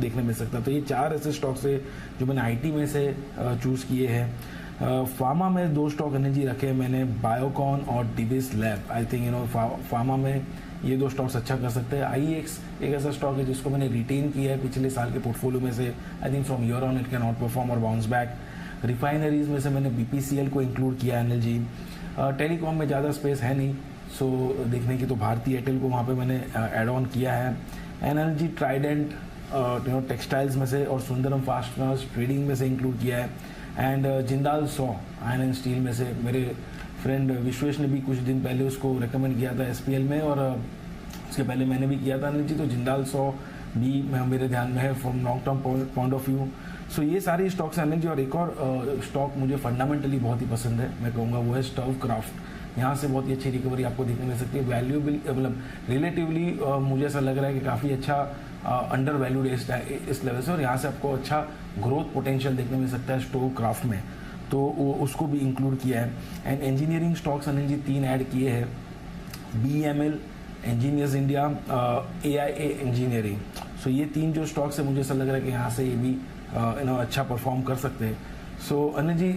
देखने मिल सकता है। तो ये 4 ऐसे स्टॉक्स है जो मैंने IT में से चूज़ किए हैं। फार्मा में 2 स्टॉक एनर्जी रखे मैंने, बायोकॉन और Divi's lab. I think pharma में ये 2 स्टॉक्स अच्छा कर सकते हैं। IEX एक ऐसा स्टॉक है जिसको मैंने रिटेन किया है पिछले साल के पोर्टफोलियो में से। I think from year on it can out perform और बाउंस बैक। रिफाइनरीज में से मैंने BPCL को इंक्लूड किया है एनर्जी। टेलीकॉम में ज़्यादा स्पेस है नहीं, सो देखने की तो भारतीय एयरटेल को वहाँ पे मैंने ऐड ऑन किया है। एनर्जी ट्राइडेंट टेक्सटाइल्स में से और सुंदरम फास्टनर्स ट्रेडिंग में से इंक्लूड किया है। And Jindal 100 iron and steel में से मेरे फ्रेंड विश्वेश ने भी कुछ दिन पहले उसको रेकमेंड किया था SPL में, और उसके पहले मैंने भी किया था एनर्जी। तो जिंदाल 100 भी मेरे ध्यान में है from long term point of view. So ये सारी स्टॉक्स एनर्जी। और एक और स्टॉक मुझे फंडामेंटली बहुत ही पसंद है, मैं कहूँगा वो है स्टर्व क्राफ्ट। यहाँ से बहुत ही अच्छी रिकवरी आपको देखने मिल सकती है। वैल्यूबली मतलब रिलेटिवली मुझे ऐसा लग रहा है कि काफ़ी अच्छा अंडर वैल्यूड इस लेवल से, और यहाँ से आपको अच्छा ग्रोथ पोटेंशियल देखने मिल सकता है स्टोव क्राफ्ट में, तो उसको भी इंक्लूड किया है। And engineering stocks energy 3 add किए हैं, BEML, Engineers India, AIA engineering. So ये 3 जो स्टॉक्स है मुझे ऐसा लग रहा है कि यहाँ से ये भी अच्छा परफॉर्म कर सकते हैं। सो एनर्जी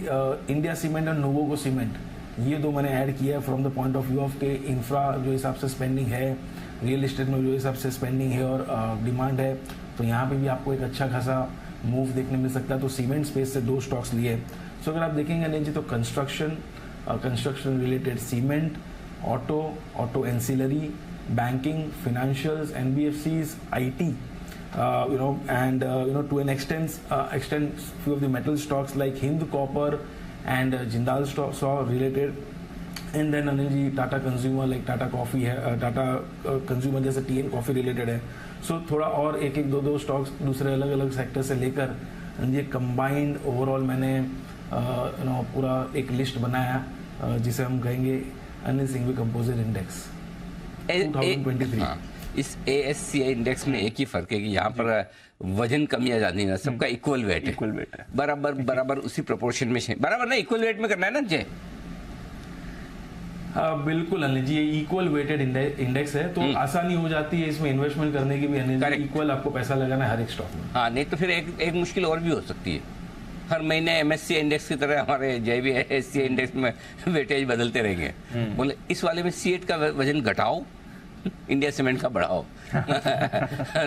इंडिया सीमेंट और नोवोको सीमेंट, ये 2 मैंने ऐड किया है from the point of view of के इंफ्रा जो हिसाब से स्पेंडिंग है, रियल एस्टेट में जो हिसाब से स्पेंडिंग है और डिमांड है, तो यहाँ पे भी आपको एक अच्छा खासा मूव देखने मिल सकता है। तो सीमेंट स्पेस से 2 स्टॉक्स लिए। सो अगर आप देखेंगे एनर्जी तो construction related cement, auto ancillary, banking, financials, NBFCs, IT, to an extent few of the metal stocks like Hind Copper and Jindal saw related, and then energy Tata Consumer like Tata Coffee है, Tata Consumer जैसे TN Coffee related है। सो थोड़ा और एक 2 स्टॉक्स दूसरे अलग अलग सेक्टर से लेकर ये कंबाइंड ओवरऑल मैंने पूरा एक लिस्ट बनाया जिसे हम कहेंगे अनिल सिंघवी कंपोजिट इंडेक्स 2023। इस ASCI इंडेक्स में एक ही फर्क है कि यहाँ पर वजन कम या ज्यादा नहीं है, सबका इक्वल वेट है, बराबर उसी प्रोपोर्शन में बराबर ना, इक्वल वेट में करना है ना जय। बिल्कुल अनिल जी, ये इक्वल वेटेड इंडेक्स है, तो आसानी हो जाती है इसमें इन्वेस्टमेंट करने की भी। अनिल जी, इक्वल आपको पैसा लगाना है हर एक स्टॉक में। हाँ, नहीं तो फिर एक मुश्किल और भी हो सकती है, हर महीने MSCI इंडेक्स की तरह हमारे जय भी ASCI इंडेक्स में वेटेज बदलते रहेंगे। बोले इस वाले में C8 का वजन घटाओ, इंडिया सीमेंट का बढ़ाओ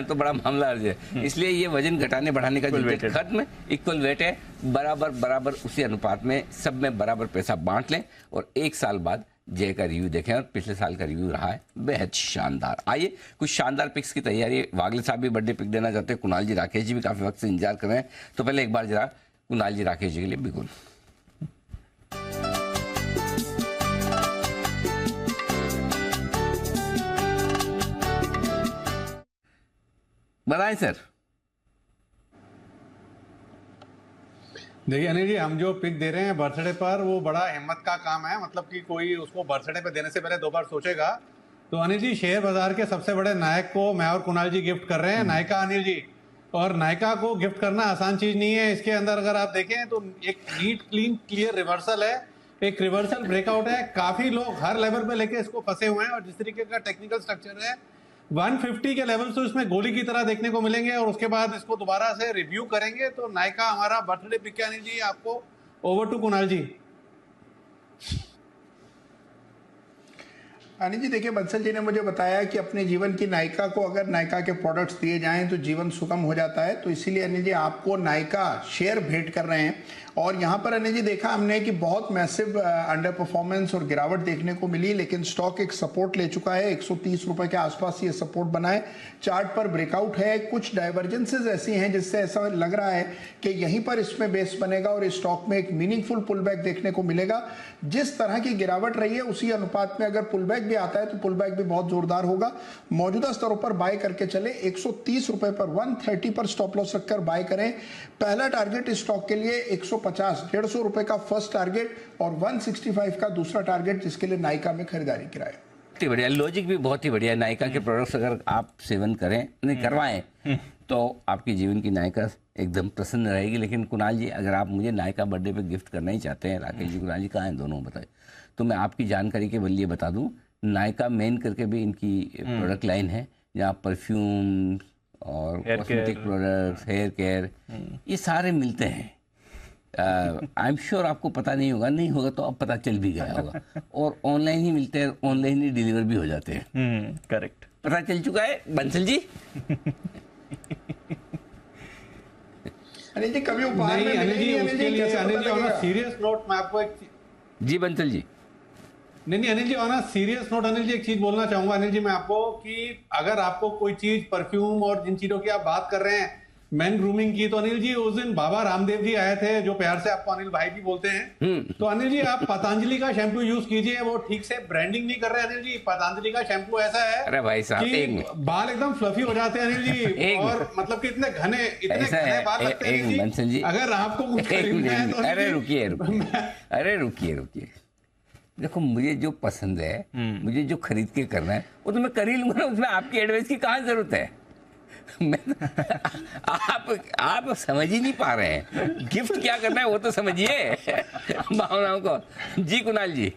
तो बड़ा मामला अर्ज है। इसलिए ये वजन घटाने बढ़ाने का झंझट खत्म, इक्वल वेट है, बराबर उसी अनुपात में सब में बराबर पैसा बांट लें। और 1 साल बाद जय का रिव्यू देखें, और पिछले साल का रिव्यू रहा है बेहद शानदार। आइए कुछ शानदार पिक्स की तैयारी। वागले साहब भी बर्थडे पिक देना चाहते हैं, कुणाल जी राकेश जी भी काफी वक्त से इंतजार कर रहे हैं, तो पहले एक बार जरा कुणाल जी राकेश जी के लिए बिल्कुल बताएं सर। देखिए अनिल जी, हम जो पिक दे रहे हैं बर्थडे पर, वो बड़ा हिम्मत का काम है। मतलब कि कोई उसको बर्थडे पे देने से पहले 2 बार सोचेगा। तो अनिल जी, शेयर बाजार के सबसे बड़े नायक को मैं और कुणाल जी गिफ्ट कर रहे हैं, नायका अनिल जी। और नायका को गिफ्ट करना आसान चीज नहीं है। इसके अंदर अगर आप देखें तो एक नीट क्लीन क्लियर रिवर्सल है, एक रिवर्सल ब्रेकआउट है। काफी लोग हर लेवल पे लेके इसको फंसे हुए हैं, और जिस तरीके का टेक्निकल स्ट्रक्चर है 150 के लेवल तो इसमें गोली की तरह देखने को मिलेंगे, और उसके बाद इसको दोबारा से रिव्यू करेंगे। तो नायका हमारा बर्थडे पिक है अनिल जी। आपको ओवर टू कुणाल जी। अनिल जी देखिए, बंसल जी ने मुझे बताया कि अपने जीवन की नायिका को अगर नायिका के प्रोडक्ट्स दिए जाएं तो जीवन सुगम हो जाता है। तो इसीलिए अनिल जी आपको नायिका शेयर भेंट कर रहे हैं। और यहाँ पर अनिल जी देखा हमने कि बहुत मैसिव अंडर परफॉर्मेंस और गिरावट देखने को मिली, लेकिन स्टॉक एक सपोर्ट ले चुका है। 130 रुपए के आसपास ये सपोर्ट बना है, चार्ट पर ब्रेकआउट है। कुछ डाइवर्जेंसेज ऐसी हैं जिससे ऐसा लग रहा है कि यहीं पर इसमें बेस बनेगा और इस स्टॉक में एक मीनिंगफुल पुलबैक देखने को मिलेगा। जिस तरह की गिरावट रही है उसी अनुपात में अगर पुलबैक भी आता है तो पुलबैक भी बहुत जोरदार होगा। मौजूदा स्तरों पर बाय करके चले, 130 रुपए पर 130 पर स्टॉप लॉस रखकर बाय करें। पहला टारगेट इस स्टॉक के लिए 150 रुपए का फर्स्ट टारगेट और 165 का दूसरा टारगेट, जिसके लिए नायका में खरीदारी कराए। बहुत ही बढ़िया, लॉजिक भी बहुत ही बढ़िया है। नायका के प्रोडक्ट्स अगर आप सेवन करें, नहीं करवाएं, तो आपकी जीवन की नायका एकदम प्रसन्न रहेगी। लेकिन कुणाल जी, अगर आप मुझे नायका बर्थडे पे गिफ्ट करना ही चाहते हैं, राकेश जी कुणाल जी कहाँ हैं दोनों बताए, तो मैं आपकी जानकारी के बल्कि बता दूं, नायका मेन करके भी इनकी प्रोडक्ट लाइन है, जहाँ परफ्यूम और कॉस्मेटिक प्रोडक्ट्स, हेयर केयर, ये सारे मिलते हैं। आई एम श्योर आपको पता नहीं होगा, नहीं होगा तो अब पता चल भी गया होगा। और ऑनलाइन ही मिलते हैं, ऑनलाइन ही डिलीवर भी हो जाते हैं। करेक्ट, पता चल चुका है बंसल जी। अनिल जी कभी उपहार में नहीं, अनिल जी उसके लिए अनिल जी ऑन अ मिलेगी? सीरियस नोट मैं आपको एक जी बंसल जी। नहीं Anil ji on a serious note Anil ji एक चीज बोलना चाहूंगा अनिल जी मैं आपको कि अगर आपको कोई चीज परफ्यूम और जिन चीजों की आप बात कर रहे हैं मैन ग्रूमिंग की, तो अनिल जी उस दिन बाबा रामदेव जी आए थे, जो प्यार से आपको अनिल भाई भी बोलते हैं। तो अनिल जी आप पतंजलि का शैम्पू यूज कीजिए, वो ठीक से ब्रांडिंग नहीं कर रहे अनिल जी। पतंजलि का शैम्पू ऐसा है अरे भाई साहब कि बाल एकदम फ्लफी हो जाते हैं अनिल जी, और मतलब कि इतने घने बाल लगते हैं अनिल जी। अगर आपको कुछ खरीदना है तो अरे रुकिए, देखो मुझे जो पसंद है, मुझे जो खरीद के करना है वो तो मैं कर ही लूंगा ना, उसमें आपकी एडवाइस की कहाँ जरूरत है। आप समझ ही नहीं पा रहे हैं, गिफ्ट क्या करना है वो तो समझिए भावनाओं को। जी कुणाल जी।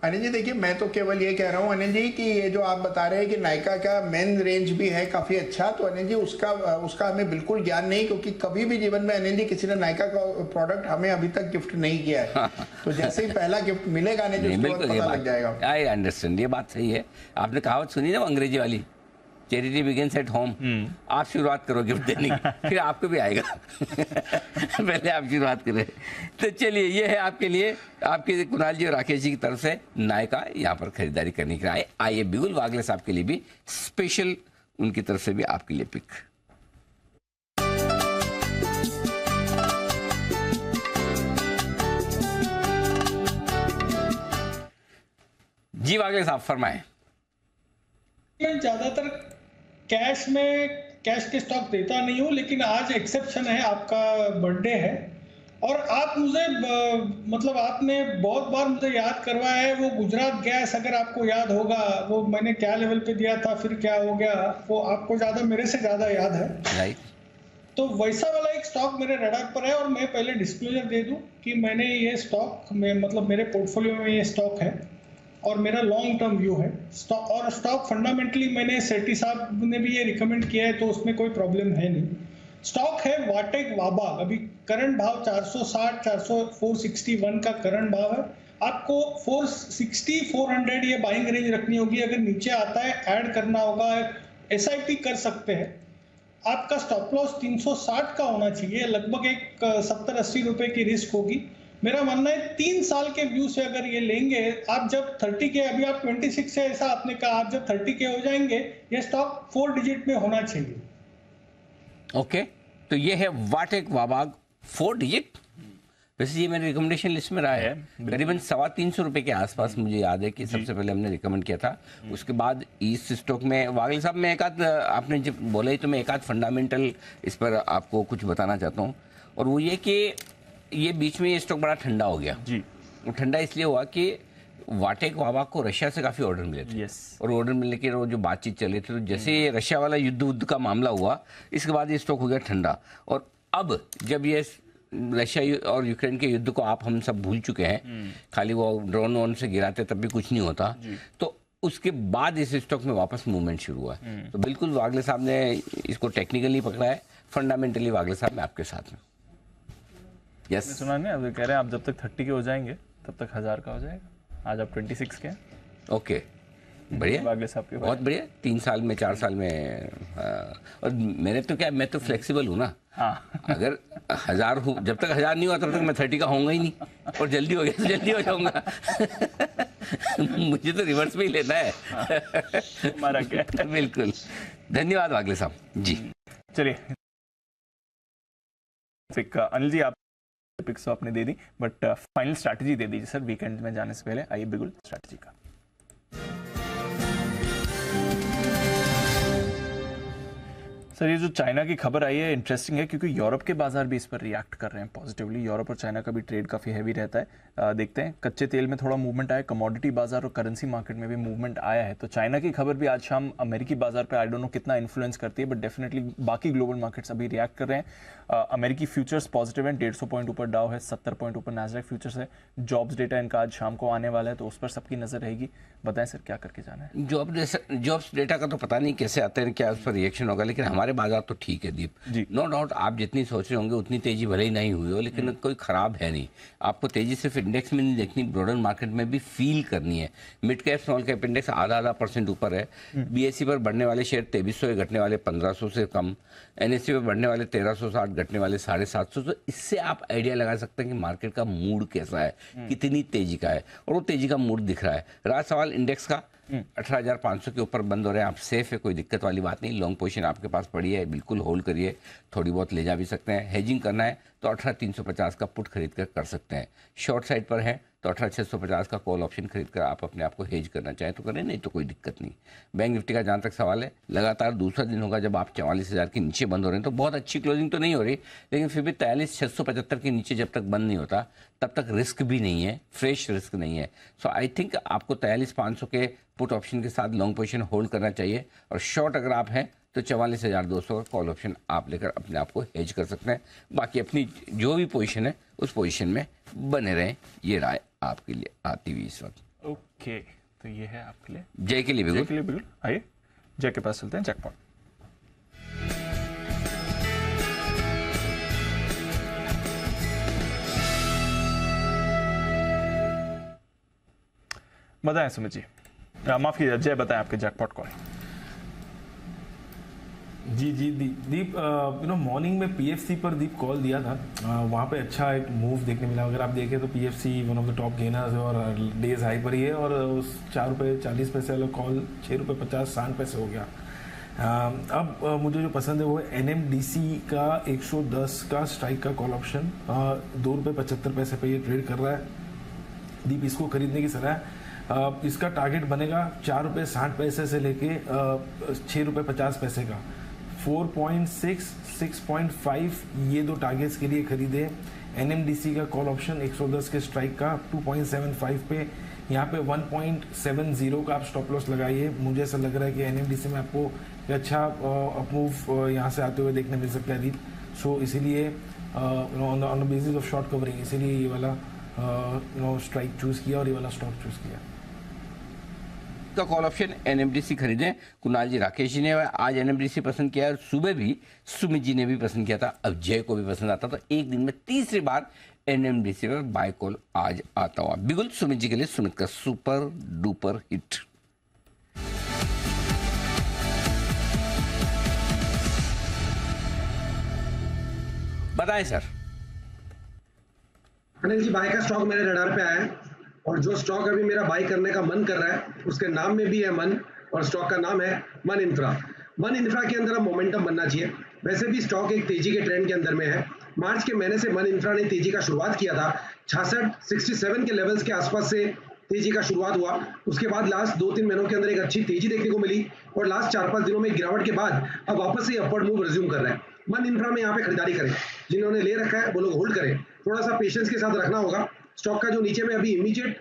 अनिल जी देखिए, मैं तो केवल ये कह रहा हूँ अनिल जी कि ये जो आप बता रहे हैं कि नायका का मेन रेंज भी है काफी अच्छा, तो अनिल जी उसका हमें बिल्कुल ज्ञान नहीं, क्योंकि कभी भी जीवन में अनिल जी किसी ने नायका का प्रोडक्ट हमें अभी तक गिफ्ट नहीं किया है। तो जैसे ही पहला गिफ्ट मिलेगा अनिल जी उसके बाद पता लग जाएगा। आई अंडरस्टैंड, ये बात सही है। आपने कहावत सुनी ना वो अंग्रेजी वाली, चैरिटी बिगिंस एट होम। आप शुरुआत करो गिफ्ट देने की, फिर आपको भी आएगा। पहले आप शुरुआत करें। तो चलिए, ये है आपके लिए, आपके कुणाल जी और राकेश जी की तरफ से नायका यहाँ पर खरीदारी करने के लिए आइए बिगुल वागले साहब के लिए भी स्पेशल, उनकी तरफ से भी आपके लिए पिक। जी वागले साहब फरमाएं। ज्यादातर कैश के स्टॉक देता नहीं हूँ, लेकिन आज एक्सेप्शन है, आपका बर्थडे है और आप मुझे मतलब आपने बहुत बार मुझे याद करवाया है। वो गुजरात गैस, अगर आपको याद होगा, वो मैंने क्या लेवल पे दिया था, फिर क्या हो गया, वो आपको मेरे से ज्यादा याद है। तो वैसा वाला एक स्टॉक मेरे रडार पर है। और मैं पहले डिस्क्लोजर दे दूं कि मैंने ये स्टॉक में, मतलब मेरे पोर्टफोलियो में ये स्टॉक है और मेरा लॉन्ग टर्म व्यू है। स्टॉक फंडामेंटली मैंने सेठी साहब ने भी ये रिकमेंड किया है, तो उसमें कोई प्रॉब्लम है नहीं। स्टॉक है वाटेक वाबाग, अभी करंट भाव 461 का करंट भाव है। आपको 460 400 ये बाइंग रेंज रखनी होगी। अगर नीचे आता है ऐड करना होगा, SIP कर सकते हैं। आपका स्टॉप लॉस 360 का होना चाहिए, लगभग एक 70-80 रुपए की रिस्क होगी। मेरा मानना है 3 साल के व्यू से अगर ये लेंगे, आप जब 30 के, अभी आप 26 से, ऐसा आपने कहा, आप जब 30 के हो जाएंगे, ये स्टॉक 4 डिजिट में होना चाहिए। ओके, तो ये है वाटेक वाबाग 4 डिजिट। वैसे ये मेरे रिकमेंडेशन लिस्ट में रहा है, करीबन 325 रुपए के आसपास मुझे याद है कि सबसे पहले हमने रिकमेंड किया था। उसके बाद ईस्ट स्टॉक में वागले साहब, मैं एक आध, आपने जब बोला ही तो मैं एक आध फंडामेंटल इस पर आपको कुछ बताना चाहता हूँ। और वो ये कि ये बीच में ये स्टॉक बड़ा ठंडा हो गया जी। ठंडा इसलिए हुआ कि वाटेक वाबाग को रशिया से काफ़ी ऑर्डर मिले थे। और ऑर्डर मिलने के जो बातचीत चले थे, तो जैसे ये रशिया वाला युद्ध का मामला हुआ, इसके बाद ये स्टॉक हो गया ठंडा। और अब जब ये रशिया और यूक्रेन के युद्ध को हम सब भूल चुके हैं, खाली वो ड्रोन वोन से गिराते तब भी कुछ नहीं होता, तो उसके बाद इस स्टॉक में वापस मूवमेंट शुरू हुआ है। तो बिल्कुल वागले साहब ने इसको टेक्निकली पकड़ा है, फंडामेंटली वागले साहब मैं आपके साथ में। यस, सुना नहीं, अब कह रहे हैं आप जब तक 30 के हो जाएंगे तब तक 1000 का हो जाएगा। आज आप 26 के हैं। ओके, बढ़िया, वागले साहब के बहुत बढ़िया। 3 साल में 4 साल में और मैंने तो क्या, मैं तो फ्लेक्सिबल हूँ ना। अगर 1000 हो, जब तक 1000 नहीं हुआ तब तक मैं 30 का होऊंगा ही नहीं, और जल्दी हो गया तो जल्दी हो जाऊंगा। मुझे तो रिवर्स में ही लेना है। हमारा क्या। बिल्कुल, धन्यवाद वागले साहब जी। चलिए अनिल जी, आप पिक्स तो आपने दे दी, बट फाइनल स्ट्रैटेजी दे दीजिए सर वीकेंड में जाने से पहले। आइए बिगुल स्ट्रैटेजी का। सर, ये जो चाइना की खबर आई है इंटरेस्टिंग है, क्योंकि यूरोप के बाजार भी इस पर रिएक्ट कर रहे हैं पॉजिटिवली। यूरोप और चाइना का भी ट्रेड काफ़ी हैवी रहता है। देखते हैं, कच्चे तेल में थोड़ा मूवमेंट आया, कमोडिटी बाजार और करेंसी मार्केट में भी मूवमेंट आया है। तो चाइना की खबर भी आज शाम अमेरिकी बाजार पे आई डोंट नो कितना इन्फ्लुएंस करती है, बट डेफिनेटली बाकी ग्लोबल मार्केट्स अभी रिएक्ट कर रहे हैं। अमेरिकी फ्यूचर्स पॉजिटिव हैं, 150 पॉइंट ऊपर डाउ है, 70 पॉइंट ऊपर नैस्डैक फ्यूचर्स है। जॉब्स डेटा इनका आज शाम को आने वाला है, तो उस पर सबकी नजर रहेगी। बताएं सर, क्या करके जाना है? जॉब्स डेटा का तो पता नहीं कैसे आते हैं, क्या उस पर रिएक्शन होगा, लेकिन हमारे सारे बाजार तो ठीक है दीप, नो डाउट आप जितनी सोच रहे होंगे उतनी तेजी भले ही नहीं हुई हो, लेकिन कोई खराब है नहीं। आपको तेजी सिर्फ इंडेक्स में नहीं देखनी, ब्रॉडर मार्केट में भी फील करनी है। Mid cap small cap index आधा % ऊपर है। BSE पर बढ़ने वाले शेयर 2300, घटने वाले 1500 से कम। NSE पर बढ़ने वाले 1360, घटने वाले 750। तो इससे आप आइडिया लगा सकते हैं कि मार्केट का मूड कैसा है, कितनी तेजी का है, और वो तेजी का मूड दिख रहा है। रहा सवाल इंडेक्स का, 18,500 के ऊपर बंद हो रहे हैं, आप सेफ है, कोई दिक्कत वाली बात नहीं। लॉन्ग पोजीशन आपके पास पड़ी है, बिल्कुल होल्ड करिए, थोड़ी बहुत ले जा भी सकते हैं। हेजिंग करना है तो 18,350 का पुट खरीद कर सकते हैं। शॉर्ट साइड पर है तो 18,650 का कॉल ऑप्शन खरीद कर आप अपने आप को हेज करना चाहें तो करें, नहीं तो कोई दिक्कत नहीं। बैंक निफ्टी का जहाँ तक सवाल है, लगातार दूसरा दिन होगा जब आप 44,000 के नीचे बंद हो रहे हैं, तो बहुत अच्छी क्लोजिंग तो नहीं हो रही, लेकिन फिर भी 43,675 के नीचे जब तक बंद नहीं होता तब तक रिस्क भी नहीं है, फ्रेश रिस्क नहीं है। सो आई थिंक आपको 43,500 के पुट ऑप्शन के साथ लॉन्ग पोजीशन होल्ड करना चाहिए, और शॉर्ट अगर आप हैं तो 44,200 का कॉल ऑप्शन आप लेकर अपने आप को हेज कर सकते हैं। बाकी अपनी जो भी पोजीशन है उस पोजीशन में बने रहें, ये राय आपके लिए आती हुई इस वक्त। ओके, तो ये है आपके लिए जय के लिए बिल्कुल। जय के लिए बिल्कुल। आइए जय के पास चलते हैं। जैकपॉट बताएं सुमित जी, माफ कीजिए जय, बताएं आपके जैकपॉट कॉल। जी दीप, मॉर्निंग में PFC पर दीप कॉल दिया था, वहाँ पे अच्छा एक मूव देखने मिला। अगर आप देखें तो PFC one of the top gainers है और डेज हाई पर ही है, और उस 4 रुपये 40 पैसे वाला कॉल 6 रुपये 50-60 पैसे हो गया। अब मुझे जो पसंद है वो है NMDC का 110 का स्ट्राइक का कॉल ऑप्शन, 2 रुपये 75 पैसे पे ये ट्रेड कर रहा है। दीप इसको खरीदने की सलाह है। इसका टारगेट बनेगा 4 रुपये 60 पैसे से लेके 6 रुपये 50 पैसे का। 4.6, 6.5 ये दो टारगेट्स के लिए खरीदे। NMDC का कॉल ऑप्शन 110 के स्ट्राइक का 2.75 पे, यहाँ पे 1.70 का आप स्टॉप लॉस लगाइए। मुझे ऐसा लग रहा है कि NMDC में आपको अच्छा अपमूव यहाँ से आते हुए देखने मिल सकता है दीप। सो इसीलिए on the basis of short covering, इसीलिए ये वाला स्ट्राइक चूज किया और ये वाला स्टॉक चूज किया। का कॉल ऑप्शन NMDC खरीदें। कुणाल जी, राकेश जी ने आज NMDC पसंद किया, और सुबह भी सुमित जी ने भी पसंद किया था, अब जय को भी पसंद आता, तो एक दिन में तीसरी बार NMDC पर बाय कॉल आज आता हुआ। बिल्कुल सुमित जी के लिए सुमित का सुपर डुपर हिट। बताएं सर। अनिल जी, बाय का स्टॉक मेरे रडार पे आया है, और जो स्टॉक अभी मेरा बाय करने का मन कर रहा है उसके नाम में भी है मन, और स्टॉक का नाम है मन इंफ्रा। मन इंफ्रा के अंदर अब मोमेंटम बनना चाहिए। वैसे भी स्टॉक एक तेजी के ट्रेंड के अंदर में है। मार्च के महीने से मन इंफ्रा ने तेजी का शुरुआत किया था, 66 के लेवल्स के आसपास से तेजी का शुरुआत हुआ। उसके बाद लास्ट 2-3 महीनों के अंदर एक अच्छी तेजी देखने को मिली, और लास्ट 4-5 दिनों में गिरावट के बाद अब वापस से अपवर्ड मूव रिज्यूम कर रहा है। मन इंफ्रा में यहाँ पे खरीदारी करें, जिन्होंने ले रखा है वो लोग होल्ड करें, थोड़ा सा पेशेंस के साथ रखना होगा। स्टॉक का जो नीचे में अभी इमीडिएट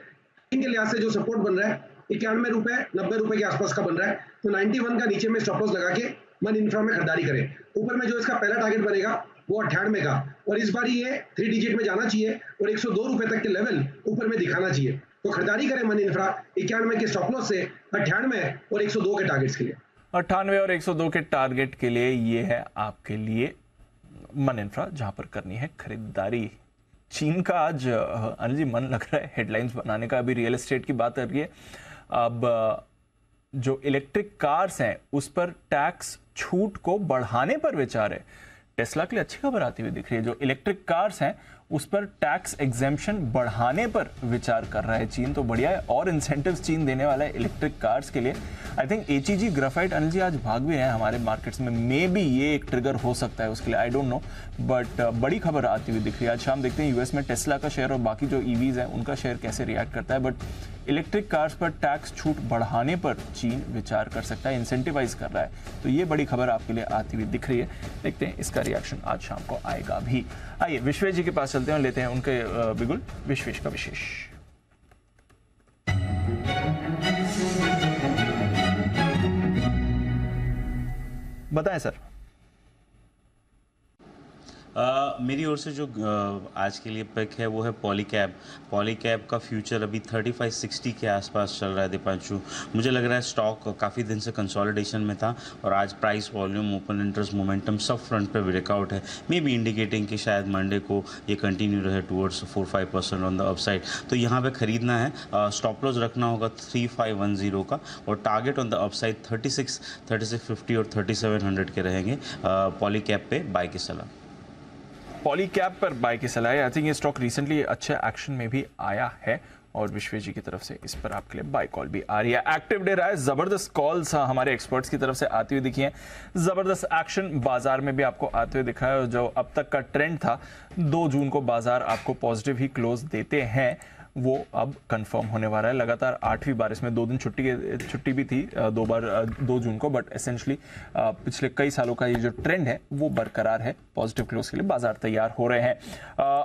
के लिहाज से जो सपोर्ट बन रहा है 91 रुपए 90 रुपए के आसपास का बन रहा है, तो 91 का नीचे में स्टॉप लॉस लगा के मन इंफ्रा में खरीदारी करें। ऊपर में जो इसका पहला टारगेट बनेगा वो 98 का, और इस बार ये 3 डिजिट में जाना चाहिए और 102 रुपए तक के लेवल ऊपर में दिखाना चाहिए। तो खरीदारी करें मन इंफ्रा 91 के स्टॉप लॉस से 98 और 102 के टारगेट्स के लिए। 98 और 102 के टारगेट के लिए ये है आपके लिए मन इंफ्रा, जहां पर करनी है खरीदारी। चीन का आज अनिल जी मन लग रहा है हेडलाइंस बनाने का। अभी रियल एस्टेट की बात कर रही है, अब जो इलेक्ट्रिक कार्स हैं उस पर टैक्स छूट को बढ़ाने पर विचार है। टेस्ला के लिए अच्छी खबर आती हुई दिख रही है। जो इलेक्ट्रिक कार्स हैं उस पर टैक्स एग्जेम्पशन बढ़ाने पर विचार कर रहा है चीन, तो बढ़िया है। और इंसेंटिव्स चीन देने वाला है इलेक्ट्रिक कार्स के लिए। I think HEG graphite Anil ji आज भाग भी रहे हैं हमारे मार्केट्स में, मे बी ये एक ट्रिगर हो सकता है उसके लिए, आई डोंट नो, बट बड़ी खबर आती हुई दिख रही है। आज शाम देखते हैं यूएस में टेस्ला का शेयर और बाकी जो EVs हैं उनका शेयर कैसे रिएक्ट करता है। बट इलेक्ट्रिक कार्स पर टैक्स छूट बढ़ाने पर चीन विचार कर सकता है, इंसेंटिवाइज कर रहा है, तो ये बड़ी खबर आपके लिए आती हुई दिख रही है। देखते हैं इसका रिएक्शन आज शाम को आएगा भी। आइए विश्वेश जी के पास चलते हैं और लेते हैं उनके बिल्कुल विश्वेश का विशेष। बताएं सर। मेरी ओर से जो आज के लिए पिक है वो है पॉलीकैब का फ्यूचर अभी 3560 के आसपास चल रहा है दीपांशु। मुझे लग रहा है स्टॉक काफ़ी दिन से कंसोलिडेशन में था और आज price, volume, open interest, momentum सब फ्रंट पे ब्रेकआउट है, मे बी इंडिकेटिंग कि शायद मंडे को ये कंटिन्यू रहे टूवर्ड्स 4-5% ऑन द अपसाइड। तो यहाँ पे खरीदना है, स्टॉप लॉस रखना होगा 3510 का और टारगेट ऑन द अपसाइड 3650 और 3700 के रहेंगे। पॉलीकैब पे बाय की सलाह। पॉलीकैब पर बाय की सलाह है। आई थिंक ये स्टॉक रिसेंटली अच्छे एक्शन में भी आया है और विश्वेश जी की तरफ से इस पर आपके लिए बाय कॉल भी आ रही है। एक्टिव डे रहा है, जबरदस्त कॉल्स हमारे एक्सपर्ट्स की तरफ से आती हुई दिखी हैं, जबरदस्त एक्शन बाजार में भी आपको आते हुए दिखा है। जो अब तक का ट्रेंड था 2 जून को बाजार आपको पॉजिटिव ही क्लोज देते हैं, वो अब कंफर्म होने वाला है। लगातार 8वीं बार, इसमें 2 दिन छुट्टी भी थी 2 बार 2 जून को, बट एसेंशली पिछले कई सालों का ये जो ट्रेंड है वो बरकरार है। पॉजिटिव क्लोज के लिए बाजार तैयार हो रहे हैं।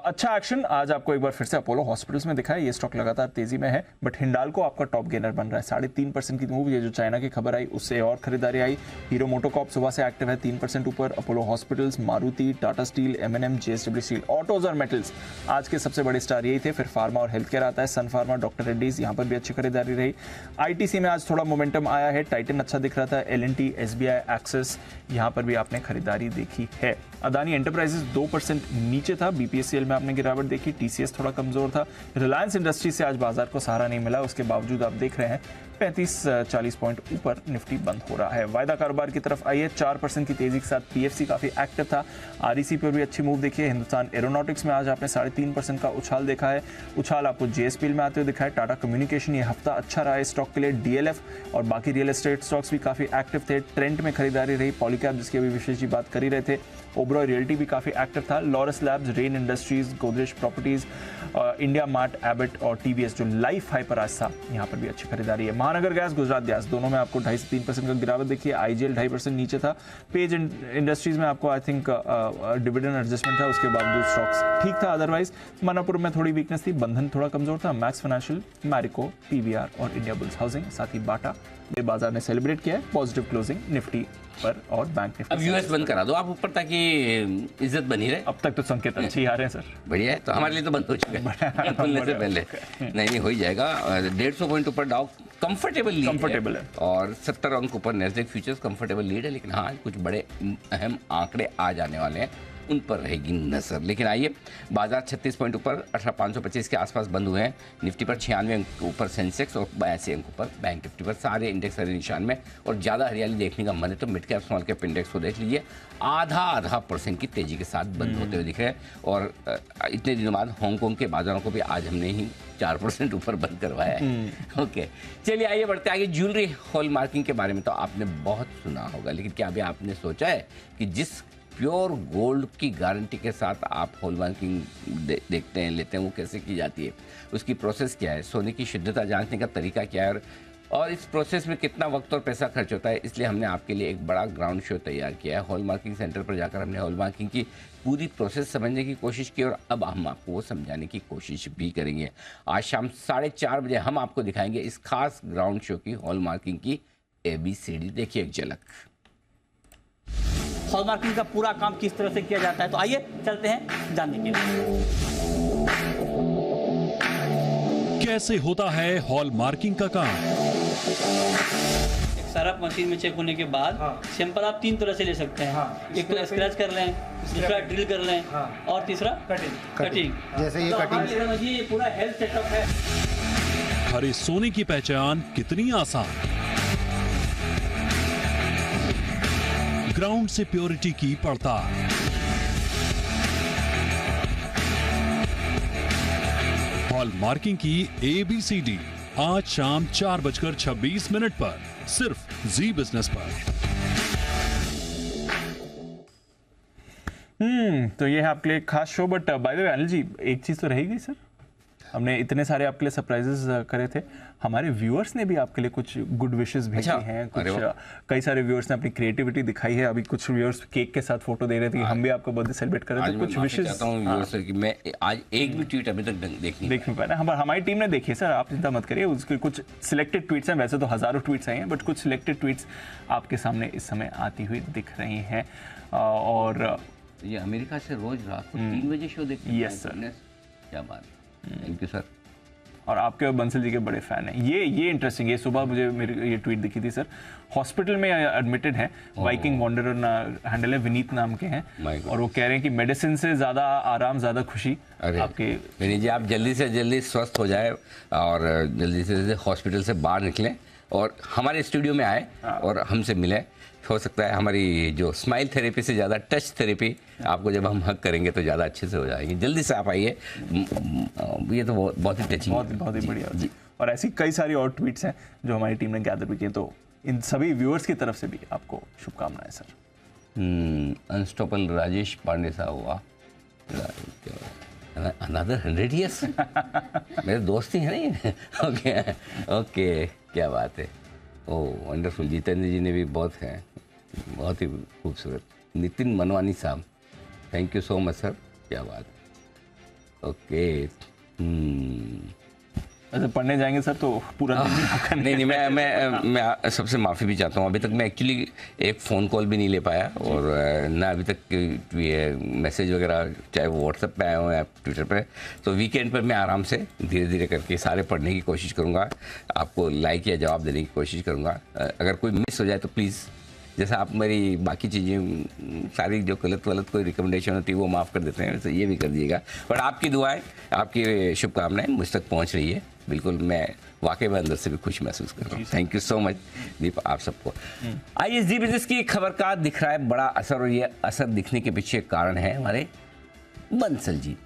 अच्छा एक्शन आज आपको एक बार फिर से अपोलो हॉस्पिटल्स में दिखा है। ये स्टॉक लगातार तेजी में है, बट हिंडाल्को आपका टॉप गेनर बन रहा है। 3.5% की मूव, ये जो चाइना की खबर आई उससे और खरीदारी आई। हीरो मोटोकॉर्प सुबह से एक्टिव है 3% ऊपर। Apollo hospitals, Maruti, Tata steel, M&M, JSW steel, autos और मेटल्स आज के सबसे बड़े स्टार यही थे। फिर फार्मा और हेल्थ केयर आता है, सन फार्मा, डॉक्टर रेड्डीज, यहाँ पर भी अच्छी खरीदारी रही। आईटीसी में आज थोड़ा मोमेंटम आया है, टाइटन अच्छा दिख रहा था, L&T, SBI, एक्सिस, यहाँ पर भी आपने खरीदारी देखी है। अदानी एंटरप्राइजेस 2% नीचे था, BPSCL में आपने गिरावट देखी, TCS थोड़ा कमजोर था। रिलायंस इंडस्ट्री से आज बाजार को सहारा नहीं मिला, उसके बावजूद आप देख रहे हैं 35-40 पॉइंट ऊपर निफ्टी बंद हो रहा है। वायदा कारोबार की तरफ आइए, 4% की तेजी के साथ PFC काफी एक्टिव था। REC पर भी अच्छी मूव देखी है। हिंदुस्तान एरोनॉटिक्स में आज आपने 3.5% का उछाल देखा है। उछाल आपको JSPL में आते हुए दिखा है। टाटा कम्युनिकेशन ये हफ्ता अच्छा रहा है स्टॉक के लिए। DLF और बाकी रियल एस्टेट स्टॉक्स भी काफी एक्टिव थे। ट्रेंड में खरीदारी रही। पॉलीकैब जिसकी अभी विशेष जी बात कर ही रहे थे। ओबरॉय रियल्टी भी काफी एक्टिव था। Laurus labs, rain industries, Godrej properties, India mart, Abbott और TVS जो लाइफ हाई पर आज था, यहाँ पर भी अच्छी खरीदारी है। महानगर गैस, गुजरात गैस, दोनों में आपको 2.5 से 3% का गिरावट देखिए। IGL 2.5% नीचे था। पेज इंडस्ट्रीज में आपको आई थिंक डिविडेंड एडजस्टमेंट था, उसके बावजूद स्टॉक्स ठीक था। अदरवाइज मनापुर में थोड़ी वीकनेस थी, बंधन थोड़ा कमजोर था। मैक्स फाइनेंशियल, मैरिको, PVR और इंडिया बुल्स हाउसिंग, साथ ही बाटा, ये बाजार ने सेलिब्रेट किया है पॉजिटिव क्लोजिंग निफ्टी पर और बैंक निफ्टी। अब यूएस बंद करा दो आप ऊपर, ताकि इज्जत बनी रहे। अब तक तो संकेत अच्छे ही आ रहे हैं सर। बढ़िया है, तो हमारे लिए तो बंद हो चुका है खुलने से पहले। नहीं हो ही जाएगा। 150 पॉइंट ऊपर डाउ कंफर्टेबल है और 70 अंक ऊपर नैस्डैक फ्यूचर्स कंफर्टेबल लीड है। लेकिन हाँ, कुछ बड़े अहम आंकड़े आ जाने वाले हैं, उन पर रहेगी नजर। लेकिन आइए, बाजार 36 पॉइंट ऊपर 18,525 के आसपास बंद हुए हैं। निफ्टी पर 96 अंक ऊपर सेंसेक्स और 82 अंक ऊपर बैंक निफ्टी पर। सारे इंडेक्स हरे निशान में और ज़्यादा हरियाली देखने का मन है तो mid cap small cap index को देख लीजिए, आधा % की तेजी के साथ बंद होते हुए दिख रहे हैं। और इतने दिनों बाद हांगकॉन्ग के बाजारों को भी आज हमने ही 4% ऊपर बंद करवाया है। ओके, चलिए आइए बढ़ते आगे। ज्वेलरी हॉल मार्किंग के बारे में तो आपने बहुत सुना होगा, लेकिन क्या अभी आपने सोचा है कि जिस प्योर गोल्ड की गारंटी के साथ आप हॉल मार्किंग देखते हैं, लेते हैं, वो कैसे की जाती है, उसकी प्रोसेस क्या है, सोने की शुद्धता जांचने का तरीका क्या है, और इस प्रोसेस में कितना वक्त और पैसा खर्च होता है। इसलिए हमने आपके लिए एक बड़ा ग्राउंड शो तैयार किया है। हॉल मार्किंग सेंटर पर जाकर हमने हॉल मार्किंग की पूरी प्रोसेस समझने की कोशिश की और अब हम आपको वो समझाने की कोशिश भी करेंगे। आज शाम 4:30 बजे हम आपको दिखाएंगे इस खास ग्राउंड शो की हॉल मार्किंग की ABCD। देखिए एक झलक। हॉल मार्किंग का पूरा काम किस तरह से किया जाता है, तो आइए चलते हैं जानने के लिए। कैसे होता है हॉल मार्किंग का काम? एक सारा मशीन में चेक होने के बाद सैंपल आप 3 तरह से ले सकते हैं। एक तो स्क्रैच कर लें, दूसरा ड्रिल कर लें और तीसरा कटिंग। जैसे ये कटिंग, ये पूरा हेल्थ सेटअप है। हरे सोने की पहचान कितनी आसान। ग्राउंड से प्योरिटी की पड़ताल, हॉल मार्किंग की ABCD आज शाम 4:26 पर सिर्फ जी बिजनेस पर। तो ये है आपके लिए खास show. But by the way Anil ji, एक चीज तो रहेगी सर, हमने इतने सारे आपके लिए सरप्राइजेस करे थे, हमारे व्यूअर्स ने भी आपके लिए कुछ गुड विशेस भेजी हैं। कुछ कई सारे व्यूअर्स ने अपनी क्रिएटिविटी दिखाई है। अभी कुछ व्यूअर्स केक के साथ फोटो दे रहे थे कि हम भी आपका बर्थडे सेलिब्रेट कर रहे थे। कुछ विशेस चाहता हूं व्यूअर्स से कि मैं आज एक भी ट्वीट अभी तक देख नहीं पाया। हमारी टीम ने देखी है सर, आप चिंता मत करिए। उसके कुछ सिलेक्टेड ट्वीट्स हैं, वैसे तो हजारों ट्वीट्स आई हैं, बट कुछ सिलेक्टेड ट्वीट्स आपके सामने इस समय आती हुई दिख रही हैं। और ये अमेरिका से रोज रात को 3 बजे शो देखते हैं। यस सर, क्या बात है, थैंक यू सर। और आपके बंसल जी के बड़े फैन हैं। ये इंटरेस्टिंग है, सुबह मुझे मेरी ये ट्वीट दिखी थी सर, हॉस्पिटल में एडमिटेड हैं, वाइकिंग वॉन्डरर हैंडल है, विनीत नाम के हैं, और वो कह रहे हैं कि मेडिसिन से ज़्यादा आराम, ज़्यादा खुशी आपके। विनीत जी, आप जल्दी से जल्दी स्वस्थ हो जाए और जल्दी से जल्दी हॉस्पिटल से बाहर निकलें और हमारे स्टूडियो में आए और हमसे मिले। हो सकता है हमारी जो स्माइल थेरेपी से ज़्यादा टच थेरेपी आपको जब हम हक करेंगे तो ज़्यादा अच्छे से हो जाएगी। जल्दी से आप आइए, ये तो बहुत ही टचिंग, बहुत ही बढ़िया जी। और ऐसी कई सारी और ट्वीट्स हैं जो हमारी टीम ने गैदर भी किए, तो इन सभी व्यूअर्स की तरफ से भी आपको शुभकामनाएं सर। अनस्टॉपेबल राजेश पांडे साहब हुआ, अनदर 100 years मेरे दोस्त ही है नहीं। ओके ओके, क्या बात है, ओह वंडरफुल। जितेंद्र जी ने भी बहुत है, बहुत ही खूबसूरत। नितिन मनवानी साहब, thank you so much sir, क्या बात। ओके, अच्छा पढ़ने जाएंगे सर तो पूरा दिन नहीं, मैं सबसे माफ़ी भी चाहता हूँ। अभी तक मैं एक्चुअली एक फ़ोन कॉल भी नहीं ले पाया और ना अभी तक मैसेज वगैरह, चाहे वो व्हाट्सएप पे आए हो या ट्विटर पे। तो वीकेंड पर मैं आराम से धीरे धीरे करके सारे पढ़ने की कोशिश करूँगा, आपको लाइक या जवाब देने की कोशिश करूँगा। अगर कोई मिस हो जाए तो प्लीज़, जैसा आप मेरी बाकी चीज़ें सारी जो गलत कोई रिकमेंडेशन होती है वो माफ़ कर देते हैं, वैसे ये भी कर दिएगा। बट आपकी दुआएं, आपकी शुभकामनाएं मुझ तक पहुंच रही है, बिल्कुल मैं वाकई में अंदर से भी खुश महसूस कर रहा हूँ। थैंक यू सो मच दीप, आप सबको। आइए, जी बिजनेस की खबर का दिख रहा है बड़ा असर, और ये असर दिखने के पीछे कारण है हमारे बंसल जी।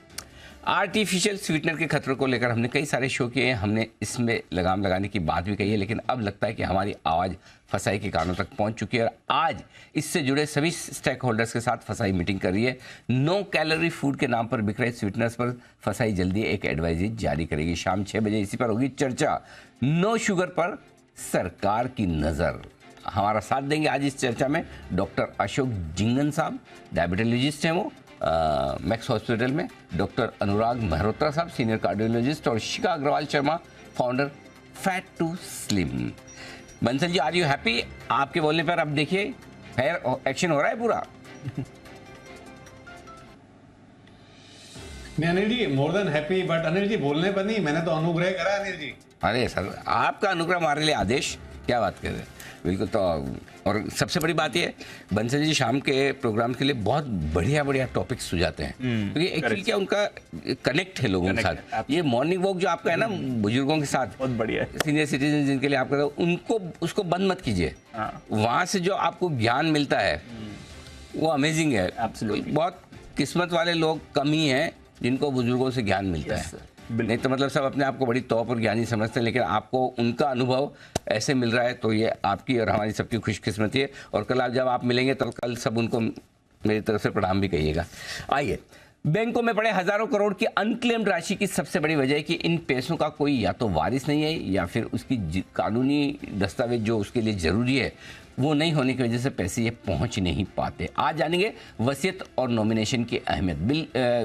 आर्टिफिशियल स्वीटनर के खतरों को लेकर हमने कई सारे शो किए हैं, हमने इसमें लगाम लगाने की बात भी कही है, लेकिन अब लगता है कि हमारी आवाज़ फसाई के कानों तक पहुंच चुकी है और आज इससे जुड़े सभी स्टेक होल्डर्स के साथ फसाई मीटिंग कर रही है। नो कैलोरी फूड के नाम पर बिक रहे स्वीटनर्स पर फसाई जल्दी एक एडवाइजरी जारी करेगी। शाम 6 बजे इसी पर होगी चर्चा। नो शुगर पर सरकार की नज़र। हमारा साथ देंगे आज इस चर्चा में डॉक्टर अशोक जिंगन साहब, डायबिटोलॉजिस्ट हैं वो मैक्स हॉस्पिटल में, डॉक्टर अनुराग मेहरोत्रा साहब, सीनियर कार्डियोलॉजिस्ट, और Shikha Agarwal Sharma, founder fat to slim. Bansal ji, are you happy? आपके बोलने पर अब देखिए हेयर एक्शन हो रहा है पूरा। Anil ji, more than happy, but Anil ji बोलने पर नहीं, मैंने तो अनुग्रह करा अनिल जी। अरे सर, आपका अनुग्रह हमारे लिए आदेश, क्या बात कर रहे हैं, बिल्कुल। तो और सबसे बड़ी बात ये, बंसल जी शाम के प्रोग्राम के लिए बहुत बढ़िया टॉपिक्स सुझाते हैं, क्योंकि एक्चुअली क्या उनका कनेक्ट है लोगों के साथ। ये मॉर्निंग वॉक जो आपका है ना बुजुर्गों के साथ, बहुत बढ़िया है। सीनियर सिटीजन जिनके लिए आप करते हो, उनको उसको बंद मत कीजिए। वहाँ से जो आपको ज्ञान मिलता है वो अमेजिंग है। बहुत किस्मत वाले लोग कम ही हैं जिनको बुजुर्गों से ज्ञान मिलता है। नहीं तो मतलब सब अपने आप को बड़ी तौर पर ज्ञानी समझते हैं, लेकिन आपको उनका अनुभव ऐसे मिल रहा है तो ये आपकी और हमारी सबकी खुशकिस्मती है। और कल आप जब आप मिलेंगे तो कल सब उनको मेरी तरफ से प्रणाम भी कहिएगा। आइए, बैंकों में पड़े हजारों करोड़ की अनक्लेम्ड राशि की सबसे बड़ी वजह है कि इन पैसों का कोई या तो वारिस नहीं है या फिर उसकी कानूनी दस्तावेज जो उसके लिए जरूरी है वो नहीं होने की वजह से पैसे ये पहुंच नहीं पाते। आज जानेंगे वसीयत और नॉमिनेशन की अहमियत,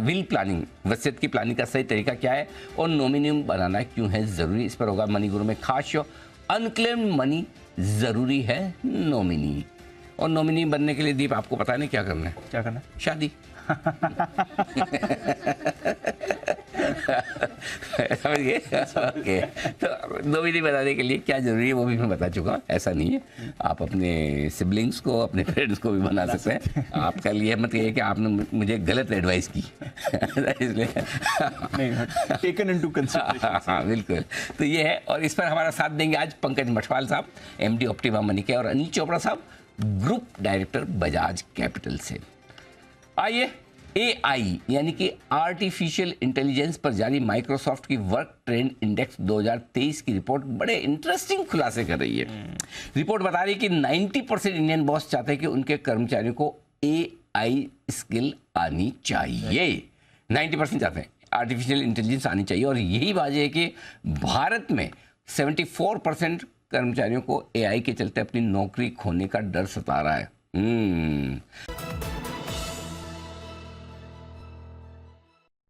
विल प्लानिंग, वसीयत की प्लानिंग का सही तरीका क्या है और नॉमिनी बनाना क्यों है ज़रूरी। इस पर होगा मनी गुरु में खास शो। अनक्लेम्ड मनी ज़रूरी है नॉमिनी, और नॉमिनी बनने के लिए दीप आपको पता नहीं क्या करना है? क्या करना है? शादी। समझिए? ओके, तो नॉमिनी बनाने के लिए क्या जरूरी है वो भी मैं बता चुका हूँ। ऐसा नहीं है, आप अपने सिबलिंग्स को, अपने फ्रेंड्स को भी बना सकते हैं। आपका लिए मत ये कि आपने मुझे गलत एडवाइस की इसलिए टेकन इनटू कंसीडरेशन। हाँ बिल्कुल, तो ये है। और इस पर हमारा साथ देंगे आज पंकज मठवाल साहब, MD ऑप्टिमा मनी के, और अनिल चोपड़ा साहब, ग्रुप डायरेक्टर बजाज कैपिटल से। आइए, AI यानी कि आर्टिफिशियल इंटेलिजेंस पर जारी माइक्रोसॉफ्ट की वर्क ट्रेंड इंडेक्स 2023 की रिपोर्ट बड़े इंटरेस्टिंग खुलासे कर रही है। रिपोर्ट बता रही है कि 90% इंडियन बॉस चाहते हैं कि उनके कर्मचारियों को AI स्किल आनी चाहिए। 90% चाहते हैं आर्टिफिशियल इंटेलिजेंस आनी चाहिए, और यही वजह है कि भारत में 74% कर्मचारियों को AI के चलते अपनी नौकरी खोने का डर सता रहा है।